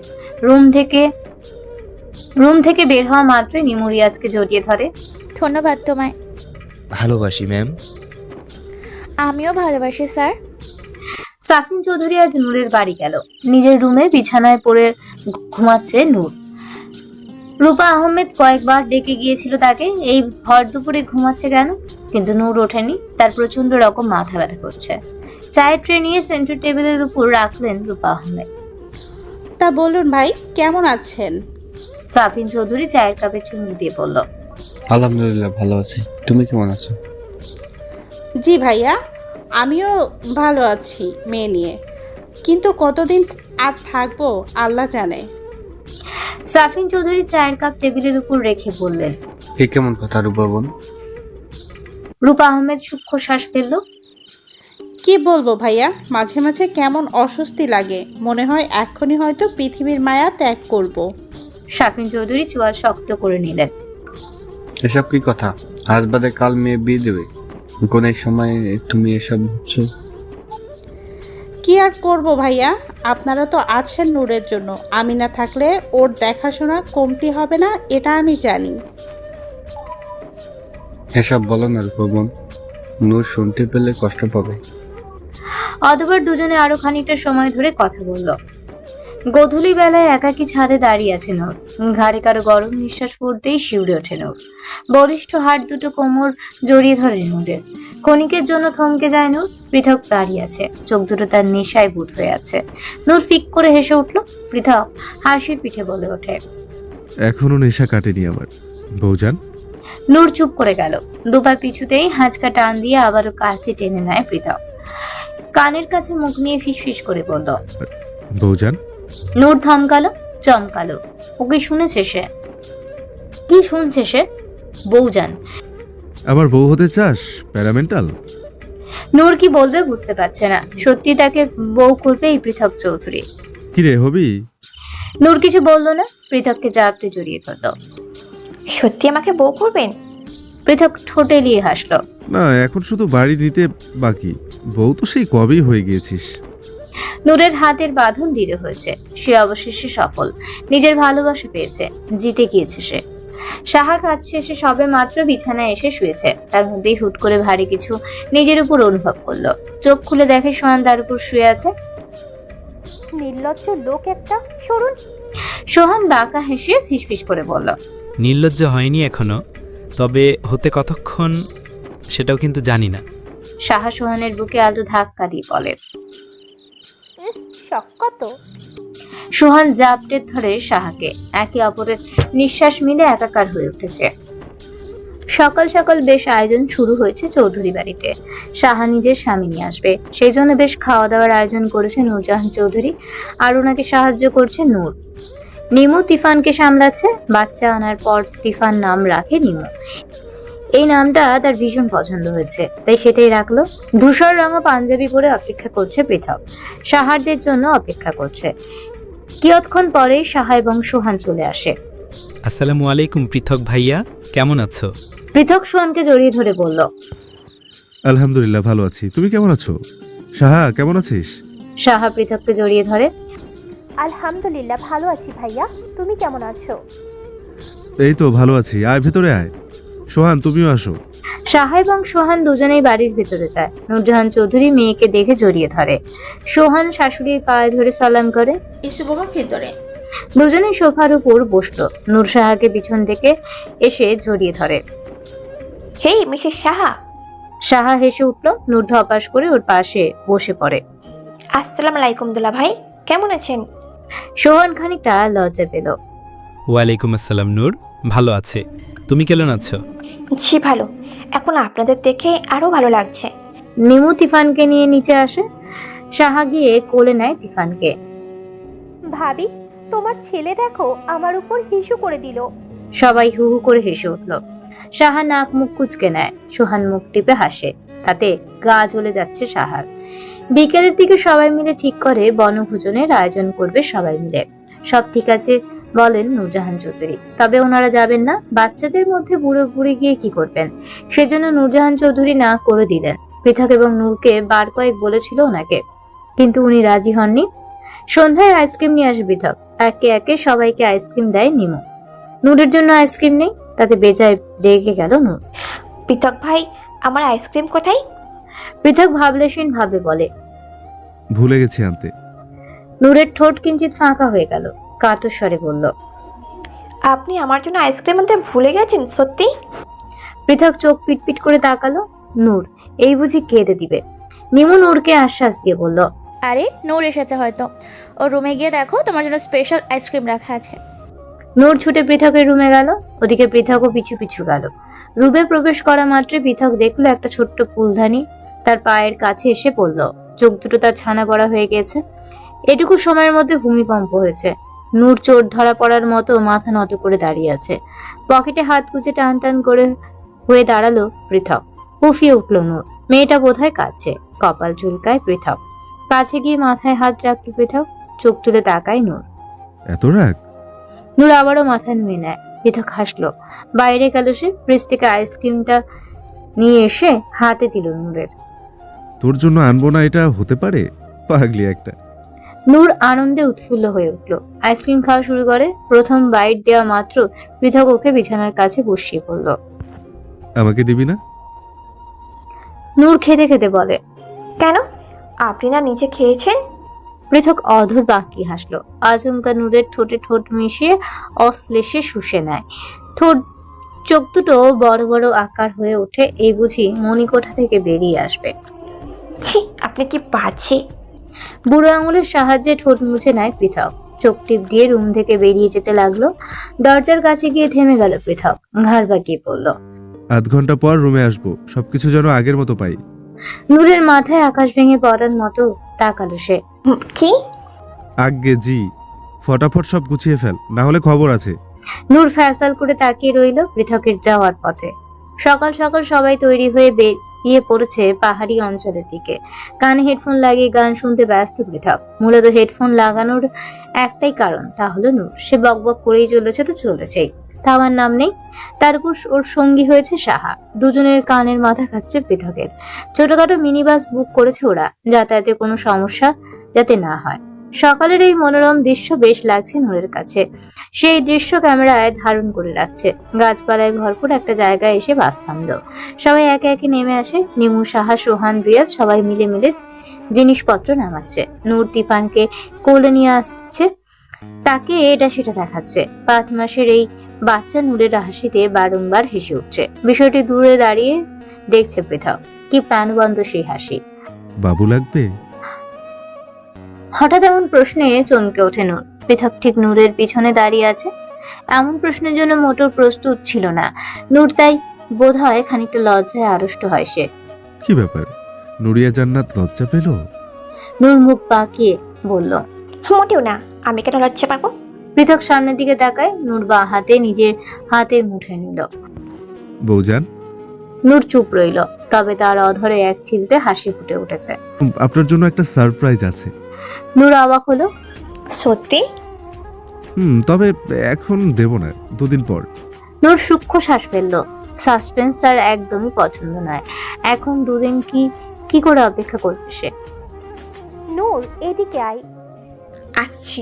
রুম থেকে বের হওয়া মাত্রই নিমু রিয়াজকে জড়িয়ে ধরে। ধন্যবাদ তোমায়। ভালোবাসি ম্যাম। আমিও ভালোবাসি স্যার। সাফিন চৌধুরী আজ নূরের বাড়ি গেল। নিজের রুমে বিছানায় পড়ে ঘুমাচ্ছে নূর। রূপা আহমেদ কয়েকবার ডেকে গিয়েছিল তাকে, এই ভর দুপুরে ঘুমাচ্ছে কেন, কিন্তু নূর ওঠেনি। তার প্রচন্ড রকম মাথা ব্যথা করছে। চায়ের ট্রে নিয়ে সেন্টার টেবিলের উপর রাখলেন রূপা আহমেদ। তা বলুন ভাই, কেমন আছেন? সাফিন চৌধুরী চায়ের কাপে চুমুক দিয়ে বলল, আলহামদুলিল্লাহ ভালো আছি, তুমি কেমন আছো? জি ভাইয়া, আমিও ভালো আছি মেয়ে নিয়ে, কিন্তু কতদিন আর থাকবো আল্লাহ জানে। সাফিন চৌধুরী চায়ের কাপ টেবিলের উপর রেখে বললেন। এ কেমন কথা রূপা বোন? রূপা আহমেদ সূক্ষ্ম শ্বাস ফেলল। কি বলবো ভাইয়া, মাঝে মাঝে কেমন অস্বস্তি লাগে, মনে হয় এক্ষুনি হয়তো পৃথিবীর মায়া ত্যাগ করব। সাফিন চৌধুরী চোয়াল শক্ত করে নিলেন। এসব কি কথা? আজ বাদে কাল মেয়ে বিয়ে দেবে, কোন এক সময় তুমি এসব ভাবছো? কি আর করব ভাইয়া, আপনারা তো আছেন নূরের জন্য। আমি না থাকলে ওর দেখাশোনা কমতি হবে না, এটা আমি জানি। এসব বলো না রূপা বোন, নূর শুনতে পেলে কষ্ট পাবে। অতঃপর দুজনে আরো খানিকটা সময় ধরে কথা বলল। গোধূলি বেলায় একাকী ছাদে দাঁড়িয়ে আছে নূর। ঘাড়ে কারো গরম নিঃশ্বাস পড়তেই শিউরে ওঠে নূর। বলিষ্ঠ হাত দুটো কোমর জড়িয়ে ধরে নূরের। ক্ষণিকের জন্য থমকে যায় নূর। পৃথক দাঁড়িয়ে আছে, চোখ দুটো তার নেশায় বুঁদ হয়ে আছে। নূর ফিক করে হেসে উঠল। পৃথক হাসির পিঠে বলে ওঠে, এখনো নেশা কাটেনি আমার বউজান। নূর চুপ করে গেল। দুবার পিছুতেই হাঁচকা টান দিয়ে আবারও কাছে টেনে নেয় পৃথক। কানের কাছে মুখ নিয়ে ফিসফিস করে বলল, বউজান। নূর থমকালো, চমকালো। ওকে শুনেছে সে? কি শুনছে সে? বউজান। আমার বউ হতে চাস প্যারামেন্টাল? নূর কি বলবে বুঝতে পারছে না। সত্যি তাকে বউ করবে এই পৃথক চৌধুরী? কিরে হবি? নূর কিছু বললো না, পৃথককে জাপটে জড়িয়ে ধরল। সত্যি আমাকে বউ করবেন? পৃথক ঠোঁটে লিয়ে হাসলো। না, এখন শুধু বাড়ি নিতে বাকি, বউ তো সেই কবেই হয়ে গিয়েছিস। নূরের হাতের বাঁধন দৃঢ় হয়েছে। সে অবশেষে সফল, নিজের ভালোবাসা পেয়েছে, জিতে গিয়েছে সে। সাহা কাজ শেষে সবে মাত্র বিছানায় এসে শুয়েছে। তার মধ্যেই হুট করে ভারী কিছু নিজের উপর অনুভব করলো। চোখ খুলে দেখে সোহান তার উপর শুয়ে আছে। নির্লজ্জ লোক একটা, সরুন। সোহান বাঁকা হেসে ফিসফিস করে বলল, নির্লজ্জ হয়নি এখনো, তবে হতে কতক্ষণ সেটাও কিন্তু জানি না। সাহা সোহানের বুকে আলতো ধাক্কা দিয়ে বলে, শখ কত। সোহান জাপটে ধরে সাহাকে। একে অপরের নিঃশ্বাস মিলে একাকার হয়ে উঠেছে। সকাল সকাল বেশ আয়োজন শুরু হয়েছে চৌধুরী বাড়িতে। সাহা নিজের স্বামী নিয়ে আসবে, সেই জন্য বেশ খাওয়া দাওয়ার আয়োজন করেছে নূরজাহান চৌধুরী। আর ওনাকে সাহায্য করছে নূর। নিমু তিফানকে সামলাচ্ছে। বাচ্চা আনার পর তিফান নাম রাখে নিমু। এই নামটা তার ভীষণ পছন্দ হয়েছে, তাই সেটাই রাখলো। ধূসর রঙা পাঞ্জাবি পরে অপেক্ষা করছে পৃথক। সাহারদের জন্য অপেক্ষা করছে। কিয়ৎক্ষণ পরেই সাহা এবং সোহান চলে আসে। আসসালামু আলাইকুম পৃথক ভাইয়া, কেমন আছো? পৃথক সোহানকে জড়িয়ে ধরে বলল, আলহামদুলিল্লাহ ভালো আছি, তুমি কেমন আছো? সাহা কেমন আছিস? সাহা পৃথককে জড়িয়ে ধরে, আলহামদুলিল্লাহ ভালো আছি ভাইয়া, তুমি কেমন আছো? এই তো ভালো আছি, আয় ভেতরে আয়। সোহান তুমিও আসো। সাহা এবং সোহান দুজনেই বাড়ির ভেতরে যায়। নূরজাহান চৌধুরী মেয়েকে দেখে জড়িয়ে ধরে। সোহান শাশুড়ির পায়ে ধরে সালাম করে, এসো বাবা ভেতরে। দুজনেই সোফার উপর বসলো। নূর সাহাকে পিছন থেকে এসে জড়িয়ে ধরে। হেই মিসেস সাহা। সাহা হেসে উঠল। নূর ধপাস করে ওর পাশে বসে পড়ে। আসসালামু আলাইকুম দুলা ভাই, কেমন আছেন? সোহান খানিকটা লজ্জা পেল। ওয়ালাইকুম আসসালাম নূর, ভালো আছে, তুমি কেমন আছো? জি ভালো, এখন আপনাদের দেখে আরো ভালো লাগছে। নিমু তিফানকে নিয়ে নিচে আসে। সাহা গিয়ে কোলে নেয় তিফানকে। ভাবি, তোমার ছেলে দেখো আমার উপর হিসু করে দিল। সবাই হু হু করে হেসে উঠল। সাহা নাক মুখ কুচকে নেয়। সোহান মুখ টিপে হাসে, তাতে গা জ্বলে যাচ্ছে সাহার। বিকেলের দিকে সবাই মিলে ঠিক করে বনভোজনের আয়োজন করবে সবাই মিলে। সব ঠিক আছে বলেন নূরজাহান চৌধুরী, তবে ওনারা যাবেন না। বাচ্চাদের মধ্যে বুড়ো বুড়ি গিয়ে কি করবেন, সেজন্য নূরজাহান চৌধুরী না করে দিলেন। পৃথক এবং নূরকে বার কয়েক বলেছিল ওনাকে, কিন্তু উনি রাজি হননি। সন্ধ্যায় আইসক্রিম নিয়ে আসে পৃথক। একে একে সবাইকে আইসক্রিম দেয় নিমু। নূরের জন্য আইসক্রিম নেই, তাতে বেজায় রেগে গেল নূর। পৃথক ভাই, আমার আইসক্রিম কোথায়? পৃথক ভাবলেশীন ভাবে বলে, ভুলে গেছি আনতে। নূরের ঠোঁট কিঞ্চিত ফাঁকা হয়ে গেল। কাতর স্বরে বলল, আপনি আমার জন্য আইসক্রিম আনতে ভুলে গেছেন সত্যি? পৃথক চোখ পিটপিট করে তাকালো। নূর এই বুঝি কেঁদে দিবে। নিমু নূরকে আশ্বাস দিয়ে বলল, আরে নূর এসেছে হয়তো, ও রুমে গিয়ে দেখো তোমার জন্য স্পেশাল আইসক্রিম রাখা আছে। নূর ছুটে পৃথকের রুমে গেল। ওদিকে পৃথকও পিছু পিছু গেল। রুমে প্রবেশ করা মাত্রই পৃথক দেখলো একটা ছোট্ট ফুলদানি তার পায়ের কাছে এসে পড়ল। চোখ দুটো তার ছানা পড়া হয়ে গেছে। এটুকু সময়ের মধ্যে ভূমিকম্প হয়েছে। নূর চোর ধরা পড়ার মতো মাথা নত করে দাঁড়িয়ে আছে। পকেটে হাত গুজে টান টান করে হয়ে দাঁড়ালো পৃথক। উফিয়ে উঠল নূর। মেয়েটা বোধহয় কাঁদছে। কপাল চুলকায় পৃথক। কাছে গিয়ে মাথায় হাত রাখল পৃথক। চোখ তুলে তাকায় নূর। এত রাগ? নূর আবারও মাথা নুয়ে নেয়। পৃথক হাসলো। বাইরে গেল সে। ফ্রিজ থেকে আইসক্রিমটা নিয়ে এসে হাতে দিল নূরের। তোর জন্য আনবো না এটা হতে পারে? পাগলি একটা। নূর আনন্দে উৎফুল্ল হয়ে উঠল। আইসক্রিম খাওয়া শুরু করে। প্রথম বাইট দেওয়া মাত্র পৃথক ওকে বিছানার কাছে বসিয়ে পড়ল। আমাকে দিবি না? নূর খেতে খেতে বলে। কেন? আপনি না নিজে খেয়েছেন? পৃথক অধর বাঁকিয়ে হাসলো। আচমকা নূরের ঠোঁটে ঠোঁট মিশিয়ে অশ্লেষে শুষে নেয়। ঠোঁট চোখ দুটো বড় বড় আকার হয়ে ওঠে। এই বুঝি মণিকোঠা থেকে বেরিয়ে আসবে। ছি, আপনি কি বাজে! বুড়ো আঙুলের সাহায্যে ঠোঁট মুছে নেয় পৃথক। চোখ টিপ দিয়ে রুম থেকে বেরিয়ে যেতে লাগলো। দরজার কাছে গিয়ে থেমে গেল পৃথক। ঘাড় বাঁকিয়ে পড়ল। আধ ঘন্টা পর রুমে আসবো, সবকিছু যেন আগের মতো পাই। নূরের মাথায় আকাশ ভেঙে পড়ার মতো তাকালো সে। কি? আগে জি, ফটাফট সব গুছিয়ে ফেল, না হলে খবর আছে। নূর ফ্যালফ্যাল করে তাকিয়ে রইল পৃথকের যাওয়ার পথে। সকাল সকাল সবাই তৈরি হয়ে বেরিয়ে পড়েছে পাহাড়ি অঞ্চলের দিকে। কানে হেডফোন লাগিয়ে গান শুনতে ব্যস্ত পৃথক। মূলত হেডফোন লাগানোর একটাই কারণ, তা হলো নূর। সে বকবক করেই চলেছে তো চলেছেই, থামার নাম নেই। তার উপর ওর সঙ্গী হয়েছে সাহা। দুজনের কানের মাথা খাচ্ছে পৃথকের। ছোটখাটো মিনি বাস বুক করেছে ওরা, যাতায়াতে কোনো সমস্যা যাতে না হয়। সকালের এই মনোরম দৃশ্য বেশ লাগছে নূরের কাছে। সেই দৃশ্য ক্যামেরায় ধারণ করে রাখছে। গাছপালায় ভরপুর একটা জায়গায় এসে বাস থামলো। সবাই একে একে নেমে আসে। নিমু, সাহা, সোহান, রিয়াজ সবাই মিলে মিলে জিনিসপত্র নামাচ্ছে। নূর তিফানকে কোলে নিয়ে আসছে, তাকে এটা সেটা দেখাচ্ছে। 5 মাসের এই বাচ্চা নূরের হাসিতে বারংবার হেসে উঠছে। বিষয়টি দূরে দাঁড়িয়ে দেখছে পৃথক। কি প্রাণবন্ত সেই হাসি! বাবু লাগবে? হঠাৎ এমন প্রশ্নে চমকে ওঠে নূর। পৃথক ঠিক নূরের পিছনে দাঁড়িয়ে আছে। এমন প্রশ্নের জন্য মোটর প্রস্তুত ছিল না নূর, তাই বোধহয় খানিকটা লজ্জায় আড়ষ্ট হয় সে। কি ব্যাপার, নুরিয়া জান্নাত লজ্জা পেল? নূর মুখ বাঁকিয়ে বলল, মোটেও না, আমি কেন লজ্জা পাবো? পৃথক সামনের দিকে তাকায়। নূর বাঁ হাতে নিজের হাতে মুঠে নিল। বৌজান? নূর চুপ রইল, তবে তার অধরে এক চিলতে হাসি ফুটে উঠেছে। আপনার জন্য একটা সারপ্রাইজ আছে। নূর অবাক হলো। সত্যি? তবে এখন দেব না, 2 দিন পর। নূর সূক্ষ্ম শ্বাস ফেলল। সাসপেন্স তার একদমই পছন্দ নয়। এখন 2 দিন কি করে অপেক্ষা করবে সে? নূর, এদিকে আয়। আসছি।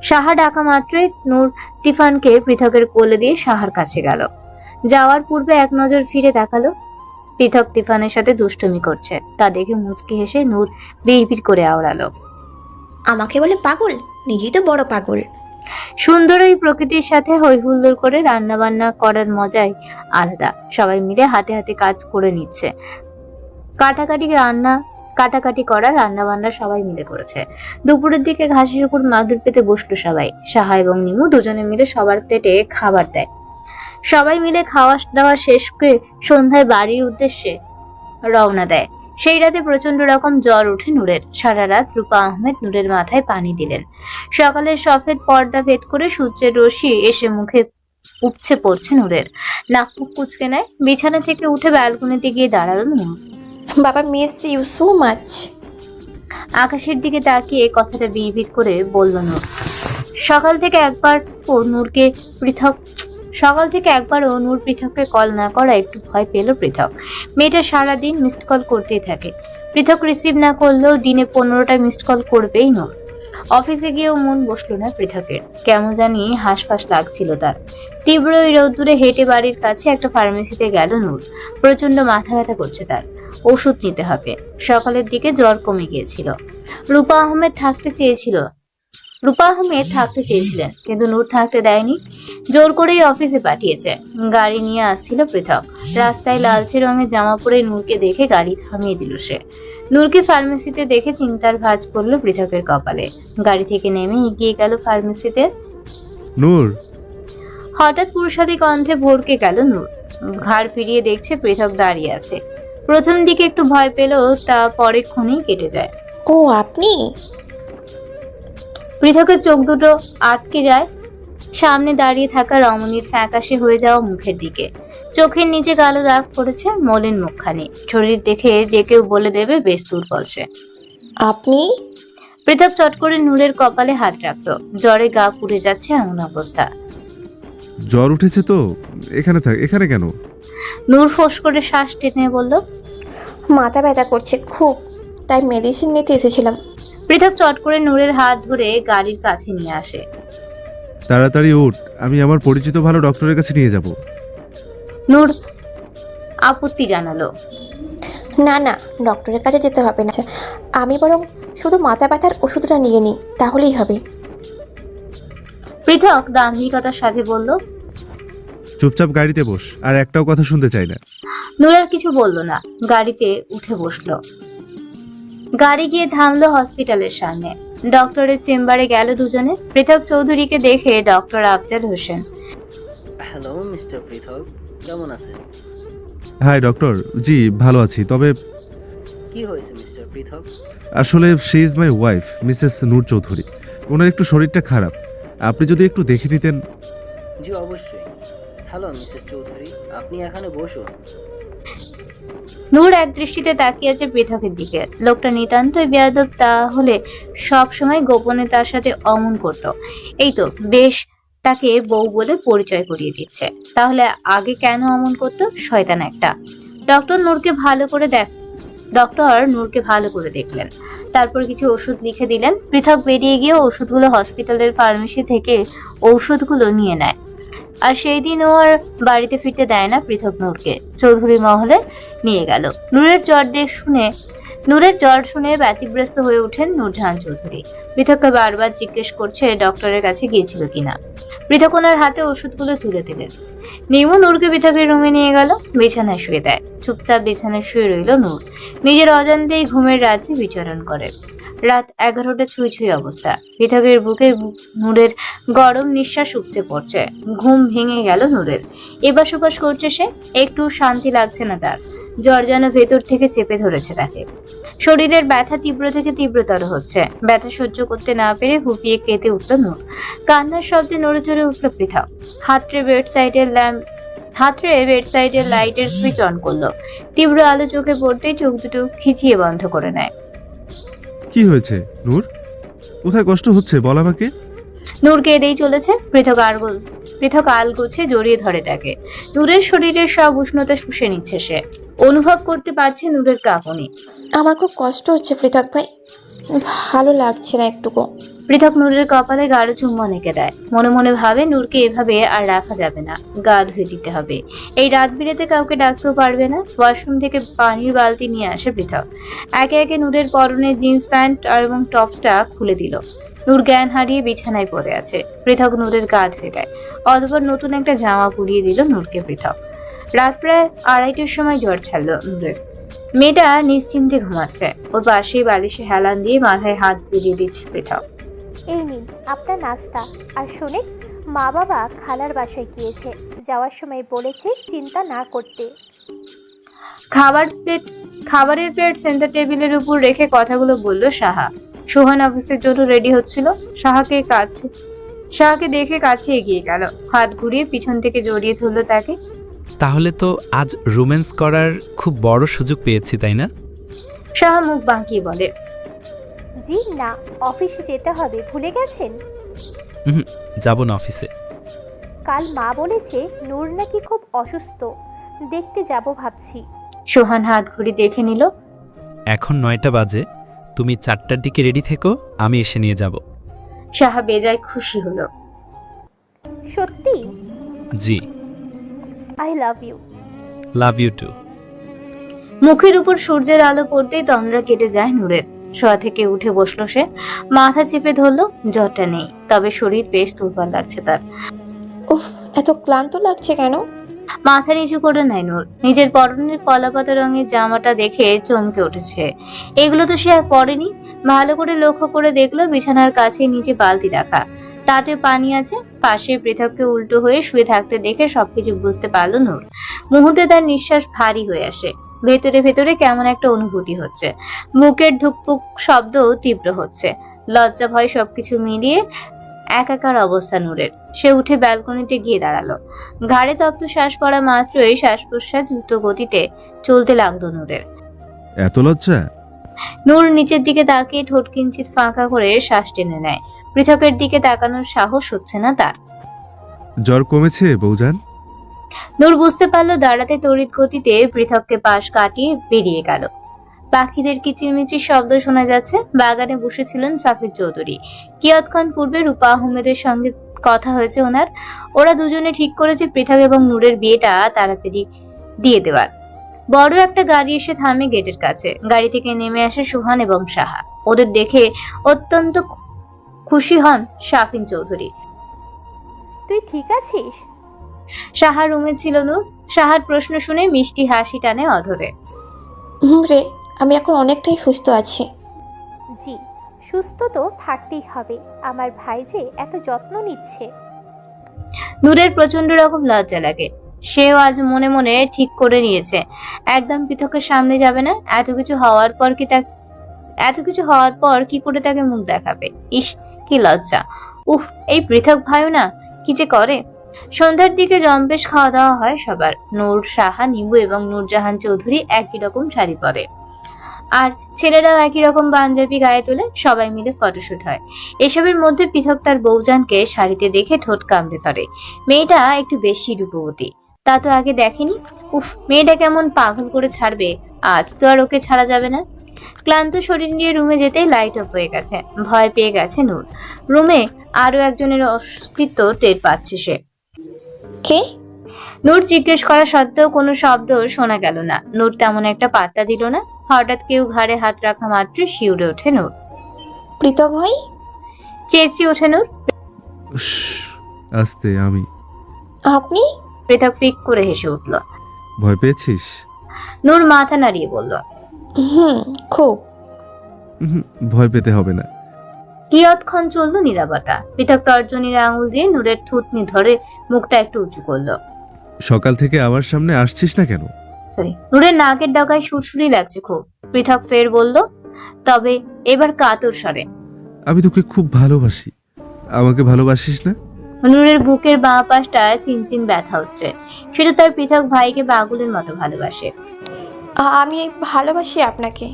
সাহা ডাকা মাত্রই নূর তিফানকে পৃথকের কোলে দিয়ে সাহার কাছে গেল। যাওয়ার পূর্বে এক নজর ফিরে তাকালো। পৃথক তিফানের সাথে দুষ্টুমি করছে। তা দেখে মুচকি হেসে নূর বিড়বিড় করে আওড়ালো, আমাকে বলে পাগল? নিজেই তো বড় পাগল। সুন্দর এই প্রকৃতির সাথে হই হুল্লোড় করে রান্না বান্না করার মজাই আলাদা। সবাই মিলে হাতে হাতে কাজ করে নিচ্ছে। কাটাকাটি করা রান্না বান্না সবাই মিলে করেছে। দুপুরের দিকে ঘাসের উপর মাদুর পেতে বসলো সবাই। সাহা এবং নিমু দুজনে মিলে সবার প্লেটে খাবার দেয়। সবাই মিলে খাওয়া দাওয়া শেষ করে সন্ধ্যায় বাড়ির উদ্দেশ্যে রওনা দেয়। সেই রাতে প্রচন্ড রকম জ্বর ওঠে নূরের। সারা রাত রূপা আহমেদ নূরের মাথায় পানি দিলেন। সকালের সফেদ পর্দা ভেদ করে সূর্যের রশ্মি এসে মুখে উপচে পড়ছে নূরের। নাক মুখ কুচকে নেয়। বিছানা থেকে উঠে ব্যালকনিতে গিয়ে দাঁড়ালো নূর। বাবা, মিস ইউ সো মাচ। আকাশের দিকে তাকিয়ে কথাটা বিড়বিড় করে বলল নূর। সকাল থেকে একবারও নূর পৃথককে কল না করা একটু ভয় পেল পৃথক। মেয়েটা সারাদিন মিসড কল করতেই থাকে। পৃথক রিসিভ না করলেও দিনে 15টা মিসড কল করবেই নূর। অফিসে গিয়েও মন বসলো না পৃথকের। কেমন জানি হাঁসফাঁস লাগছিল তার। তীব্র এই রোদ্দুরে হেঁটে বাড়ির কাছে একটা ফার্মেসিতে গেল নূর। প্রচন্ড মাথা ব্যথা করছে তার, ওষুধ নিতে হবে। সকালের দিকে জ্বর কমে গিয়েছিল। রূপা আহমেদ থাকতে চেয়েছিলেন, কিন্তু নূর থাকতে দেয়নি। জোর করেই অফিসে পাঠিয়েছে। গাড়ি নিয়ে আসছিল পৃথক। রাস্তায় লালচে রঙের জামা পরে নূরকে দেখে গাড়ি থামিয়ে দিল সে। নূরকে ফার্মেসিতে দেখে চিন্তার ভাঁজ পড়ল পৃথকের কপালে। গাড়ি থেকে নেমে এগিয়ে গেল ফার্মেসিতে। নূর! হঠাৎ পুরুষালী কণ্ঠে ভরকে গেল নূর। ঘাড় ফিরিয়ে দেখছে পৃথক দাঁড়িয়ে আছে। প্রথম দিকে একটু ভয় পেল, তা পরেক্ষণেই কেটে যায়। ও আপনি? পৃথকের চোখ দুটো আটকে যায় সামনে দাঁড়িয়ে থাকা রমণীর ফ্যাকাশে হয়ে যাওয়া মুখের দিকে। চোখের নিচে কালো দাগ পড়েছে মলিন মুখখানি। শরীর দেখে যে কেউ বলে দেবে বেশ দুর্বল সে। আপনি? পৃথক চট করে নূরের কপালে হাত রাখলো। জ্বরে গা পুড়ে যাচ্ছে এমন অবস্থা। জ্বর উঠেছে তো, এখানে থাক। এখানে কেন? নূর ফোঁস করে শ্বাস টেনে বলল, মাথা ব্যথা করছে খুব, তাই মেডিসিন নিতে এসেছিলাম। পৃথক চট করে নূরের হাত ধরে গাড়ির কাছে নিয়ে আসে। তাড়াতাড়ি উঠ, আমি আমার পরিচিত ভালো ডক্টরের কাছে নিয়ে যাব। নূর আপত্তি জানালো, না না, ডক্টরের কাছে যেতে হবে না, আমি বরং শুধু মাথা ব্যথার ওষুধটা নিয়ে নিই, তাহলেই হবে। পৃথক দাম্ভিকতার সাথে বলল, চুপচাপ গাড়িতে বস, আর একটাও কথা শুনতে চাই না। নূর আর কিছু বলল না, গাড়িতে উঠে বসলো। গাড়ি গিয়ে থামলো হসপিটালের সামনে। ডক্টরের চেম্বারে গেল দুজনে। পৃথক চৌধুরীকে দেখে doctor Afzal Hossain, hello mister পৃথক, কেমন আছেন? High doctor. জি ভালো আছি, তবে কি হয়েছে মিস্টার পৃথক? আসলে she is my wife, missus Noor Chowdhury. ওনার একটু শরীরটা খারাপ, আপনি যদি একটু দেখে নিতেন। জি অবশ্যই। হ্যালো মিসেস চৌধুরী, আপনি এখানে বসুন। নূর এক দৃষ্টিতে তাকিয়ে আছে পৃথকের দিকে। লোকটা নিতান্তই বেয়াদব, তাহলে সব সময় গোপনে তার সাথে অমন করত। এই তো বেশ, তাকে বউ বলে পরিচয় করিয়ে দিচ্ছে। তাহলে আগে কেন অমন করতো? শয়তান একটা। ডক্টর নূরকে ভালো করে দেখলেন, তারপর কিছু ওষুধ লিখে দিলেন। পৃথক বেরিয়ে গিয়ে ওষুধগুলো হসপিটালের ফার্মেসি থেকে ওষুধগুলো নিয়ে নেয়। আর সেই দিন ও আর বাড়িতে ফিরতে দেয় না পৃথক নূরকে। চৌধুরী মহলে নিয়ে গেল। নূরের জ্বর শুনে ব্যতিব্যস্ত হয়ে ওঠেন নূরজাহান চৌধুরী। পৃথককে বারবার জিজ্ঞেস করছে ডক্টরের কাছে গিয়েছিল কিনা। পৃথক ওনার হাতে ওষুধগুলো তুলে দিলেন। নিমু নূরকে পৃথকের রুমে নিয়ে গেল, বিছানায় শুয়ে দেয়। চুপচাপ বিছানায় শুয়ে রইল নূর। নিজের অজান্তেই ঘুমের রাজ্যে বিচরণ করে। রাত 11টা ছুঁই অবস্থা। পৃথকের বুকে নূরের গরম নিঃশ্বাস উপচে পড়ছে। ঘুম ভেঙে গেল নূরের। এপাশ ওপাশ করছে সে, একটু শান্তি লাগছে না তার। জ্বর যেন ভেতর থেকে চেপে ধরেছে তাকে। শরীরের ব্যথা তীব্র থেকে তীব্রতর হচ্ছে। ব্যথা সহ্য করতে না পেরে হুপিয়ে কেঁদে উঠল নূর। কান্নার শব্দে নড়ে চড়ে উঠল পৃথক। হাতড়ে বেডসাইডের লাইটের সুইচ অন করলো। তীব্র আলো চোখে পড়তেই চোখ দুটো খিচিয়ে বন্ধ করে নেয়। কি হয়েছে নূর? কোথায় কষ্ট হচ্ছে বল আমাকে। নূর কেঁদেই চলেছে। পৃথক আলগোছে জড়িয়ে ধরে তাকে। নূরের শরীরের সব উষ্ণতা শুষে নিচ্ছে সে। অনুভব করতে পারছে নূরের কাঁপুনি। আমার খুব কষ্ট হচ্ছে পৃথক ভাই, ভালো লাগছে না একটুকু। পৃথক নূরের কপালে গাঢ় চুম্বন এঁকে দেয়। মনে মনে ভাবে নূরকে এভাবে আর রাখা যাবে না, গা ধুয়ে দিতে হবে। এই রাত বিরেতে কাউকে ডাকতেও পারবে না। ওয়াশরুম থেকে পানির বালতি নিয়ে আসে পৃথক। একে একে নূরের পরনে জিন্স প্যান্ট এবং টপসটা খুলে দিল। নূর জ্ঞান হারিয়ে বিছানায় পড়ে আছে। পৃথক নূরের গা ধুয়ে দেয়। অতঃপর নতুন একটা জামা পরিয়ে দিল নূরকে পৃথক। রাত প্রায় 2:30টার সময় জ্বর ছাড়লো নূরের। মেয়েটা নিশ্চিন্তে ঘুমাচ্ছে। ওর পাশেই বালিশে হেলান দিয়ে মাথায় হাত বুলিয়ে দিচ্ছে পৃথক। এই নিন আপনার নাস্তা। আর শোনে, মা বাবা খালার বাসায় গিয়েছে, যাওয়ার সময় বলেছে চিন্তা না করতে। খাবারের প্লেট সেন্টার টেবিলের উপর রেখে কথাগুলো বলল সাহা। সোহান অফিসের জন্য রেডি হচ্ছিল। সাহাকে দেখে কাছে এগিয়ে গেল। হাত ঘুরিয়ে পিছন থেকে জড়িয়ে ধরল তাকে। তাহলে তো আজ রোম্যান্স করার খুব বড় সুযোগ পেয়েছি, তাই না? সাহা মুখ বাঁকিয়ে বলে, জি না, অফিসে যেতে হবে, ভুলে গেছেন? যাব না অফিসে। কাল মা বলেছে নূর নাকি খুব অসুস্থ, দেখতে যাব ভাবছি। সোহান হাত ঘুরি দেখে নিল। এখন 9টা বাজে, তুমি 4টার দিকে রেডি থেকো, আমি এসে নিয়ে যাব। সাহা বেজায় খুশি হলো। সত্যি? জি। I love you. Love you too. মুখের উপর সূর্যের আলো পড়তেই তন্দ্রা কেটে যায় নূরের। শোয়া থেকে উঠে বসলো সে। মাথা চেপে ধরলো। জ্বরটা নেই, তবে শরীর বেশ দুর্বল লাগছে তার। উফ, এত ক্লান্ত লাগছে কেন? মাথা নিচু করে নেয় নূর। নিজের পরনের কলাপাতা রঙের জামাটা দেখে চমকে উঠেছে। এগুলো তো সে আর পরেনি। ভালো করে লক্ষ্য করে দেখলো বিছানার কাছে নিচে বালতি রাখা, তাতে পানি আছে। পাশে পৃথককে উল্টো হয়ে শুয়ে থাকতে দেখে সবকিছু বুঝতে পারলো নূর। মুহূর্তে তার নিঃশ্বাস ভারী হয়ে আসে। ভেতরে ভেতরে কেমন একটা অনুভূতি হচ্ছে। বুকের ধুকপুক শব্দ তীব্র হচ্ছে। লজ্জা ভয় সবকিছু মিলিয়ে একাকার অবস্থা নূরের। সে উঠে ব্যালকনিতে গিয়ে দাঁড়ালো। ঘাড়ে তপ্ত শ্বাস পড়া মাত্রই শ্বাস প্রশ্বাস দ্রুত গতিতে চলতে লাগলো নূরের। এত লজ্জা? নূর নিচের দিকে তাকিয়ে ঠোঁট কিঞ্চিত ফাঁকা করে শ্বাস টেনে নেয়। পৃথকের দিকে তাকানোর সাহস হচ্ছে না তার। জ্বর কমেছে বৌজান? নূর বুঝতে পারলো দাঁড়াতে তড়িৎ গতিতে পৃথককে পাশ কাটিয়ে বেরিয়ে গেল। পাখিদের কিচিরমিচির শব্দ শোনা যাচ্ছে। বাগানে বসেছিলেন সাফির চৌধুরী। কিয়ৎক্ষণ পূর্বে রূপা আহমেদের সঙ্গে কথা হয়েছে ওনার। ওরা দুজনে ঠিক করেছে পৃথক এবং নূরের বিয়েটা তাড়াতাড়ি দিয়ে দেওয়ার। বড় একটা গাড়ি এসে থামে গেটের কাছে। গাড়ি থেকে নেমে আসে সোহান এবং সাহা। ওদের দেখে অত্যন্ত খুশি হন সাফিন চৌধুরী। তুই ঠিক আছিস? সাহার রুমে ছিল নূর। সাহার প্রশ্ন শুনে মিষ্টি হাসি টানে অধরে। রে, আমি এখন অনেকটাই সুস্থ আছি। জি, সুস্থ তো থাকতেই হবে। আমার ভাই যে এত যত্ন নিচ্ছে। নূরের প্রচন্ড রকম লজ্জা লাগে। সেও আজ মনে মনে ঠিক করে নিয়েছে একদম পৃথকের সামনে যাবে না। এত কিছু হওয়ার পর কি করে তাকে মুখ দেখাবে? ইস, কি লজ্জা! উফ, এই পৃথক ভাইও না কি যে করে। সন্ধ্যার দিকে জম্পেশ খাওয়া দাওয়া হয় সবার। নূর, সাহা, নিবু এবং নূরজাহান চৌধুরী একই রকম শাড়ি পরে, আর ছেলেরাও একই রকম পাঞ্জাবি গায়ে তোলে। সবাই মিলে ফটোশুট হয়। এসবের মধ্যে পৃথক তার বউজানকে শাড়িতে দেখে ঠোঁট কামড়ে ধরে। মেয়েটা একটু বেশি রূপবতী, তা তো আগে দেখেনি। উফ, মেয়েটা কেমন পাগল করে ছাড়বে। আজ তো আর ওকে ছাড়া যাবে না। ক্লান্ত শরীর নিয়ে রুমে যেতেই লাইট অফ হয়ে গেছে। ভয় পেয়ে গেছে নূর। রুমে আরো একজনের অস্তিত্ব টের পাচ্ছে সে। কে? নূর জিজ্ঞেস করা সত্ত্বেও কোনো শব্দ শোনা গেল না। নূর তেমন একটা পাত্তা দিল না। হঠাৎ কেউ ঘাড়ে হাত রাখা মাত্র শিউরে ওঠে নূর। পৃথক ভাই? চেঁচিয়ে ওঠে নূর। আস্তে। আমি? আপনি? পৃথক ফিক করে হেসে উঠল। ভয় পেয়েছিস? নূর মাথা নাড়িয়ে বলল, খুব। ভয় পেতে হবে না। কিয়ৎক্ষণ চলল নীরবতা। পৃথক তর্জনীর আঙুল দিয়ে নূরের থুতনি ধরে মুখটা একটু উঁচু করলো। সকাল থেকে আমার সামনে আসছিস না কেন? নূরের নাকের ডগায় সুরসুরি লাগছে খুব। পৃথক ফের বলল, তবে এবার কাতর স্বরে, আমি তোকে খুব ভালোবাসি। আমাকে ভালোবাসিস না? নূরের বুকের বাঁ পাশটা চিনচিন ব্যথা হচ্ছে। সেটা তার পৃথক ভাইকে পাগলের মতো ভালোবাসে। আমি ভালোবাসি আপনাকে।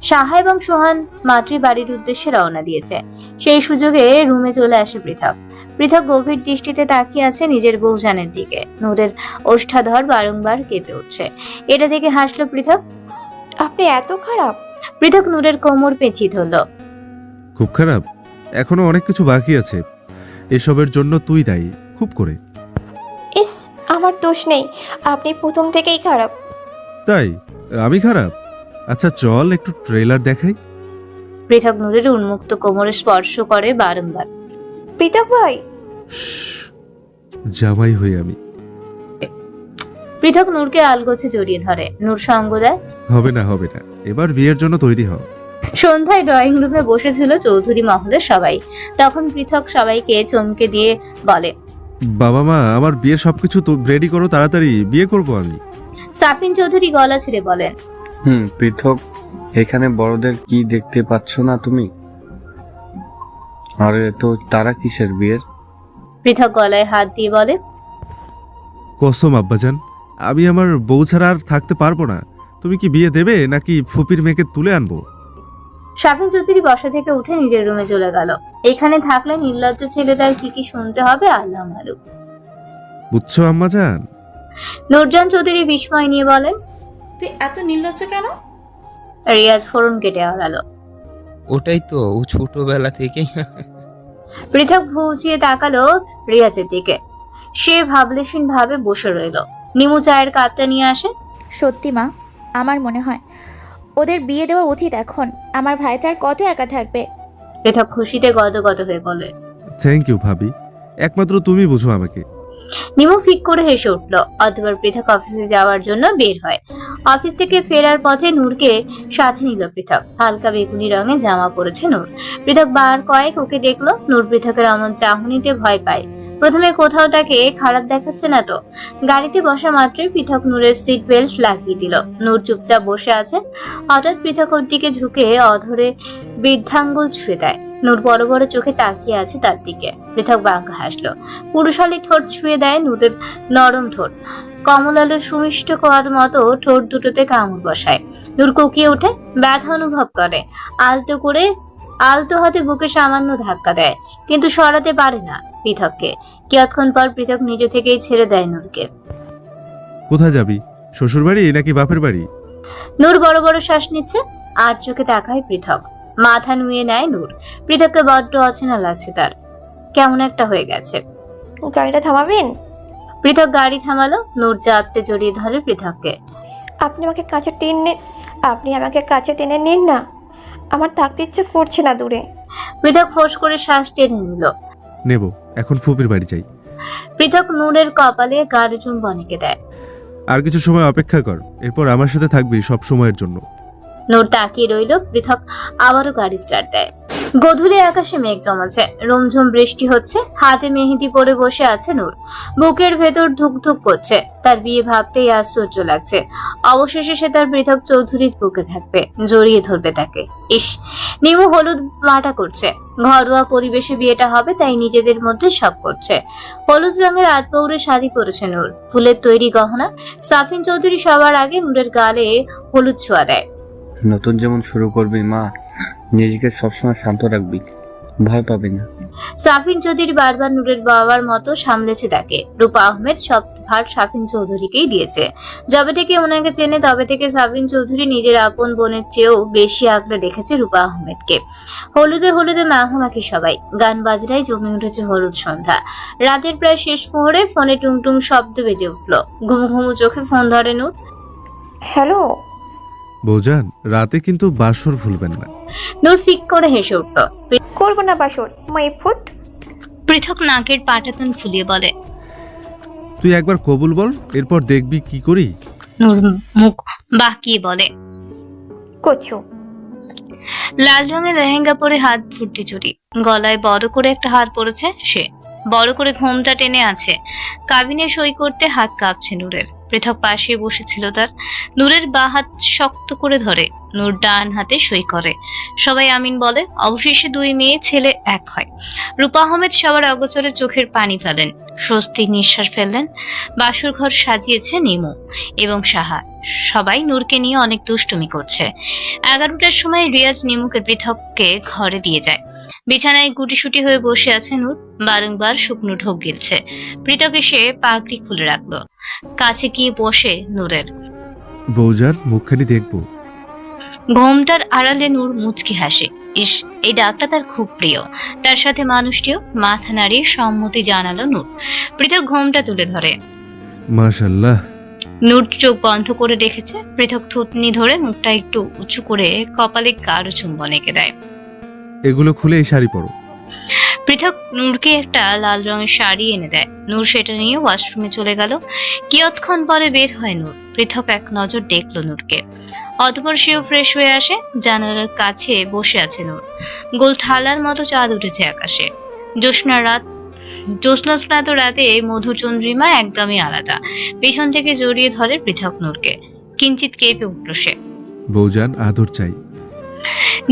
সাহা এবং সোহান মাতৃ বাড়ির উদ্দেশ্যে রওনা দিয়েছে। সেই সুযোগে রুমে চলে আসে পৃথক। পৃথক গভীর দৃষ্টিতে তাকিয়ে আছে নিজের বউজানের দিকে। নূরের ওষ্ঠাধর বারংবার কেঁপে উঠছে। এটা দেখে হাসলো পৃথক। আপনি এত খারাপ? পৃথক নূরের কোমর পেঁচিয়ে ধরল। খুব খারাপ? এখনো অনেক কিছু বাকি আছে। এসবের জন্য তুই দায়ী, খুব করে। ইস, আমার দোষ নেই। আপনি প্রথম থেকেই খারাপ। তাই আমি খারাপ? আচ্ছা চল একটু ট্রেলার দেখাই। পৃথক নূরের উন্মুক্ত কোমরে স্পর্শ করে বারংবার। পৃথক ভাই! জামাই হই আমি। পৃথক নূরকে আলগোছে জড়িয়ে ধরে। নূর সঙ্গ দেয়। হবে না, হবে না, এবার বিয়ের জন্য তৈরি হ। সন্ধ্যায় ড্রয়িং রুমে বসেছিল চৌধুরী মহলের সবাই। তখন পৃথক সবাইকে চমকে দিয়ে বলে, বাবা মা, আমার বিয়ের সবকিছু তো রেডি করো, তাড়াতাড়ি বিয়ে করব আমি। সাফিন চৌধুরী গলা ছেড়ে বলেন, পৃথক, এখানে বড়দের কি দেখতে পাচ্ছ না তুমি? আরে তো তারা কিসের বিয়ের? পৃথক গলায় হাত দিয়ে বলে, কসম আব্বাজান, আমি আমার বউ ছাড়া আর থাকতে পারবো না। তুমি কি বিয়ে দেবে নাকি ফুপির মেয়েকে তুলে আনবো? সাফিন চৌধুরী বসা থেকে উঠে নিজের রুমে চলে গেল। এখানে থাকলে নির্লজ্জ ছেলেটার কি শুনতে হবে আল্লাহ মালুম। বুঝছো আম্মাজান? নূরজান চৌধুরী বিস্ময় নিয়ে বলেন, তুই এত নির্লজ্জ কেন? রিয়াজ ফোরন কেটে আড়ালো। ওটাই তো, ও ছোটবেলা থেকেই। পৃথক ভুজিয়ে তাকালো রিয়াজের দিকে। সে ভাবলেশীন ভাবে বসে রইল। নিমু চায়ের কাপটা নিয়ে আসে। সত্যি মা, আমার মনে হয় ওদের বিয়ে দেওয়া উচিত এখন। আমার ভাইটার কত একা থাকবে। পৃথক খুশিতে গদগদ হয়ে বলে, থ্যাংক ইউ ভাবি, একমাত্র তুমি বুঝো আমাকে। নিমু ফিক করে হেসে উঠল। অতঃপর পৃথক অফিসে যাওয়ার জন্য বের হয়। অফিস থেকে ফেরার পথে নূরকে সাথে নিল পৃথক। হালকা বেগুনি রঙে জামা পরেছে নূর। পৃথক বার কয়েক ওকে দেখলো। নূর পৃথকের অমন চাহনিতে ভয় পায়। প্রথমে কোথাও তাকে খারাপ দেখাচ্ছে না তো। গাড়িতে বসা মাত্রই পৃথক নূরের সিট বেল্ট লাগিয়ে দিল। নূর চুপচাপ বসে আছে। হঠাৎ পৃথক ওর দিকে ঝুঁকে অধরে বৃদ্ধাঙ্গুল ছুঁয়ে দেয়। নূর বড় বড় চোখে তাকিয়ে আছে তার দিকে। পৃথক বাঁকা হাসলো। পুরুষালী ঠোঁট ছুঁয়ে দেয় নূরের নরম ঠোঁট। কমলালের সুমিষ্ট কোয়ার মতো ঠোঁট দুটোতে কামড় বসায়। নূর কুকিয়ে ওঠে, ব্যথা অনুভব করে। আলতো হাতে বুকে সামান্য ধাক্কা দেয়, কিন্তু সরাতে পারে না পৃথককে। কিয়ৎক্ষণ পর পৃথক নিজে থেকেই ছেড়ে দেয় নূরকে। কোথায় যাবি? শ্বশুর বাড়ি নাকি বাপের বাড়ি? নূর বড় বড় শ্বাস নিচ্ছে, আর চোখে তাকায় পৃথক। মাথা নুয়ে নেয় নূর। পৃথককে বড্ড অচেনা লাগছে তার, কেমন একটা হয়ে গেছে। গাড়িটা থামাবেন? পৃথক গাড়ি থামালো। নূর জাপটে জড়িয়ে ধরে পৃথককে। আপনি আমাকে কাছে টেনে নিন না, আমার থাকতে ইচ্ছে করছে না দূরে। পৃথক ফোঁস করে শ্বাস টেনে নিল। নেব, এখন ফুপির বাড়ি যাই। পৃথক নূরের কপালে গাঢ় চুম্বন এঁকে দেয়। আর কিছু সময় অপেক্ষা কর, এরপর আমার সাথে থাকবি সব সময়ের জন্য। নূর তাকিয়ে রইল। পৃথক আবারও গাড়ি স্টার্ট দেয়। গধূলি আকাশে মেঘ জমেছে, রুমঝুম বৃষ্টি হচ্ছে। হাতে মেহেদি পরে বসে আছে নূর। বুকের ভেতর ধুকধুক করছে। তার বিয়ে ভাবতেই আশ্চর্য লাগছে। অবশেষে সে তার পৃথক চৌধুরীর বুকে থাকবে, জড়িয়ে ধরবে তাকে। ইস, নিমু হলুদ মাটা করছে। ঘরোয়া পরিবেশে বিয়েটা হবে, তাই নিজেদের মধ্যে সব করছে। হলুদ রঙের আতপৌরে শাড়ি পরেছে নূর, ফুলের তৈরি গহনা। সাফিন চৌধুরী সবার আগে নূরের গালে হলুদ ছোঁয়া দেয়। নতুন যেমন শুরু করবি মা, নিজেকে সবসময় শান্ত রাখবি, ভয় পাবি না। সাফিন চৌধুরী বারবার নূরের বাবার মতো সামলেছে তাকে। রূপা আহমেদ সব ভার সাফিন চৌধুরীকেই দিয়েছে। যবে থেকে ওনাকে চেনে তবে থেকে সাফিন চৌধুরী নিজের আপন বোনের চেয়েও বেশি আগলে রেখেছে রূপা আহমেদকে। হলুদে হলুদে মাখামাখি সবাই, গান বাজনায় জমে উঠেছে হলুদ সন্ধ্যা। রাতের প্রায় শেষ মোহরে ফোনে টুংটুং শব্দ বেজে উঠল। ঘুমু ঘুমু চোখে ফোন ধরে নূর। হ্যালো বৌজান, রাতে কিন্তু বাসর ভুলবেন না। নূর ফিক করে হেসে উঠল। করবো না বাসর, মাই ফুট। পৃথক নাকের পাটাতন ফুলিয়ে বলে। তুই একবার কবুল বল, এরপর দেখবি কি করি। নূর মুখ বাঁকিয়ে বলে, কচু। লাল রঙের লেহেঙ্গা পরে হাত ভর্তি চুড়ি, গলায় বড় করে একটা হার পরেছে সে। বড় করে ঘোমটা টেনে আছে। কাবিনে সই করতে হাত কাঁপছে নূরের। পৃথক পাশে বসেছিল তার। নূরের বাঁ হাত শক্ত করে ধরে নূর ডান হাতে সই করে। সবাই আমিন বলে। অবশেষে দুই মেয়ে ছেলে এক হয়। রূপা আহমেদ সবার অগোচরে চোখের পানি ফেলেন, স্বস্তির নিঃশ্বাস ফেললেন। বাসর ঘর সাজিয়েছে নিমু এবং সাহা। সবাই নূরকে নিয়ে অনেক দুষ্টুমি করছে। 11টার সময় রিয়াজ নিমুকে পৃথককে ঘরে দিয়ে যায়। বিছানায় গুটিসুটি হয়ে বসে আছে নূর, বারংবার শুকনো ঢোক গিলছে। পৃথক এসে পাগড়ি খুলে রাখলো। কাছে গিয়ে বসে নূরের। বৌজান, মুখখানি দেখবো। ঘোমটার আড়ালে নূর মুচকি হাসে। ইস, এই ডাকটা তার খুব প্রিয়। তার সাথে মানুষটিও মাথা নাড়িয়ে সম্মতি জানালো নূর। পৃথক ঘোমটা তুলে ধরে। মাশাআল্লাহ। নূর চোখ বন্ধ করে রেখেছে। পৃথক থুতনি ধরে মুখটা একটু উঁচু করে কপালে গাঢ় চুম্বন এঁকে দেয়। এগুলো খুলে এই শাড়ি পরো। পৃথক নূরকে একটা লাল রঙের শাড়ি এনে দেয়। নূর সেটা নিয়ে ওয়াশরুমে চলে গেল। কিয়ৎক্ষণ পরে বের হয় নূর। পৃথক এক নজর দেখলো নূরকে। অতঃপর সেও ফ্রেশ হয়ে আসে। জানালার কাছে বসে আছে নূর। গোল থালার মতো চাঁদ উঠেছে আকাশে। জ্যোৎস্না স্নাত রাতে মধুচন্দ্রিমা একদমই আলাদা। পেছন থেকে জড়িয়ে ধরে পৃথক নূরকে। কিঞ্চিত কেঁপে উঠল সে। বৌজান, আদর চাই।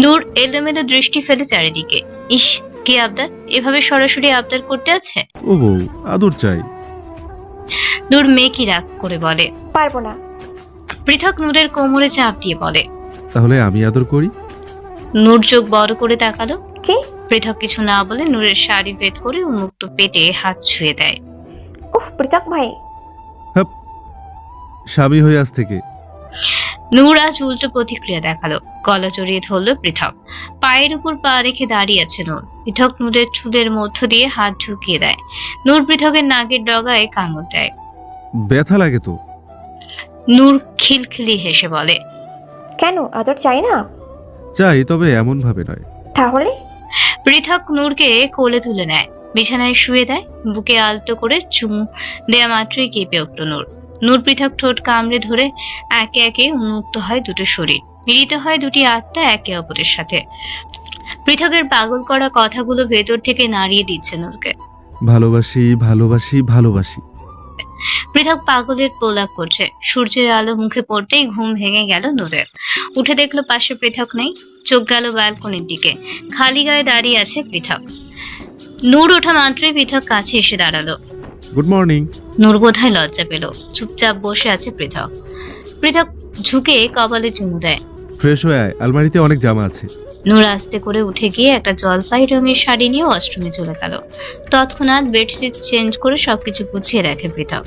নূর এলোমেলো দৃষ্টি ফেলে চারিদিকে। ইস, কি আবদার! এভাবে সরাসরি আবদার করতে আছে? ও বউ, আদর চাই। নূর মেকি রাগ করে বলে, পারবো না। পৃথক নূরের কোমরে চাপ দিয়ে বলে, তাহলে আমি আদর করি। নূর চোখ বড় করে তাকালো। কি? পৃথক কিছু না বলে নূরের শাড়ি ভেদ করে উন্মুক্ত পেটে হাত ছুঁয়ে দেয়। উফ, পৃথক ভাই। স্বামী হয়ে আজ থেকে। নূর আজ উল্টো প্রতিক্রিয়া দেখালো। গলা জড়িয়ে ধরল পৃথক। পায়ের উপর পা রেখে দাঁড়িয়ে আছে নূর। পৃথক নূরের চুলের মধ্য দিয়ে হাত ঢুকিয়ে দেয়। নূর পৃথকের নাকের ডগায় কামড় দেয়। ব্যথা লাগে তো। নূর খিলখিলি হেসে বলে, কেন, আদর চাই না? চাই, তবে এমন ভাবে নয়। তাহলে? পৃথক নূরকে কোলে তুলে নেয়, বিছানায় শুয়ে দেয়। বুকে আলতো করে চুমু দেয়া মাত্রই কেঁপে উঠল নূর। নূর পৃথক ঠোঁট কামড়ে ধরে একে একে উন্মুক্ত হয় দুটো শরীর। মিলিত হয় দুটি আত্মা একে অপরের সাথে। পৃথকের পাগল করা কথাগুলো ভেতর থেকে নাড়িয়ে দিচ্ছে নূরকে। ভালোবাসি, ভালোবাসি, ভালোবাসি। পৃথক পাগলের প্রলাপ করছে। সূর্যের আলো মুখে পড়তেই ঘুম ভেঙে গেল নূরের। উঠে দেখলো পাশে পৃথক নেই। চোখ গেল ব্যালকনির দিকে, খালি গায়ে দাঁড়িয়ে আছে পৃথক। নূর ওঠা মাত্রই পৃথক কাছে এসে দাঁড়ালো। Good morning. নূর বোধহয় লজ্জা পেল, চুপচাপ বসে আছে পৃথক। পৃথক ঝুঁকে কপালে চুমু দেয়। ফ্রেশ হয়ে আয়, আলমারিতে অনেক জামা আছে। নূর আস্তে করে উঠে গিয়ে একটা জলপাই রঙের শাড়ি নিয়ে ওয়াশরুমে চলে গেল। তৎক্ষণাৎ বেডশিট চেঞ্জ করে সবকিছু গুছিয়ে রাখে পৃথক।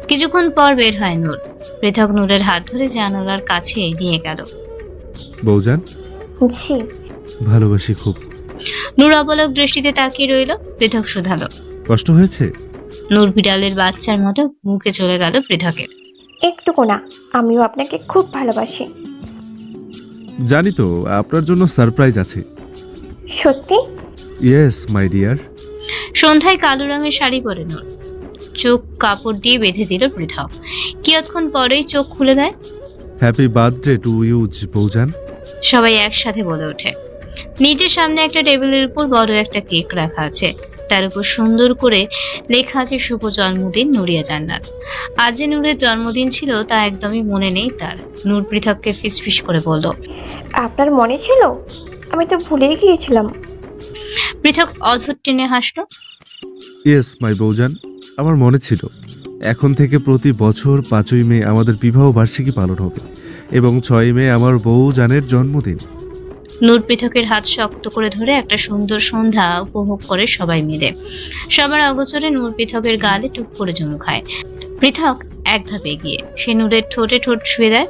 কিছুক্ষণ পর বের হয় নূর। পৃথক নূরের হাত ধরে জানালার কাছে নিয়ে গেল। বৌজান, জি। ভালোবাসি খুব। নূর অপলক দৃষ্টিতে তাকিয়ে রইল। পৃথক শুধালো, কষ্ট হয়েছে? নূর বিড়ালের বাচ্চার মতো মুখে চলে গেল পৃথকের। একটুকু না, আমিও আপনাকে খুব ভালোবাসি। জানি তো, আপনার জন্য সারপ্রাইজ আছে। সত্যি? Yes my dear. সন্ধ্যায় কালো রঙের শাড়ি পরে নূর। চোখ কাপড় দিয়ে বেঁধে দিল পৃথক। কিয়ৎক্ষণ পরেই চোখ খুলে দেয়। হ্যাপি বার্থডে টু ইউ বৌজান। সবাই একসাথে বলে ওঠে। নিজের সামনে একটা টেবিলের উপর বড় একটা কেক রাখা আছে। তার উপর সুন্দর করে লেখা আছে শুভ জন্মদিন নুরিয়া জান্নাত। আজ যে নূরের জন্মদিন ছিল তা একদমই মনে নেই তার। নূর পৃথককে ফিসফিস করে বলল, আপনার মনে ছিল? আমি তো ভুলেই গিয়েছিলাম। পৃথক অদ্ভুত টেনে হাসলো। ইয়েস মাই বৌজান, আমার মনে ছিল। এখন থেকে প্রতি বছর 5ই মে আমাদের বিবাহ বার্ষিকী পালন হবে এবং 6ই মে আমার বৌজানের জন্মদিন। নূর পৃথকের হাত শক্ত করে ধরে একটা সুন্দর সন্ধ্যা উপভোগ করে সবাই মিলে। সবার অগোচরে নূর পৃথকের গালে টুক করে চুমু খায়। পৃথক এক ধাপ এগিয়ে সে নূরের ঠোঁটে ঠোঁট ছুঁয়ে দেয়।